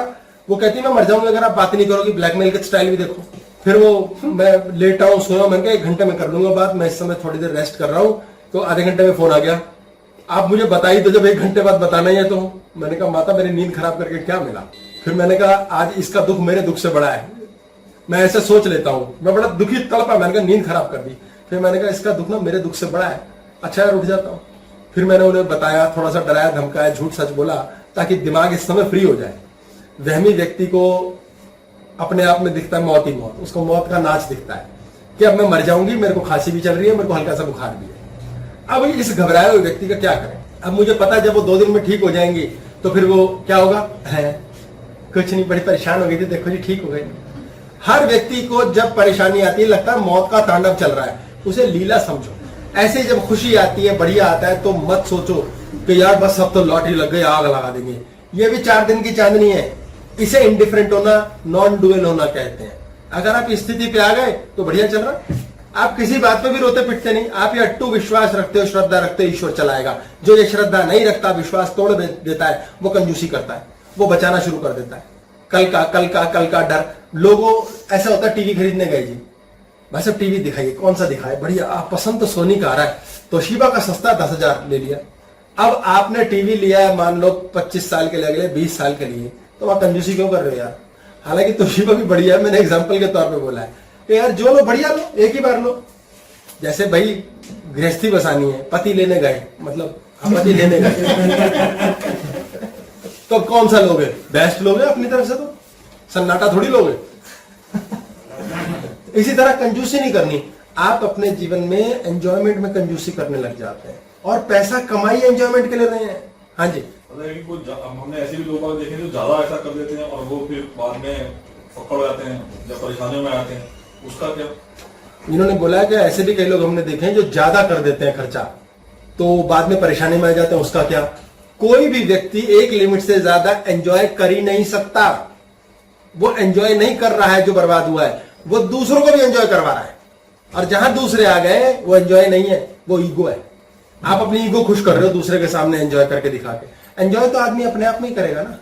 वो कहती है मैं मर जाऊंगी अगर आप बात नहीं करोगी। ब्लैकमेल का स्टाइल भी देखो। फिर वो मैं लेटा हूँ, सोया, मैंने कहा 1 घंटे में कर लूंगा बात, मैं इस समय थोड़ी देर रेस्ट कर रहा हूँ। तो आधे घंटे में फोन आ गया, आप मुझे बताइए तो जब 1 घंटे बाद बताना ही है। तो मैंने कहा माता मेरी नींद खराब करके क्या मिला। फिर मैंने कहा आज इसका दुख मेरे दुख से बड़ा है, मैं ऐसे सोच लेता हूँ, मैं बड़ा दुखी तड़पा, मैंने कहा नींद खराब कर दी। फिर मैंने कहा इसका दुख ना मेरे दुख से बड़ा है, अच्छा यार उठ जाता हूँ। फिर मैंने उन्हें बताया, थोड़ा सा डराया धमकाया, झूठ सच बोला, ताकि दिमाग इस समय फ्री हो जाए। वहमी व्यक्ति को अपने आप में दिखता है मौत ही मौत, उसको मौत का नाच दिखता है कि अब मैं मर जाऊंगी, मेरे को खांसी भी चल रही है, मेरे को हल्का सा बुखार भी है। अब इस घबराए हुए व्यक्ति का क्या करें? अब मुझे पता है जब वो 2 दिन में ठीक हो जाएंगी तो फिर वो क्या होगा, है कुछ नहीं, बड़ी परेशान हो गई थी, देखो जी ठीक हो गई। हर व्यक्ति को जब परेशानी आती है लगता है मौत का तांडव चल रहा है, उसे लीला समझो। ऐसे जब खुशी आती है, बढ़िया आता है, तो मत सोचो कि यार बस अब तो लॉटरी लग गई, आग लगा देंगे। ये भी 4 दिन की चांदनी है। इसे इंडिफरेंट होना, नॉन डुअल होना कहते हैं। अगर आप इस स्थिति पे आ गए तो बढ़िया चल रहा, आप किसी बात पे भी रोते पिटते नहीं, आप ये अट्टू विश्वास रखते हो, श्रद्धा रखते हो, ईश्वर चलाएगा। जो ये श्रद्धा नहीं रखता, विश्वास तोड़ देता है, वो कंजूसी करता है, वो बचाना शुरू कर देता है। कल का डर। लोगों ऐसा होता है, टीवी खरीदने गए जी, भाई साहब टीवी दिखाइए, कौन सा दिखाए, बढ़िया, आप पसंद तो सोनी का आ रहा है, तोशिबा का सस्ता 10,000 ले लिया। अब आपने टीवी लिया है मान लो 25 साल के लिए, अगले 20 साल के लिए, तो आप कंजूसी क्यों कर रहे हो यार? हालांकि तोशिबा भी बढ़िया है, मैंने एग्जांपल के तौर पे बोला है कि यार जो लो बढ़िया लो, एक ही बार लो। जैसे भाई गृहस्थी बसानी है, पति लेने गए, मतलब पति लेने गए तो कौन सा लोगे? बेस्ट लोगे अपनी तरफ से, तो सन्नाटा थोड़ी लोगे। इसी तरह कंजूसी नहीं करनी। आप अपने जीवन में एंजॉयमेंट में कंजूसी करने लग जाते हैं, और पैसा कमाई एंजॉयमेंट के लिए रहे हैं। हाँ जी, हमने ऐसे भी लोग देखे जो ज्यादा ऐसा कर देते हैं और वो फिर बाद में पकड़ जाते हैं या परेशानियों में आते हैं, उसका क्या? इन्होंने बोला कि ऐसे भी कई लोग हमने देखे हैं जो ज्यादा कर देते हैं खर्चा, तो बाद में परेशानी में आ जाते हैं, उसका क्या? कोई भी व्यक्ति एक लिमिट से ज्यादा एंजॉय कर ही नहीं सकता। वो एंजॉय नहीं कर रहा है जो बर्बाद हुआ है, वो दूसरों को भी एंजॉय करवा रहा है। और जहां दूसरे आ गए वो एंजॉय नहीं है, वो ईगो है। आप अपनी ईगो खुश कर रहे हो दूसरे के सामने एंजॉय करके दिखा के। एंजॉय तो आदमी अपने आप में ही करेगा ना,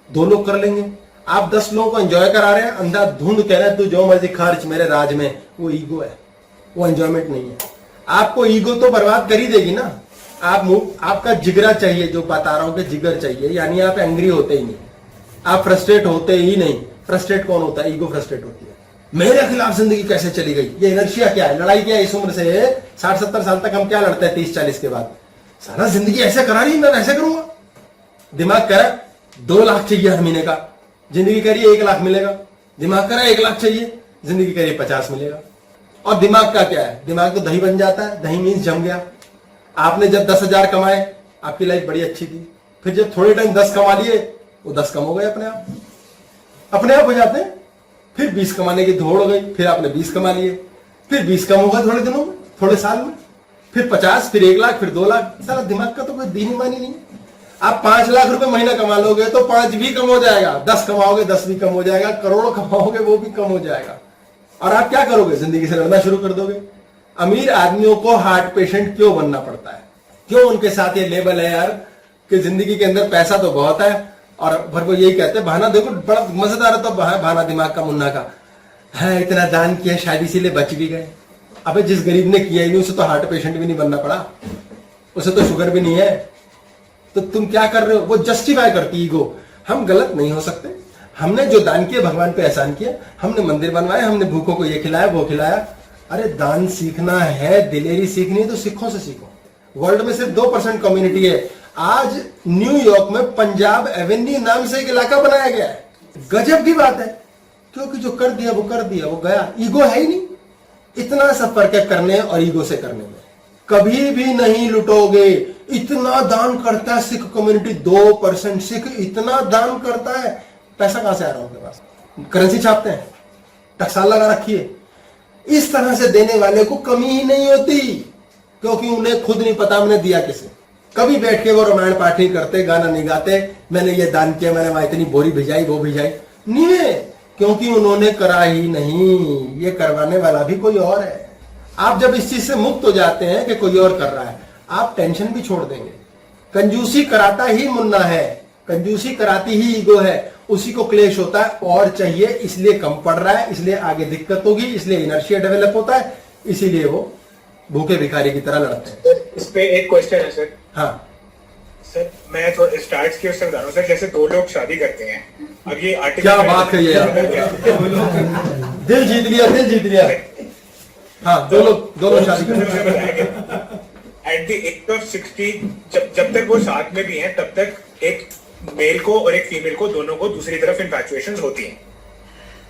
दो लोग कर लेंगे। आप 10 लोगों को एंजॉय करा रहे हैं, अंधाधुंध कह रहे हैं तू जो मर्जी खर्च मेरे राज में, वो ईगो है, वो एंजॉयमेंट नहीं है। आपको ईगो तो बर्बाद कर ही देगी ना। आपका जिगरा चाहिए, जो बता रहा हूं कि जिगर चाहिए, यानी आप एंग्री होते ही नहीं, आप फ्रस्ट्रेट होते ही नहीं। फ्रस्ट्रेट कौन होता है? ईगो फ्रस्ट्रेट होती है। मेरे खिलाफ जिंदगी कैसे चली गई, ये इनर्शिया क्या है, लड़ाई क्या है? इस उम्र से 60-70 साल तक हम क्या लड़ते हैं 30-40 के बाद? सारा जिंदगी ऐसे करा रही, मैं वैसे करूंगा। दिमाग कह रहा 2 लाख चाहिए हर महीने का, जिंदगी कह रही है 1 लाख मिलेगा। दिमाग कह रहा है 1 लाख चाहिए, जिंदगी कह रही है 50 मिलेगा। और दिमाग का क्या है? दिमाग तो दही बन जाता है, दही मीन्स जम गया। आपने जब 10,000 कमाए, आपकी लाइफ बड़ी अच्छी थी। फिर जब थोड़े टाइम 10 कमा लिए, वो 10 कम हो गए अपने आप हो जाते हैं। फिर 20 कमाने की दौड़ हो गई, फिर आपने 20 कमा लिए, फिर 20 कम हो गए थोड़े दिनों में, थोड़े साल में, फिर 50, फिर 1 लाख, फिर 2 लाख। सारा दिमाग का तो कोई दीनी मानी नहीं। आप 5 लाख रुपए महीना कमा लोगे तो 5 भी कम हो जाएगा, 10 कमाओगे 10 भी कम हो जाएगा, करोड़ों कमाओगे वो भी कम हो जाएगा। और आप क्या करोगे? जिंदगी से लड़ना शुरू कर दोगे। अमीर आदमियों को हार्ट पेशेंट क्यों बनना पड़ता है? क्यों उनके साथ ये लेबल है यार कि जिंदगी के अंदर पैसा तो बहुत है, और फिर वो यही कहते हैं बहाना। देखो बड़ा मजेदार है तो बहाना दिमाग का मुन्ना का है, इतना दान किया शादी इसीलिए बच भी गए। अबे जिस गरीब ने किया ही नहीं, उसे तो हार्ट पेशेंट भी नहीं बनना पड़ा, उसे तो शुगर भी नहीं है, तो तुम क्या कर रहे हो? वो जस्टिफाई करती ईगो। हम गलत नहीं हो सकते। हमने जो दान किया, भगवान पे एहसान किया, हमने मंदिर बनवाए, हमने भूखों को ये खिलाया वो खिलाया। अरे दान सीखना है, दिलेरी सीखनी है तो सिखों से सीखो। वर्ल्ड में सिर्फ 2% कम्युनिटी है। आज न्यूयॉर्क में पंजाब एवेन्यू नाम से एक इलाका बनाया गया है। गजब की बात है, क्योंकि जो कर दिया वो कर दिया, वो गया। ईगो है ही नहीं। इतना सा फर्क है करने और ईगो से करने में। कभी भी नहीं लुटोगे। इतना दान करता है सिख कम्युनिटी, 2% सिख इतना दान करता है। पैसा कहां से आ रहा है उनके पास? करेंसी छापते हैं, टकसाल लगा रखी है। इस तरह से देने वाले को कमी ही नहीं होती, क्योंकि उन्हें खुद नहीं पता हमने दिया किसे। कभी बैठ के वो रामायण पाठ नहीं करते, गाना नहीं गाते, मैंने ये दान किया, मैंने वहां इतनी बोरी भिजाई वो भिजाई, नहीं है, क्योंकि उन्होंने करा ही नहीं। ये करवाने वाला भी कोई और है। आप जब इस चीज से मुक्त हो जाते हैं कि कोई और कर रहा है, आप टेंशन भी छोड़ देंगे। कंजूसी कराता ही मुन्ना है, कंजूसी कराती ही ईगो है। उसी को क्लेश होता है और चाहिए, इसलिए कम पड़ रहा है, इसलिए आगे दिक्कत होगी, इसलिए इनर्शिया डेवलप होता है, इसीलिए वो भूखे भिखारी की तरह लड़ते हैं। सर इस पे एक क्वेश्चन है सर। हाँ सर मैं थोड़ा स्टार्ट की उससे बता रहा हूँ सर। जैसे 2 लोग शादी करते हैं, अब ये आर्टिकल क्या बात है ये यार, दिल जीत लिया, दिल जीत लिया। हाँ, दो लोग शादी करते हैं। एट द एज ऑफ 60, जब तक वो साथ में भी हैं, तब तक एक मेल को और एक फीमेल को, दोनों को दूसरी तरफ इन्फैचुएशंस होती हैं।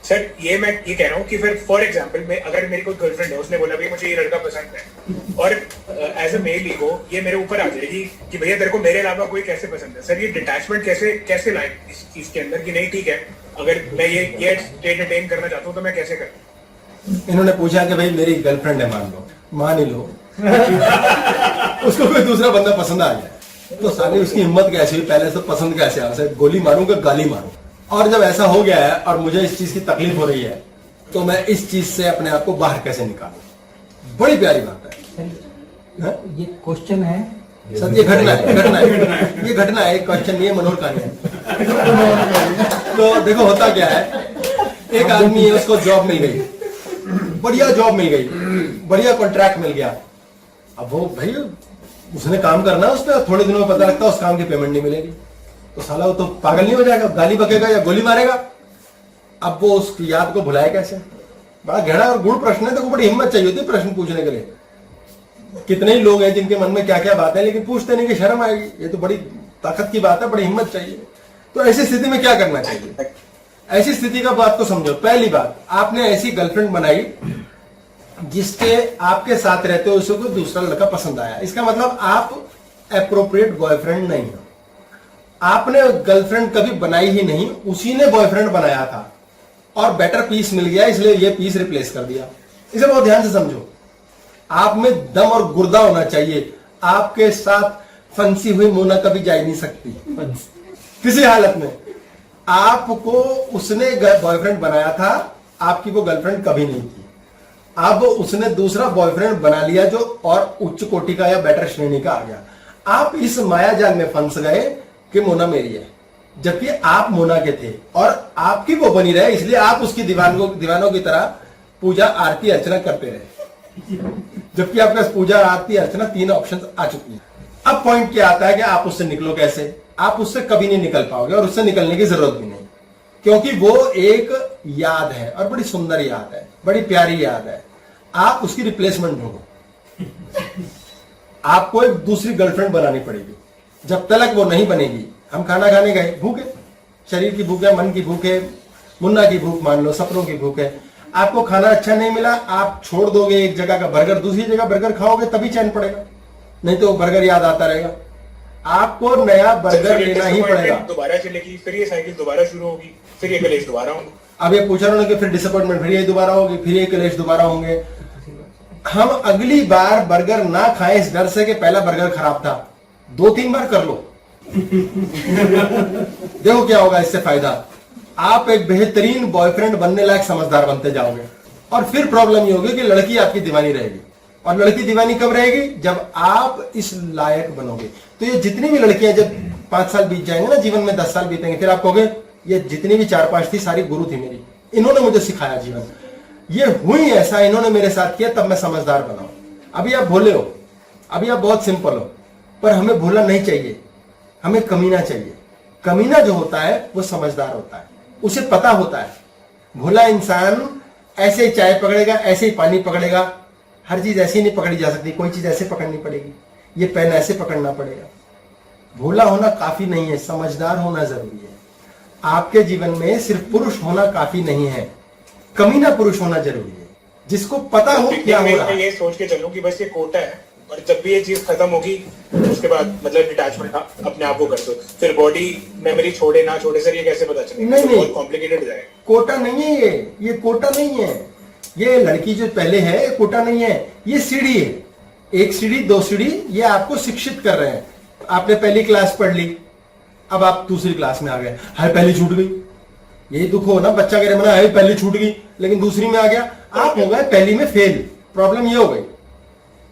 सर ये मैं ये कह रहा हूँ कि फिर फॉर एग्जांपल में अगर मेरी कोई गर्लफ्रेंड है, उसने बोला भैया मुझे ये लड़का पसंद है, और एज अ मेल ईगो ये मेरे ऊपर आ जाएगी कि भैया तेरे को मेरे अलावा कोई कैसे पसंद है। सर ये डिटैचमेंट कैसे लाए इस चीज के अंदर कि नहीं ठीक है, अगर मैं ये स्टेट अटेन करना चाहता हूँ तो मैं कैसे करूँ? इन्होंने पूछा कि भाई मेरी गर्लफ्रेंड है, मान ही लो उसको कोई दूसरा बंदा पसंद आ गया, तो साले उसकी हिम्मत कैसे हुई, पहले से पसंद कैसे आ, गोली मारूं कि गाली मारूं? और जब ऐसा हो गया है और मुझे इस चीज की तकलीफ हो रही है, तो मैं इस चीज से अपने आप को बाहर कैसे निकालूं? बड़ी प्यारी बात है। ये क्वेश्चन है सर, ये घटना है, ये घटना है, क्वेश्चन नहीं है, मनोहर कहानी है। तो देखो होता क्या है, एक आदमी है, उसको जॉब मिल गई, बढ़िया जॉब मिल गई, बढ़िया कॉन्ट्रैक्ट मिल गया। अब वो भाई उसने काम करना है उस पर, थोड़े दिनों में पता लगता है उस काम की पेमेंट नहीं मिलेगी, तो साला वो तो पागल नहीं हो जाएगा, गाली बकेगा या गोली मारेगा? अब वो उस याद को भुलाए कैसे? बड़ा गहरा और गूढ़ प्रश्न है। देखो बड़ी हिम्मत चाहिए होती है प्रश्न पूछने के लिए। कितने ही लोग हैं जिनके मन में क्या क्या बातें, लेकिन पूछते नहीं कि शर्म आएगी। ये तो बड़ी ताकत की बात है, बड़ी हिम्मत चाहिए। तो ऐसी स्थिति में क्या करना चाहिए? ऐसी स्थिति का बात को समझो। पहली बात, आपने ऐसी गर्लफ्रेंड बनाई जिसके आपके साथ रहते हो उसे कोई दूसरा लड़का पसंद आया, इसका मतलब आप एप्रोप्रिएट बॉयफ्रेंड नहीं हो। आपने गर्लफ्रेंड कभी बनाई ही नहीं, उसी ने बॉयफ्रेंड बनाया था और बेटर पीस मिल गया इसलिए ये पीस रिप्लेस कर दिया। इसे बहुत ध्यान से समझो। आप में दम और गुर्दा होना चाहिए। आपके साथ फंसी हुई मोना कभी जा ही नहीं सकती किसी हालत में। आपको उसने बॉयफ्रेंड बनाया था, आपकी वो गर्लफ्रेंड कभी नहीं थी। अब उसने दूसरा बॉयफ्रेंड बना लिया जो और उच्च कोटि का या बेटर श्रेणी का आ गया। आप इस माया जाल में फंस गए कि मोना मेरी है, जबकि आप मोना के थे और आपकी वो बनी रहे, इसलिए आप उसकी दीवानों की तरह पूजा आरती अर्चना करते रहे, जबकि आपके पास पूजा आरती अर्चना 3 ऑप्शन आ चुकी है। अब पॉइंट क्या आता है कि आप उससे निकलो कैसे? आप उससे कभी नहीं निकल पाओगे और उससे निकलने की जरूरत भी नहीं, क्योंकि वो एक याद है और बड़ी सुंदर याद है, बड़ी प्यारी याद है। आप उसकी रिप्लेसमेंट ढूंढो। आपको एक दूसरी गर्लफ्रेंड बनानी पड़ेगी। जब तक वो नहीं बनेगी, हम खाना खाने गए, भूख है, शरीर की भूख है, मन की भूख है, मुन्ना की भूख मान लो, सपनों की भूख है। आपको खाना अच्छा नहीं मिला, आप छोड़ दोगे एक जगह का बर्गर, दूसरी जगह बर्गर खाओगे तभी चैन पड़ेगा, नहीं तो बर्गर याद आता रहेगा। आपको नया बर्गर लेना ही पड़ेगा। दोबारा चलेगी, फिर ये साइकिल दोबारा शुरू होगी, फिर ये कलेश दोबारा होंगे। अब ये पूछा उन्होंने कि फिर डिसअपॉइंटमेंट, फिर ये दोबारा होगी, फिर ये कलेश दोबारा होंगे। हम अगली बार बर्गर ना खाएं इस डर से कि पहला बर्गर खराब था, 2-3 बार कर लो देखो क्या होगा इससे फायदा। आप एक बेहतरीन बॉयफ्रेंड बनने लायक समझदार बनते जाओगे और फिर प्रॉब्लम ये होगी कि लड़की आपकी दीवानी रहेगी। और लड़की दीवानी कब रहेगी? जब आप इस लायक बनोगे। तो ये जितनी भी लड़कियां, जब 5 साल बीत जाएंगे ना जीवन में, 10 साल बीतेंगे, फिर आप कहोगे ये जितनी भी 4-5 थी सारी गुरु थी मेरी, इन्होंने मुझे सिखाया जीवन, ये हुई ऐसा इन्होंने मेरे साथ किया, तब मैं समझदार बना हूं। अभी आप भोले हो, अभी आप बहुत सिंपल हो, पर हमें भोला नहीं चाहिए, हमें कमीना चाहिए। कमीना जो होता है वो समझदार होता है, उसे पता होता है। भोला इंसान ऐसे ही चाय पकड़ेगा, ऐसे ही पानी पकड़ेगा, हर चीज ऐसी नहीं पकड़ी जा सकती, कोई चीज ऐसे पकड़नी पड़ेगी, ये पेन ऐसे पकड़ना पड़ेगा। भोला होना काफी नहीं है, समझदार होना जरूरी है। आपके जीवन में सिर्फ पुरुष होना काफी नहीं है, कमीना पुरुष होना जरूरी है, जिसको पता हो क्या हो रहा है। मैं ये सोच के चलूं कि बस ये कोटा है और जब भी ये चीज खत्म होगी उसके बाद मतलब डिटैचमेंट अपने आप को कर दो, फिर बॉडी मेमोरी छोड़े ना छोड़े, सर ये कैसे पता चलेगा? नहीं, बहुत कॉम्प्लिकेटेड हो जाएगा। कोटा नहीं है ये कोटा नहीं है। ये लड़की जो पहले है ये कोटा नहीं है, ये सीढ़ी है। 1 सीढ़ी 2 सीढ़ी, ये आपको शिक्षित कर रहे हैं। आपने पहली क्लास पढ़ ली, अब आप दूसरी क्लास में आ गए, हाय पहली छूट गई। यही दुख हो ना, बच्चा कह रहे मना है पहली छूट गई, लेकिन दूसरी में आ गया, आप हो गए पहली में फेल। प्रॉब्लम ये हो गई,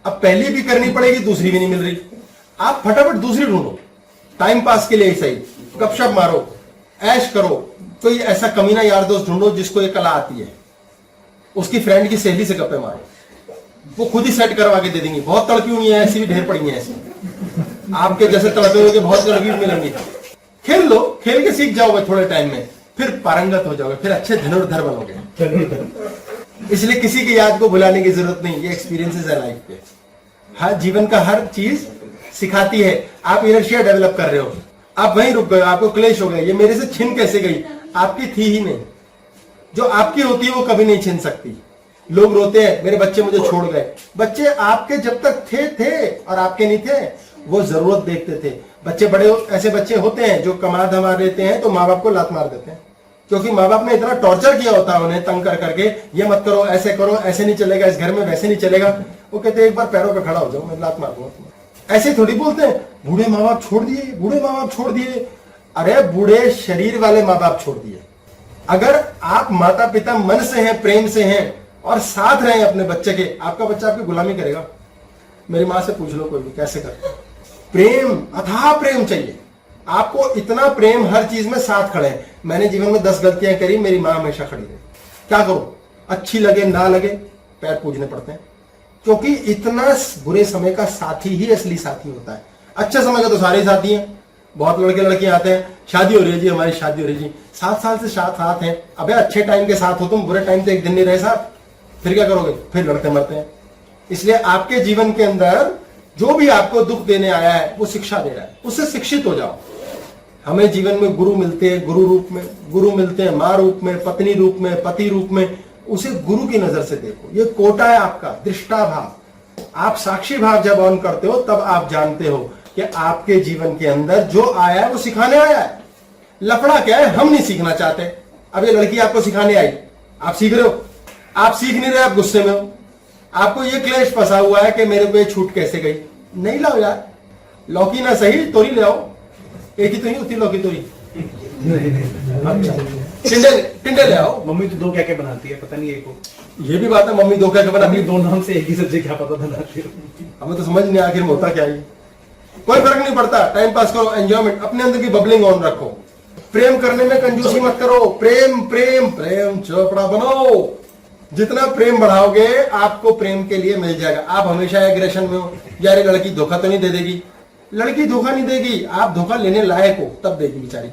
अब पहली भी करनी पड़ेगी, दूसरी भी नहीं मिल रही। आप फटाफट दूसरी ढूंढो, टाइम पास के लिए सही, गपशप मारो, ऐश करो, कोई ऐसा कमीना यार दोस्त ढूंढो जिसको ये कला आती है, उसकी फ्रेंड की सहेली से गप्पे मारो, वो खुद ही सेट करवा के दे देंगी। बहुत तड़पी हुई है, ऐसी भी ढेर पड़ी है, ऐसी आपके जैसे तड़पे हुए बहुत लड़की मिलेंगी। खेल लो, खेल के सीख जाओगे थोड़े टाइम में, फिर पारंगत हो जाओगे, फिर अच्छे धनुर्धर बनोगे। इसलिए किसी की याद को भुलाने की जरूरत नहीं, ये एक्सपीरियंसेस है लाइफ के। हर जीवन का हर चीज सिखाती है। आप इनर्शिया डेवलप कर रहे हो, आप वहीं रुक गए, आपको क्लेश हो गया, ये मेरे से छिन कैसे गई? आपकी थी ही नहीं। जो आपकी होती है वो कभी नहीं छिन सकती। लोग रोते हैं मेरे बच्चे मुझे छोड़ गए, बच्चे आपके जब तक थे और आपके नहीं थे, वो जरूरत देखते थे। बच्चे बड़े ऐसे बच्चे होते हैं जो कमा धमा देते हैं तो माँ बाप को लात मार देते हैं, क्योंकि माँ बाप ने इतना टॉर्चर किया होता है उन्हें, तंग कर करके, ये मत करो, ऐसे करो, ऐसे नहीं चलेगा, इस घर में वैसे नहीं चलेगा। वो कहते हैं एक बार पैरों पे खड़ा हो जाओ, मैं लात मार दूंगा। ऐसे थोड़ी बोलते हैं बूढ़े माँ बाप छोड़ दिए, बूढ़े माँ बाप छोड़ दिए। अरे बूढ़े शरीर वाले माँ बाप छोड़ दिए। अगर आप माता पिता मन से हैं, प्रेम से हैं और साथ रहे अपने बच्चे के, आपका बच्चा आपकी गुलामी करेगा? मेरी माँ से पूछ लो कोई भी कैसे करता है। प्रेम, अथाह प्रेम चाहिए आपको, इतना प्रेम हर चीज में साथ खड़े हैं। मैंने जीवन में 10 गलतियां करी, मेरी माँ हमेशा खड़ी रही। क्या करो, अच्छी लगे ना लगे पैर पूजने पड़ते हैं, क्योंकि इतना बुरे समय का साथी ही असली साथी होता है। अच्छे समय का तो सारे साथी हैं। बहुत लड़के लड़कियां आते हैं, शादी हो रही है जी, हमारी शादी हो रही है जी, 7 साल से साथ हैं। अबे अच्छे टाइम के साथ हो तुम, बुरे टाइम तो एक दिन नहीं रहे साथ, फिर क्या करोगे? फिर लड़ते मरते हैं। इसलिए आपके जीवन के अंदर जो भी आपको दुख देने आया है वो शिक्षा दे रहा है, उससे शिक्षित हो जाओ। हमें जीवन में गुरु मिलते हैं, गुरु मिलते हैं माँ रूप में, पत्नी रूप में, पति रूप में। उसे गुरु की नजर से देखो। ये कोटा है आपका, दृष्टा भाव। आप साक्षी भाव जब ऑन करते हो तब आप जानते हो कि आपके जीवन के अंदर जो आया है वो सिखाने आया है। लफड़ा क्या है, हम नहीं सीखना चाहते। अब ये लड़की आपको सिखाने आई, आप सीख रहे हो, आप सीख नहीं रहे, आप गुस्से में हो, आपको ये क्लेश फंसा हुआ है कि मेरे को ये छूट कैसे गई। नहीं लाओ यार, लौकी ना सही तोरी ले आओ, एक ही तो नहीं होती लौकी तोरी। अच्छा, टिंडे ले आओ। मम्मी तो दो क्या क्या बनाती है पता नहीं एक को। ये भी बात है, मम्मी दो क्या बनाती अभी है, दो नाम से एक ही सब्जी क्या पता बनाती है। हमें तो समझ नहीं आखिर में होता क्या है। कोई फर्क नहीं पड़ता, टाइम पास करो, एंजॉयमेंट, अपने अंदर की बबलिंग ऑन रखो। प्रेम करने में कंजूसी मत करो, प्रेम प्रेम प्रेम चोपड़ा बनाओ। जितना प्रेम बढ़ाओगे आपको प्रेम के लिए मिल जाएगा। आप हमेशा एग्रेशन में हो, यार लड़की धोखा तो नहीं दे देगी, लड़की धोखा नहीं देगी, आप धोखा लेने लायक हो तब देगी बेचारी,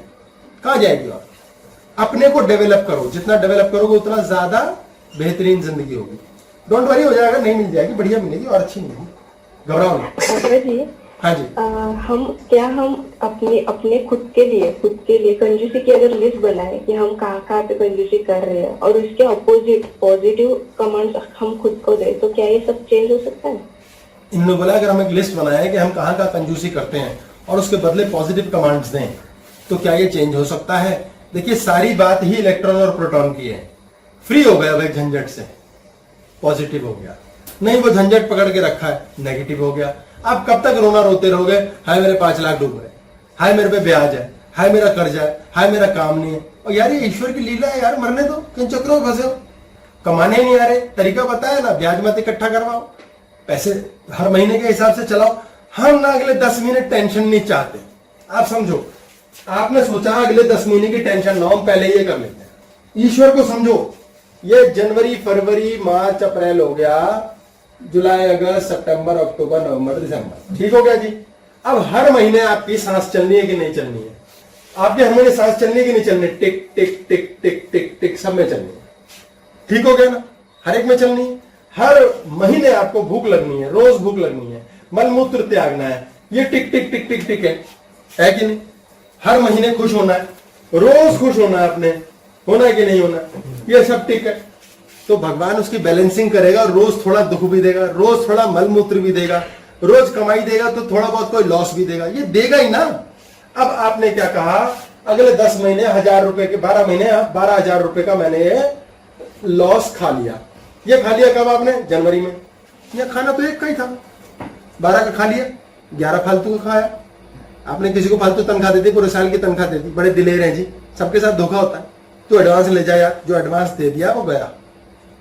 कहां जाएगी। आप अपने को डेवलप करो, जितना डेवलप करोगे उतना ज्यादा बेहतरीन जिंदगी होगी। डोंट वरी, हो जाएगा, नहीं मिल जाएगी, बढ़िया मिलेगी और अच्छी मिलेगी, घबराओ नहीं। अग्रज जी, हाँ जी, हम अपने खुद के लिए कंजूसी की अगर लिस्ट बनाए कि हम कहाँ पे कंजूसी कर रहे हैं और उसके अपोजिट पॉजिटिव कमांड्स हम खुद को दे, तो क्या ये सब चेंज हो सकता है? इन्होंने बोला अगर हम एक लिस्ट बनाए कि हम कहाँ का कंजूसी करते हैं और उसके बदले पॉजिटिव कमांड्स दें तो क्या ये चेंज हो सकता है। देखिए सारी बात ही इलेक्ट्रॉन और प्रोटॉन की है। फ्री हो गया भाई झंझट से, पॉजिटिव हो गया, नहीं वो झंझट पकड़ के रखा है, नेगेटिव हो गया। आप कब तक रोना रोते रहोगे, हाय मेरे 5 लाख डूब गए, हाय मेरे पे ब्याज है, हाय मेरा कर्जा है, हाय मेरा काम नहीं है। और यार ये ईश्वर की लीला है यार, मरने दो, किन चक्रों में फंसे हो, कमाने नहीं आ रहे, तरीका पता है ना, ब्याज मत इकट्ठा करवाओ, पैसे हर महीने के हिसाब से चलाओ। हम ना अगले 10 मिनट टेंशन नहीं चाहते, आप समझो, आपने सोचा अगले 10 महीने की टेंशन ना, हम पहले ये कर लेते हैं। ईश्वर को समझो, ये जनवरी फरवरी मार्च अप्रैल हो गया, जुलाई अगस्त सितंबर अक्टूबर नवंबर दिसंबर, ठीक हो गया जी। अब हर महीने आपकी सांस चलनी है कि नहीं चलनी है, आपके हर महीने सांस चलनी है कि नहीं चलनी, टिक टिक टिक टिक टिक टिक सब में चलनी है, ठीक हो गया ना, हर एक में चलनी है। हर महीने आपको भूख लगनी है, रोज भूख लगनी है, मलमूत्र त्यागना है, ये टिक टिक टिक टिक टिक है कि नहीं। हर महीने खुश होना है, रोज खुश होना है, अपने होना है कि नहीं होना, ये सब टिक है। तो भगवान उसकी बैलेंसिंग करेगा, रोज थोड़ा दुख भी देगा, रोज थोड़ा मलमूत्र भी देगा, रोज कमाई देगा तो थोड़ा बहुत कोई लॉस भी देगा, ये देगा ही ना। अब आपने क्या कहा, अगले 10 महीने 1000 रुपए के, 12 महीने 12,000 रुपए का मैंने लॉस खा लिया। ये खा लिया कब आपने, जनवरी में। ये खाना तो एक का ही था, 12 का खा लिया, 11 फालतू का खाया। आपने किसी को फालतू तनख्वाह दे दी, पूरे साल की तनख्वाह दे दी, बड़े दिलेर हैं जी, सबके साथ धोखा होता है। तो एडवांस ले जाया, जो एडवांस दे दिया वो गया,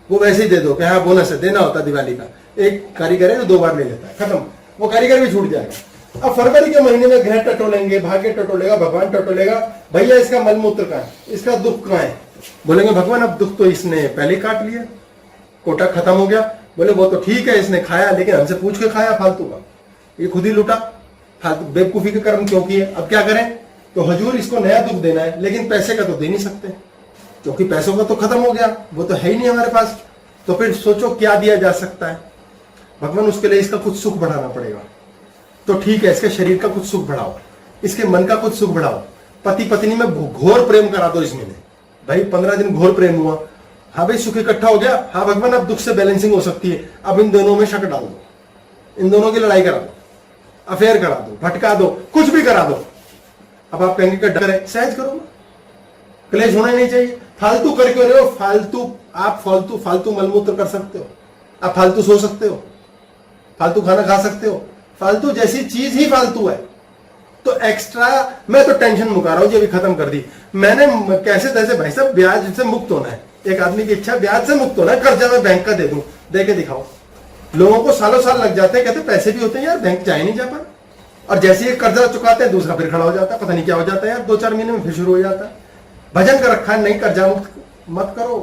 वो वैसे ही दे दो कि हाँ बोनस है, देना होता दिवाली का। एक कारीगर है जो 2 बार ले लेता है, खत्म, वो कारीगर भी छूट जाएगा। अब फरवरी के महीने में ग्रह टटोलेंगे, भाग्य टटोलेगा, भगवान टटोलेगा, भैया इसका मलमूत्र कहाँ है, इसका दुख कहाँ है। बोलेंगे भगवान अब दुख तो इसने पहले काट लिया, कोटा खत्म हो गया। बोले वो तो ठीक है, इसने खाया लेकिन हमसे पूछ के खाया फालतू का, ये खुद ही लुटा, फालतू बेवकूफी के कर्म क्यों किए। अब क्या करें, तो हजूर इसको नया दुख देना है, लेकिन पैसे का तो दे नहीं सकते क्योंकि पैसों का तो खत्म हो गया, वो तो है ही नहीं हमारे पास। तो फिर सोचो क्या दिया जा सकता है। भगवान उसके लिए इसका कुछ सुख बढ़ाना पड़ेगा। तो ठीक है, इसके शरीर का कुछ सुख बढ़ाओ, इसके मन का कुछ सुख बढ़ाओ। पति पत्नी में घोर प्रेम करा दो इस महीने, भाई 15 दिन घोर प्रेम हुआ, हाँ भाई सुख इकट्ठा हो गया, हाँ भगवान अब दुख से बैलेंसिंग हो सकती है, अब इन दोनों में शक डाल दो, इन दोनों की लड़ाई करा दो, अफेयर करा दो, भटका दो, कुछ भी करा दो। अब आप कहेंगे कि डर है, सहज करो ना, क्लेश होना ही नहीं चाहिए। फालतू करके रहे हो, फालतू आप फालतू मलमूत्र कर सकते हो, आप फालतू सो सकते हो, फालतू खाना खा सकते हो, फालतू जैसी चीज ही फालतू है। तो एक्स्ट्रा मैं तो टेंशन मुका रहा हूं जी, अभी खत्म कर दी मैंने, कैसे तैसे भाई साहब ब्याज से मुक्त होना है। एक आदमी की इच्छा ब्याज से मुक्त होना है, कर्जा मैं बैंक का दे दूं, दे के दिखाओ। लोगों को सालों साल लग जाते हैं, कहते पैसे भी होते हैं यार, बैंक जा ही नहीं जा पा, और जैसे ही कर्जा चुकाते हैं दूसरा फिर खड़ा हो जाता है, पता नहीं क्या हो जाता है यार, 2-4 महीने में फिर शुरू हो जाता है। भजन कर रखा है, नहीं कर्जा मुक्त मत करो,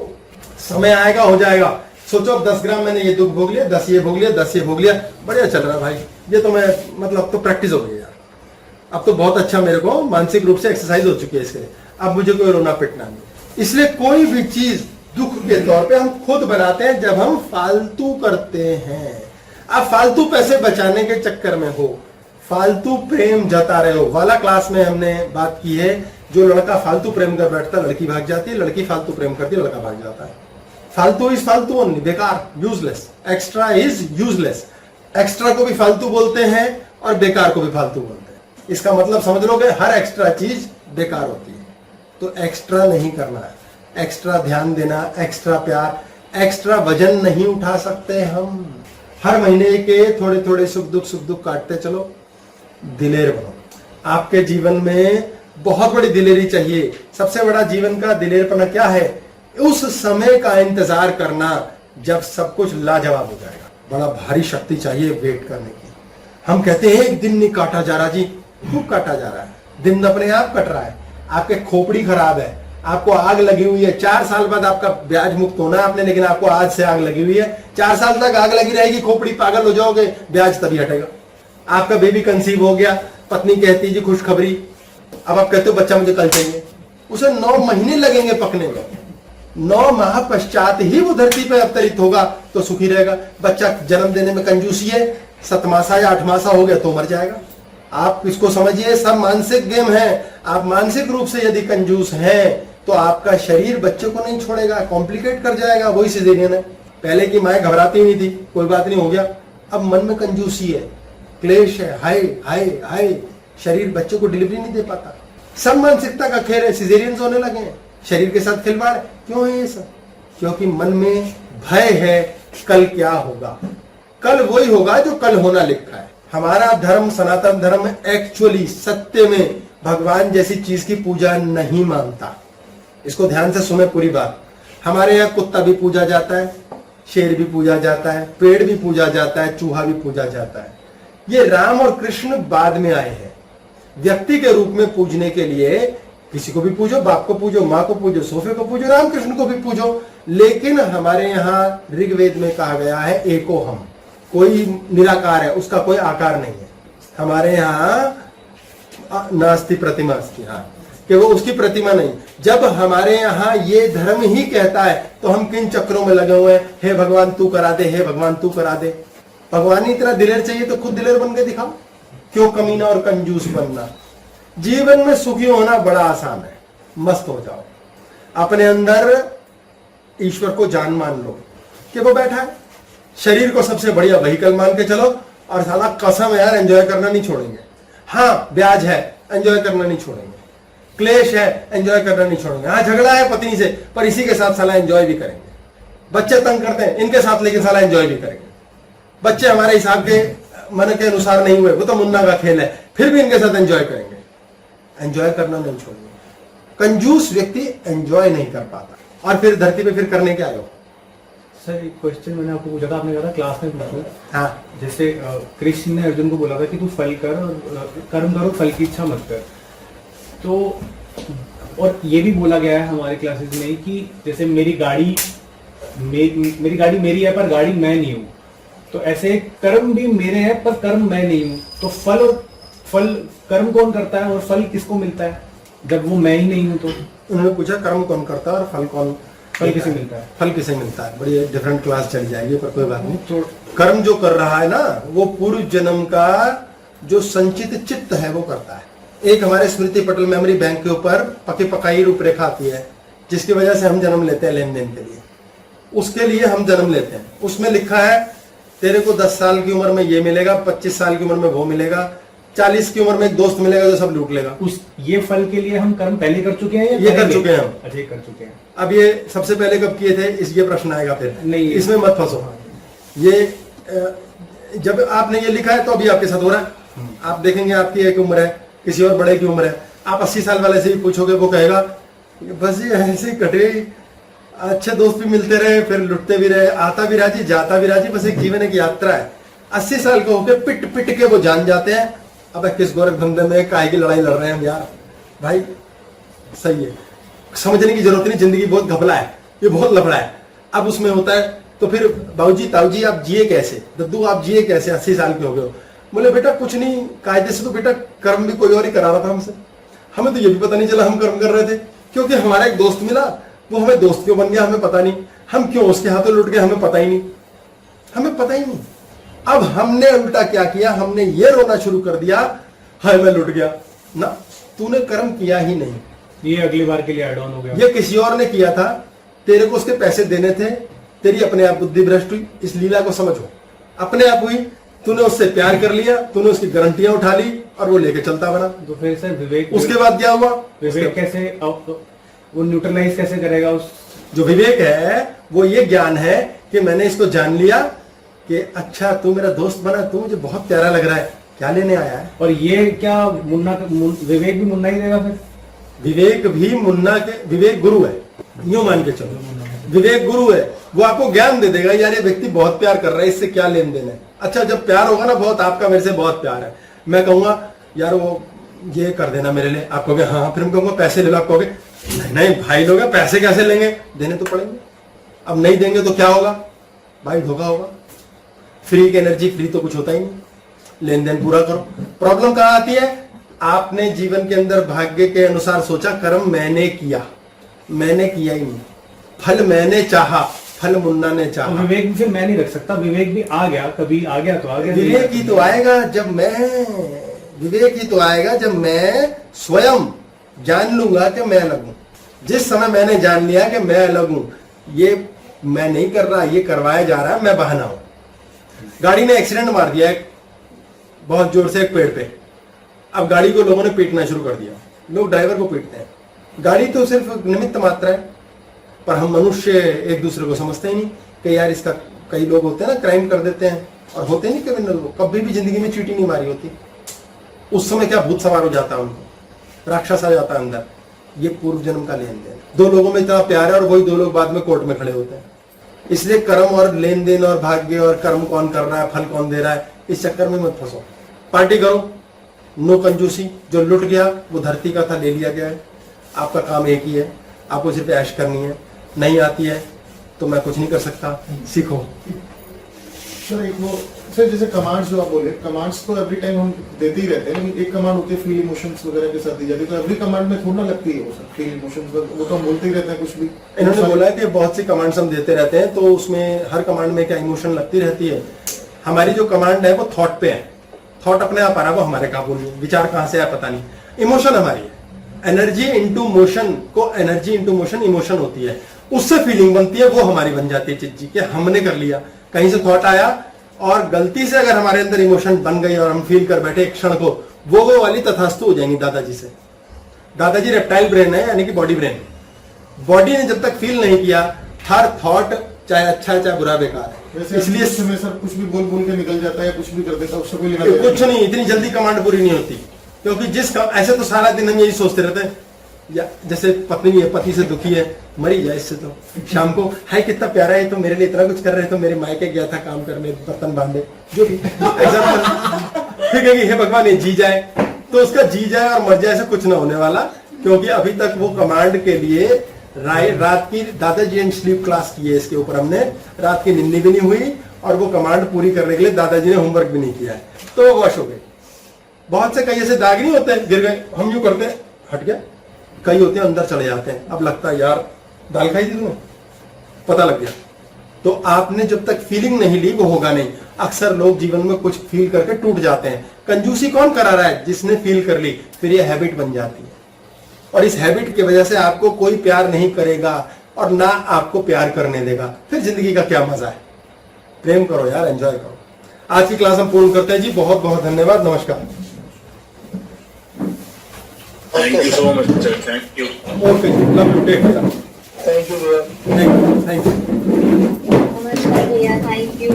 समय आएगा हो जाएगा। सोचो अब 10 ग्राम मैंने ये दुख भोग लिया, 10 ये भोग लिया, 10 ये भोग लिया, बढ़िया चल रहा है भाई, ये तो मैं मतलब अब तो प्रैक्टिस हो गई यार, अब तो बहुत अच्छा मेरे को मानसिक रूप से एक्सरसाइज हो चुकी है इसके लिए, अब मुझे कोई रोना पिटना नहीं। इसलिए कोई भी चीज दुख के तौर पे हम खुद बनाते हैं जब हम फालतू करते हैं। आप फालतू पैसे बचाने के चक्कर में हो, फालतू प्रेम जता रहे हो। वाला क्लास में हमने बात की है, जो लड़का फालतू प्रेम कर बैठता लड़की भाग जाती है, लड़की फालतू प्रेम करती है लड़का भाग जाता है। फालतू इज फालतू ओनली, बेकार, useless. Extra is useless. Extra को भी फालतू बोलते हैं और बेकार को भी फालतू बोलते हैं। इसका मतलब समझ लोगे, हर एक्स्ट्रा चीज बेकार होती है, तो एक्स्ट्रा नहीं करना है। एक्स्ट्रा ध्यान देना, एक्स्ट्रा प्यार, एक्स्ट्रा वजन नहीं उठा सकते हम। हर महीने के थोड़े थोड़े सुख दुख काटते चलो, दिलेर बनो। आपके जीवन में बहुत बड़ी दिलेरी चाहिए। सबसे बड़ा जीवन का दिलेरपना क्या है? उस समय का इंतजार करना जब सब कुछ लाजवाब हो जाएगा। बड़ा भारी शक्ति चाहिए वेट करने की। हम कहते हैं एक दिन नहीं काटा जा रहा जी, खूब काटा जा रहा है, दिन अपने आप कट रहा है। आपके खोपड़ी खराब है, आपको आग लगी हुई है, 4 साल बाद आपका ब्याज मुक्त होना है आपने, लेकिन आपको आज से आग लगी हुई है। 4 साल तक आग लगी रहेगी, खोपड़ी, पागल हो जाओगे, ब्याज तभी हटेगा। आपका बेबी कंसीव हो गया, पत्नी कहती जी खुशखबरी, अब आप कहते हो बच्चा मुझे कल चाहिए, उसे 9 महीने लगेंगे पकने में। 9 माह पश्चात ही वो धरती पे अवतरित होगा तो सुखी रहेगा। बच्चा जन्म देने में कंजूसी है, 7 मासा या 8 मासा हो गया तो मर जाएगा। आप इसको समझिए, सब मानसिक गेम है। आप मानसिक रूप से यदि कंजूस हैं तो आपका शरीर बच्चे को नहीं छोड़ेगा, कॉम्प्लिकेट कर जाएगा। वही सिजेरियन है। पहले की माएँ घबराती नहीं थी, कोई बात नहीं हो गया, अब मन में कंजूसी है, क्लेश है, हाय हाय हाय, शरीर बच्चे को डिलीवरी नहीं दे पाता। सब मानसिकता का खेल है, सिजेरियन होने लगे हैं, शरीर के साथ खिलवाड़। क्यों है ये सब? क्योंकि मन में भय है, कल क्या होगा। कल वही होगा जो कल होना लिखा है। हमारा धर्म, सनातन धर्म, एक्चुअली सत्य में भगवान जैसी चीज की पूजा नहीं मानता। इसको ध्यान से सुने पूरी बात। हमारे यहाँ कुत्ता भी पूजा जाता है, शेर भी पूजा जाता है, पेड़ भी पूजा जाता है, चूहा भी पूजा जाता है। ये राम और कृष्ण बाद में आए हैं। व्यक्ति के रूप में पूजने के लिए किसी को भी पूजो, बाप को पूजो, माँ को पूजो, सोफे को पूजो, राम कृष्ण को भी पूजो। लेकिन हमारे यहाँ ऋग्वेद में कहा गया है एको हम, कोई निराकार है, उसका कोई आकार नहीं है। हमारे यहाँ नास्ति प्रतिमा अस्ति, हाँ, कि वो उसकी प्रतिमा नहीं। जब हमारे यहाँ ये धर्म ही कहता है तो हम किन चक्रों में लगे हुए हैं? हे भगवान तू करा दे, हे भगवान तू करा दे। भगवान ही इतना दिलेर चाहिए तो खुद दिलेर बन के दिखाओ। क्यों कमीना और कंजूस बनना? जीवन में सुखी होना बड़ा आसान है। मस्त हो जाओ, अपने अंदर ईश्वर को जान मान लो कि वो बैठा है। शरीर को सबसे बढ़िया व्हीकल मान के चलो, और साला कसम यार एंजॉय करना नहीं छोड़ेंगे। हाँ, ब्याज है, एंजॉय करना नहीं छोड़ेंगे। क्लेश है, एंजॉय करना नहीं छोड़ेंगे। हाँ, झगड़ा है पत्नी से, पर इसी के साथ साला एंजॉय भी करेंगे। बच्चे तंग करते हैं इनके साथ, लेकिन साला एंजॉय भी करेंगे। बच्चे हमारे हिसाब के मन के अनुसार नहीं हुए, वो तो मुन्ना का खेल है, फिर भी इनके साथ एंजॉय करेंगे। एंजॉय करना नहीं छोड़ेंगे। कंजूस व्यक्ति एंजॉय नहीं कर पाता। और फिर धरती पे फिर करने क्या आयो? सर एक क्वेश्चन मैंने आपको पूछा था, आपने कहा था क्लास में पूछो। हाँ, जैसे कृष्ण ने अर्जुन को बोला था कि तू फल कर और कर्म करो, फल की इच्छा मत कर। तो और ये भी बोला गया है हमारे क्लासेस में कि जैसे मेरी गाड़ी मेरी है पर गाड़ी मैं नहीं हूँ, तो ऐसे कर्म भी मेरे हैं पर कर्म मैं नहीं हूँ। तो फल कर्म कौन करता है और फल किसको मिलता है जब वो मैं ही नहीं हूँ? तो उन्होंने पूछा कर्म कौन करता है और फल किसे मिलता है? फल किसे मिलता है? बड़ी डिफरेंट क्लास चली जाएगी, पर कोई बात नहीं। तो कर्म जो कर रहा है ना, वो पूर्व जन्म का जो संचित चित्त है वो करता है। एक हमारे स्मृति पटल मेमोरी बैंक के ऊपर पकी पकाई रूपरेखा आती है, जिसकी वजह से हम जन्म लेते हैं लेन देन के लिए। उसके लिए हम जन्म लेते हैं। उसमें लिखा है तेरे को 10 साल की उम्र में ये मिलेगा, 25 साल की उम्र में वो मिलेगा, 40 की उम्र में एक दोस्त मिलेगा जो सब लूट लेगा। ये फल के लिए हम कर्म पहले कर चुके हैं या ये कर चुके हैं हम? अच्छा, कर चुके हैं। अब ये सबसे पहले कब किए थे, ये प्रश्न आएगा फिर। नहीं, इसमें मत फंसो। ये जब आपने ये लिखा है तो अभी आपके साथ हो रहा है। आप देखेंगे आपकी एक उम्र है, किसी और बड़े की उम्र है। आप 80 साल वाले से ही पूछोगे, वो कहेगा बस ये ऐसे ही कटे, अच्छे दोस्त भी मिलते रहे, फिर लुटते भी रहे, आता भी राजी जाता भी राजी, बस एक जीवन की यात्रा है। 80 साल के होके पिट पिट के वो जान जाते हैं अब किस गोरख धंधे में काय की लड़ाई लड़ रहे हैं हम यार। भाई सही है, समझने की जरूरत नहीं, जिंदगी बहुत घपला है, ये बहुत लफड़ा है। अब उसमें होता है तो फिर बाबूजी ताऊजी आप जिए कैसे, दद्दू आप जिए कैसे, 80 साल के हो गए हो? बोले बेटा कुछ नहीं, कायदे से तो बेटा कर्म भी कोई और ही करा रहा था हमसे, हमें तो ये भी पता नहीं चला हम कर्म कर रहे थे, क्योंकि हमारा एक दोस्त मिला, वो हमें दोस्त क्यों बन गया हमें पता नहीं, हम क्यों उसके हाथों लुट गए हमें पता ही नहीं, हमें पता ही नहीं। अब हमने उल्टा क्या किया, हमने ये रोना शुरू कर दिया, हाय मैं लुट गया ना, तूने कर्म किया ही नहीं, ये अगली बार के लिए ऐड ऑन हो गया, ये किसी और ने किया था, तेरे को उसके पैसे देने थे, तेरी अपने आप बुद्धि भ्रष्ट हुई। इस लीला को समझो, अपने आप हुई, तूने उससे प्यार कर लिया, तूने उसकी गारंटियां उठा ली और वो लेके चलता बना। तो फिर सर विवेक, उसके बाद क्या हुआ, विवेक कैसे वो न्यूट्रलाइज कैसे करेगा उस जो विवेक है वो ये ज्ञान है कि मैंने इसको जान लिया कि अच्छा तू मेरा दोस्त बना, तू मुझे बहुत प्यारा लग रहा है, क्या लेने आया है। और ये क्या विवेक भी मुन्ना ही देगा फिर? विवेक भी मुन्ना के, विवेक गुरु है, यूं मान के चलो, विवेक गुरु है, वो आपको ज्ञान दे देगा यार ये व्यक्ति बहुत प्यार कर रहा है, इससे क्या लेन देन है। अच्छा जब प्यार होगा ना बहुत, आपका मेरे से बहुत प्यार है, मैं कहूंगा यार वो ये कर देना मेरे लिए, आप कहोगे हाँ, फिर मैं कहूंगा पैसे ले लो, आप कहोगे नहीं नहीं भाई लोग पैसे कैसे लेंगे, देने तो पड़ेंगे, अब नहीं देंगे तो क्या होगा भाई, धोखा होगा। फ्री की एनर्जी, फ्री तो कुछ होता ही नहीं, लेन देन पूरा करो। प्रॉब्लम कहाँ आती है, आपने जीवन के अंदर भाग्य के अनुसार सोचा, कर्म मैंने किया, मैंने किया ही नहीं, फल मैंने चाहा, फल मुन्ना ने चाहा। तो विवेक भी फिर मैं नहीं रख सकता, विवेक भी आ गया, कभी आ गया तो आ गया। विवेक ही तो आएगा जब मैं, विवेक ही तो आएगा जब मैं स्वयं जान लूंगा कि मैं अलग हूं। जिस समय मैंने जान लिया कि मैं अलग हूं, ये मैं नहीं कर रहा, ये करवाया जा रहा है, मैं बहाना हूं। गाड़ी ने एक्सीडेंट मार दिया है बहुत जोर से एक पेड़ पे, अब गाड़ी को लोगों ने पीटना शुरू कर दिया, लोग ड्राइवर को पीटते हैं। गाड़ी तो सिर्फ निमित्त मात्र है, पर हम मनुष्य एक दूसरे को समझते ही नहीं कि यार इसका, कई लोग होते हैं ना क्राइम कर देते हैं, और होते नहीं कभी भी जिंदगी में चींटी नहीं मारी होती, उस समय क्या भूत सवार हो जाता है उनको, राक्षस आ जाता है अंदर, ये पूर्व जन्म का लेन देन। दो लोगों में इतना प्यार है और वही दो लोग बाद में कोर्ट में खड़े होते हैं। इसलिए कर्म और लेन देन और भाग्य और कर्म कौन कर रहा है, फल कौन दे रहा है, इस चक्कर में मत फंसो। पार्टी करो, नो कंजूसी, जो लुट गया वो धरती का था, ले लिया गया है, आपका काम एक ही है, आपको सिर्फ ऐश करनी है। नहीं आती है तो मैं कुछ नहीं कर सकता, सीखो। सर एक वो सर जैसे कमांड्स जो आप बोले, कमांड्स तो एवरी टाइम हम देते ही रहते हैं, लेकिन एक कमांड होती है फील इमोशंस वगैरह के साथ दी जाती है, तो एवरी कमांड में थोड़ा लगती है वो सर फील इमोशंस, वो तो हम बोलते ही रहते हैं कुछ भी। इन्होंने बोला है कि बहुत सी कमांड्स हम देते रहते हैं, तो उसमें हर कमांड में क्या इमोशन लगती रहती है। हमारी जो कमांड है वो थॉट पे है, थॉट अपने आप आ रहा है, वो हमारे काबू में, विचार कहां से आया पता नहीं, इमोशन हमारी है। एनर्जी इंटू मोशन को, एनर्जी इंटू मोशन इमोशन होती है, उससे फीलिंग बनती है, वो हमारी बन जाती है चीज जी, कि हमने कर लिया, कहीं से थॉट आया और गलती से अगर हमारे अंदर इमोशन बन गई और हम फील कर बैठे एक क्षण को, वो वाली तथास्तु हो जाएंगी दादाजी से। दादाजी रेप्टाइल ब्रेन है, यानी कि बॉडी ब्रेन, बॉडी ने जब तक फील नहीं किया, हर थॉट चाहे अच्छा है चाहे बुरा बेकार है। इसलिए समय सर कुछ भी बोल बोल के निकल जाता है, कुछ भी कर देता है, उससे कोई लेना कुछ नहीं, इतनी जल्दी कमांड पूरी नहीं होती, क्योंकि ऐसे तो सारा दिन हम यही सोचते रहते हैं, या जैसे पत्नी है, पति से दुखी है, मरी जाए इससे, तो शाम को हाय कितना प्यारा है, तो मेरे लिए इतना कुछ कर रहे, तो मेरे मायके गया था काम करने, बर्तन बांधे, जो भी एग्जाम्पल, ठीक है कि हे भगवान ये जी जाए, तो उसका जी जाए और मर जाए से कुछ ना होने वाला, क्योंकि अभी तक वो कमांड के लिए रात की, दादाजी एंड स्लीप क्लास की है इसके ऊपर हमने, रात की नींद भी नहीं हुई, और वो कमांड पूरी करने के लिए दादाजी ने होमवर्क भी नहीं किया है, तो वो वॉश हो गए। बहुत से कई ऐसे दाग नहीं होते, गिर गए, हम यूं करते हैं हट गया, कई होते हैं अंदर चले जाते हैं, अब लगता है यार दाल खाई थी तुमने, पता लग गया। तो आपने जब तक फीलिंग नहीं ली वो होगा नहीं। अक्सर लोग जीवन में कुछ फील करके टूट जाते हैं। कंजूसी कौन करा रहा है, जिसने फील कर ली, फिर ये हैबिट बन जाती है, और इस हैबिट की वजह से आपको कोई प्यार नहीं करेगा और ना आपको प्यार करने देगा, फिर जिंदगी का क्या मजा है। प्रेम करो यार, एंजॉय करो। आज की क्लास हम पूर्ण करते हैं जी, बहुत बहुत धन्यवाद, नमस्कार। Thank you so much, sir. Thank you. Okay जी, love you, take care. Thank you भैया। Thank you. नमस्कार भैया, थैंक यू।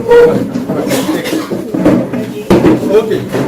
ओके।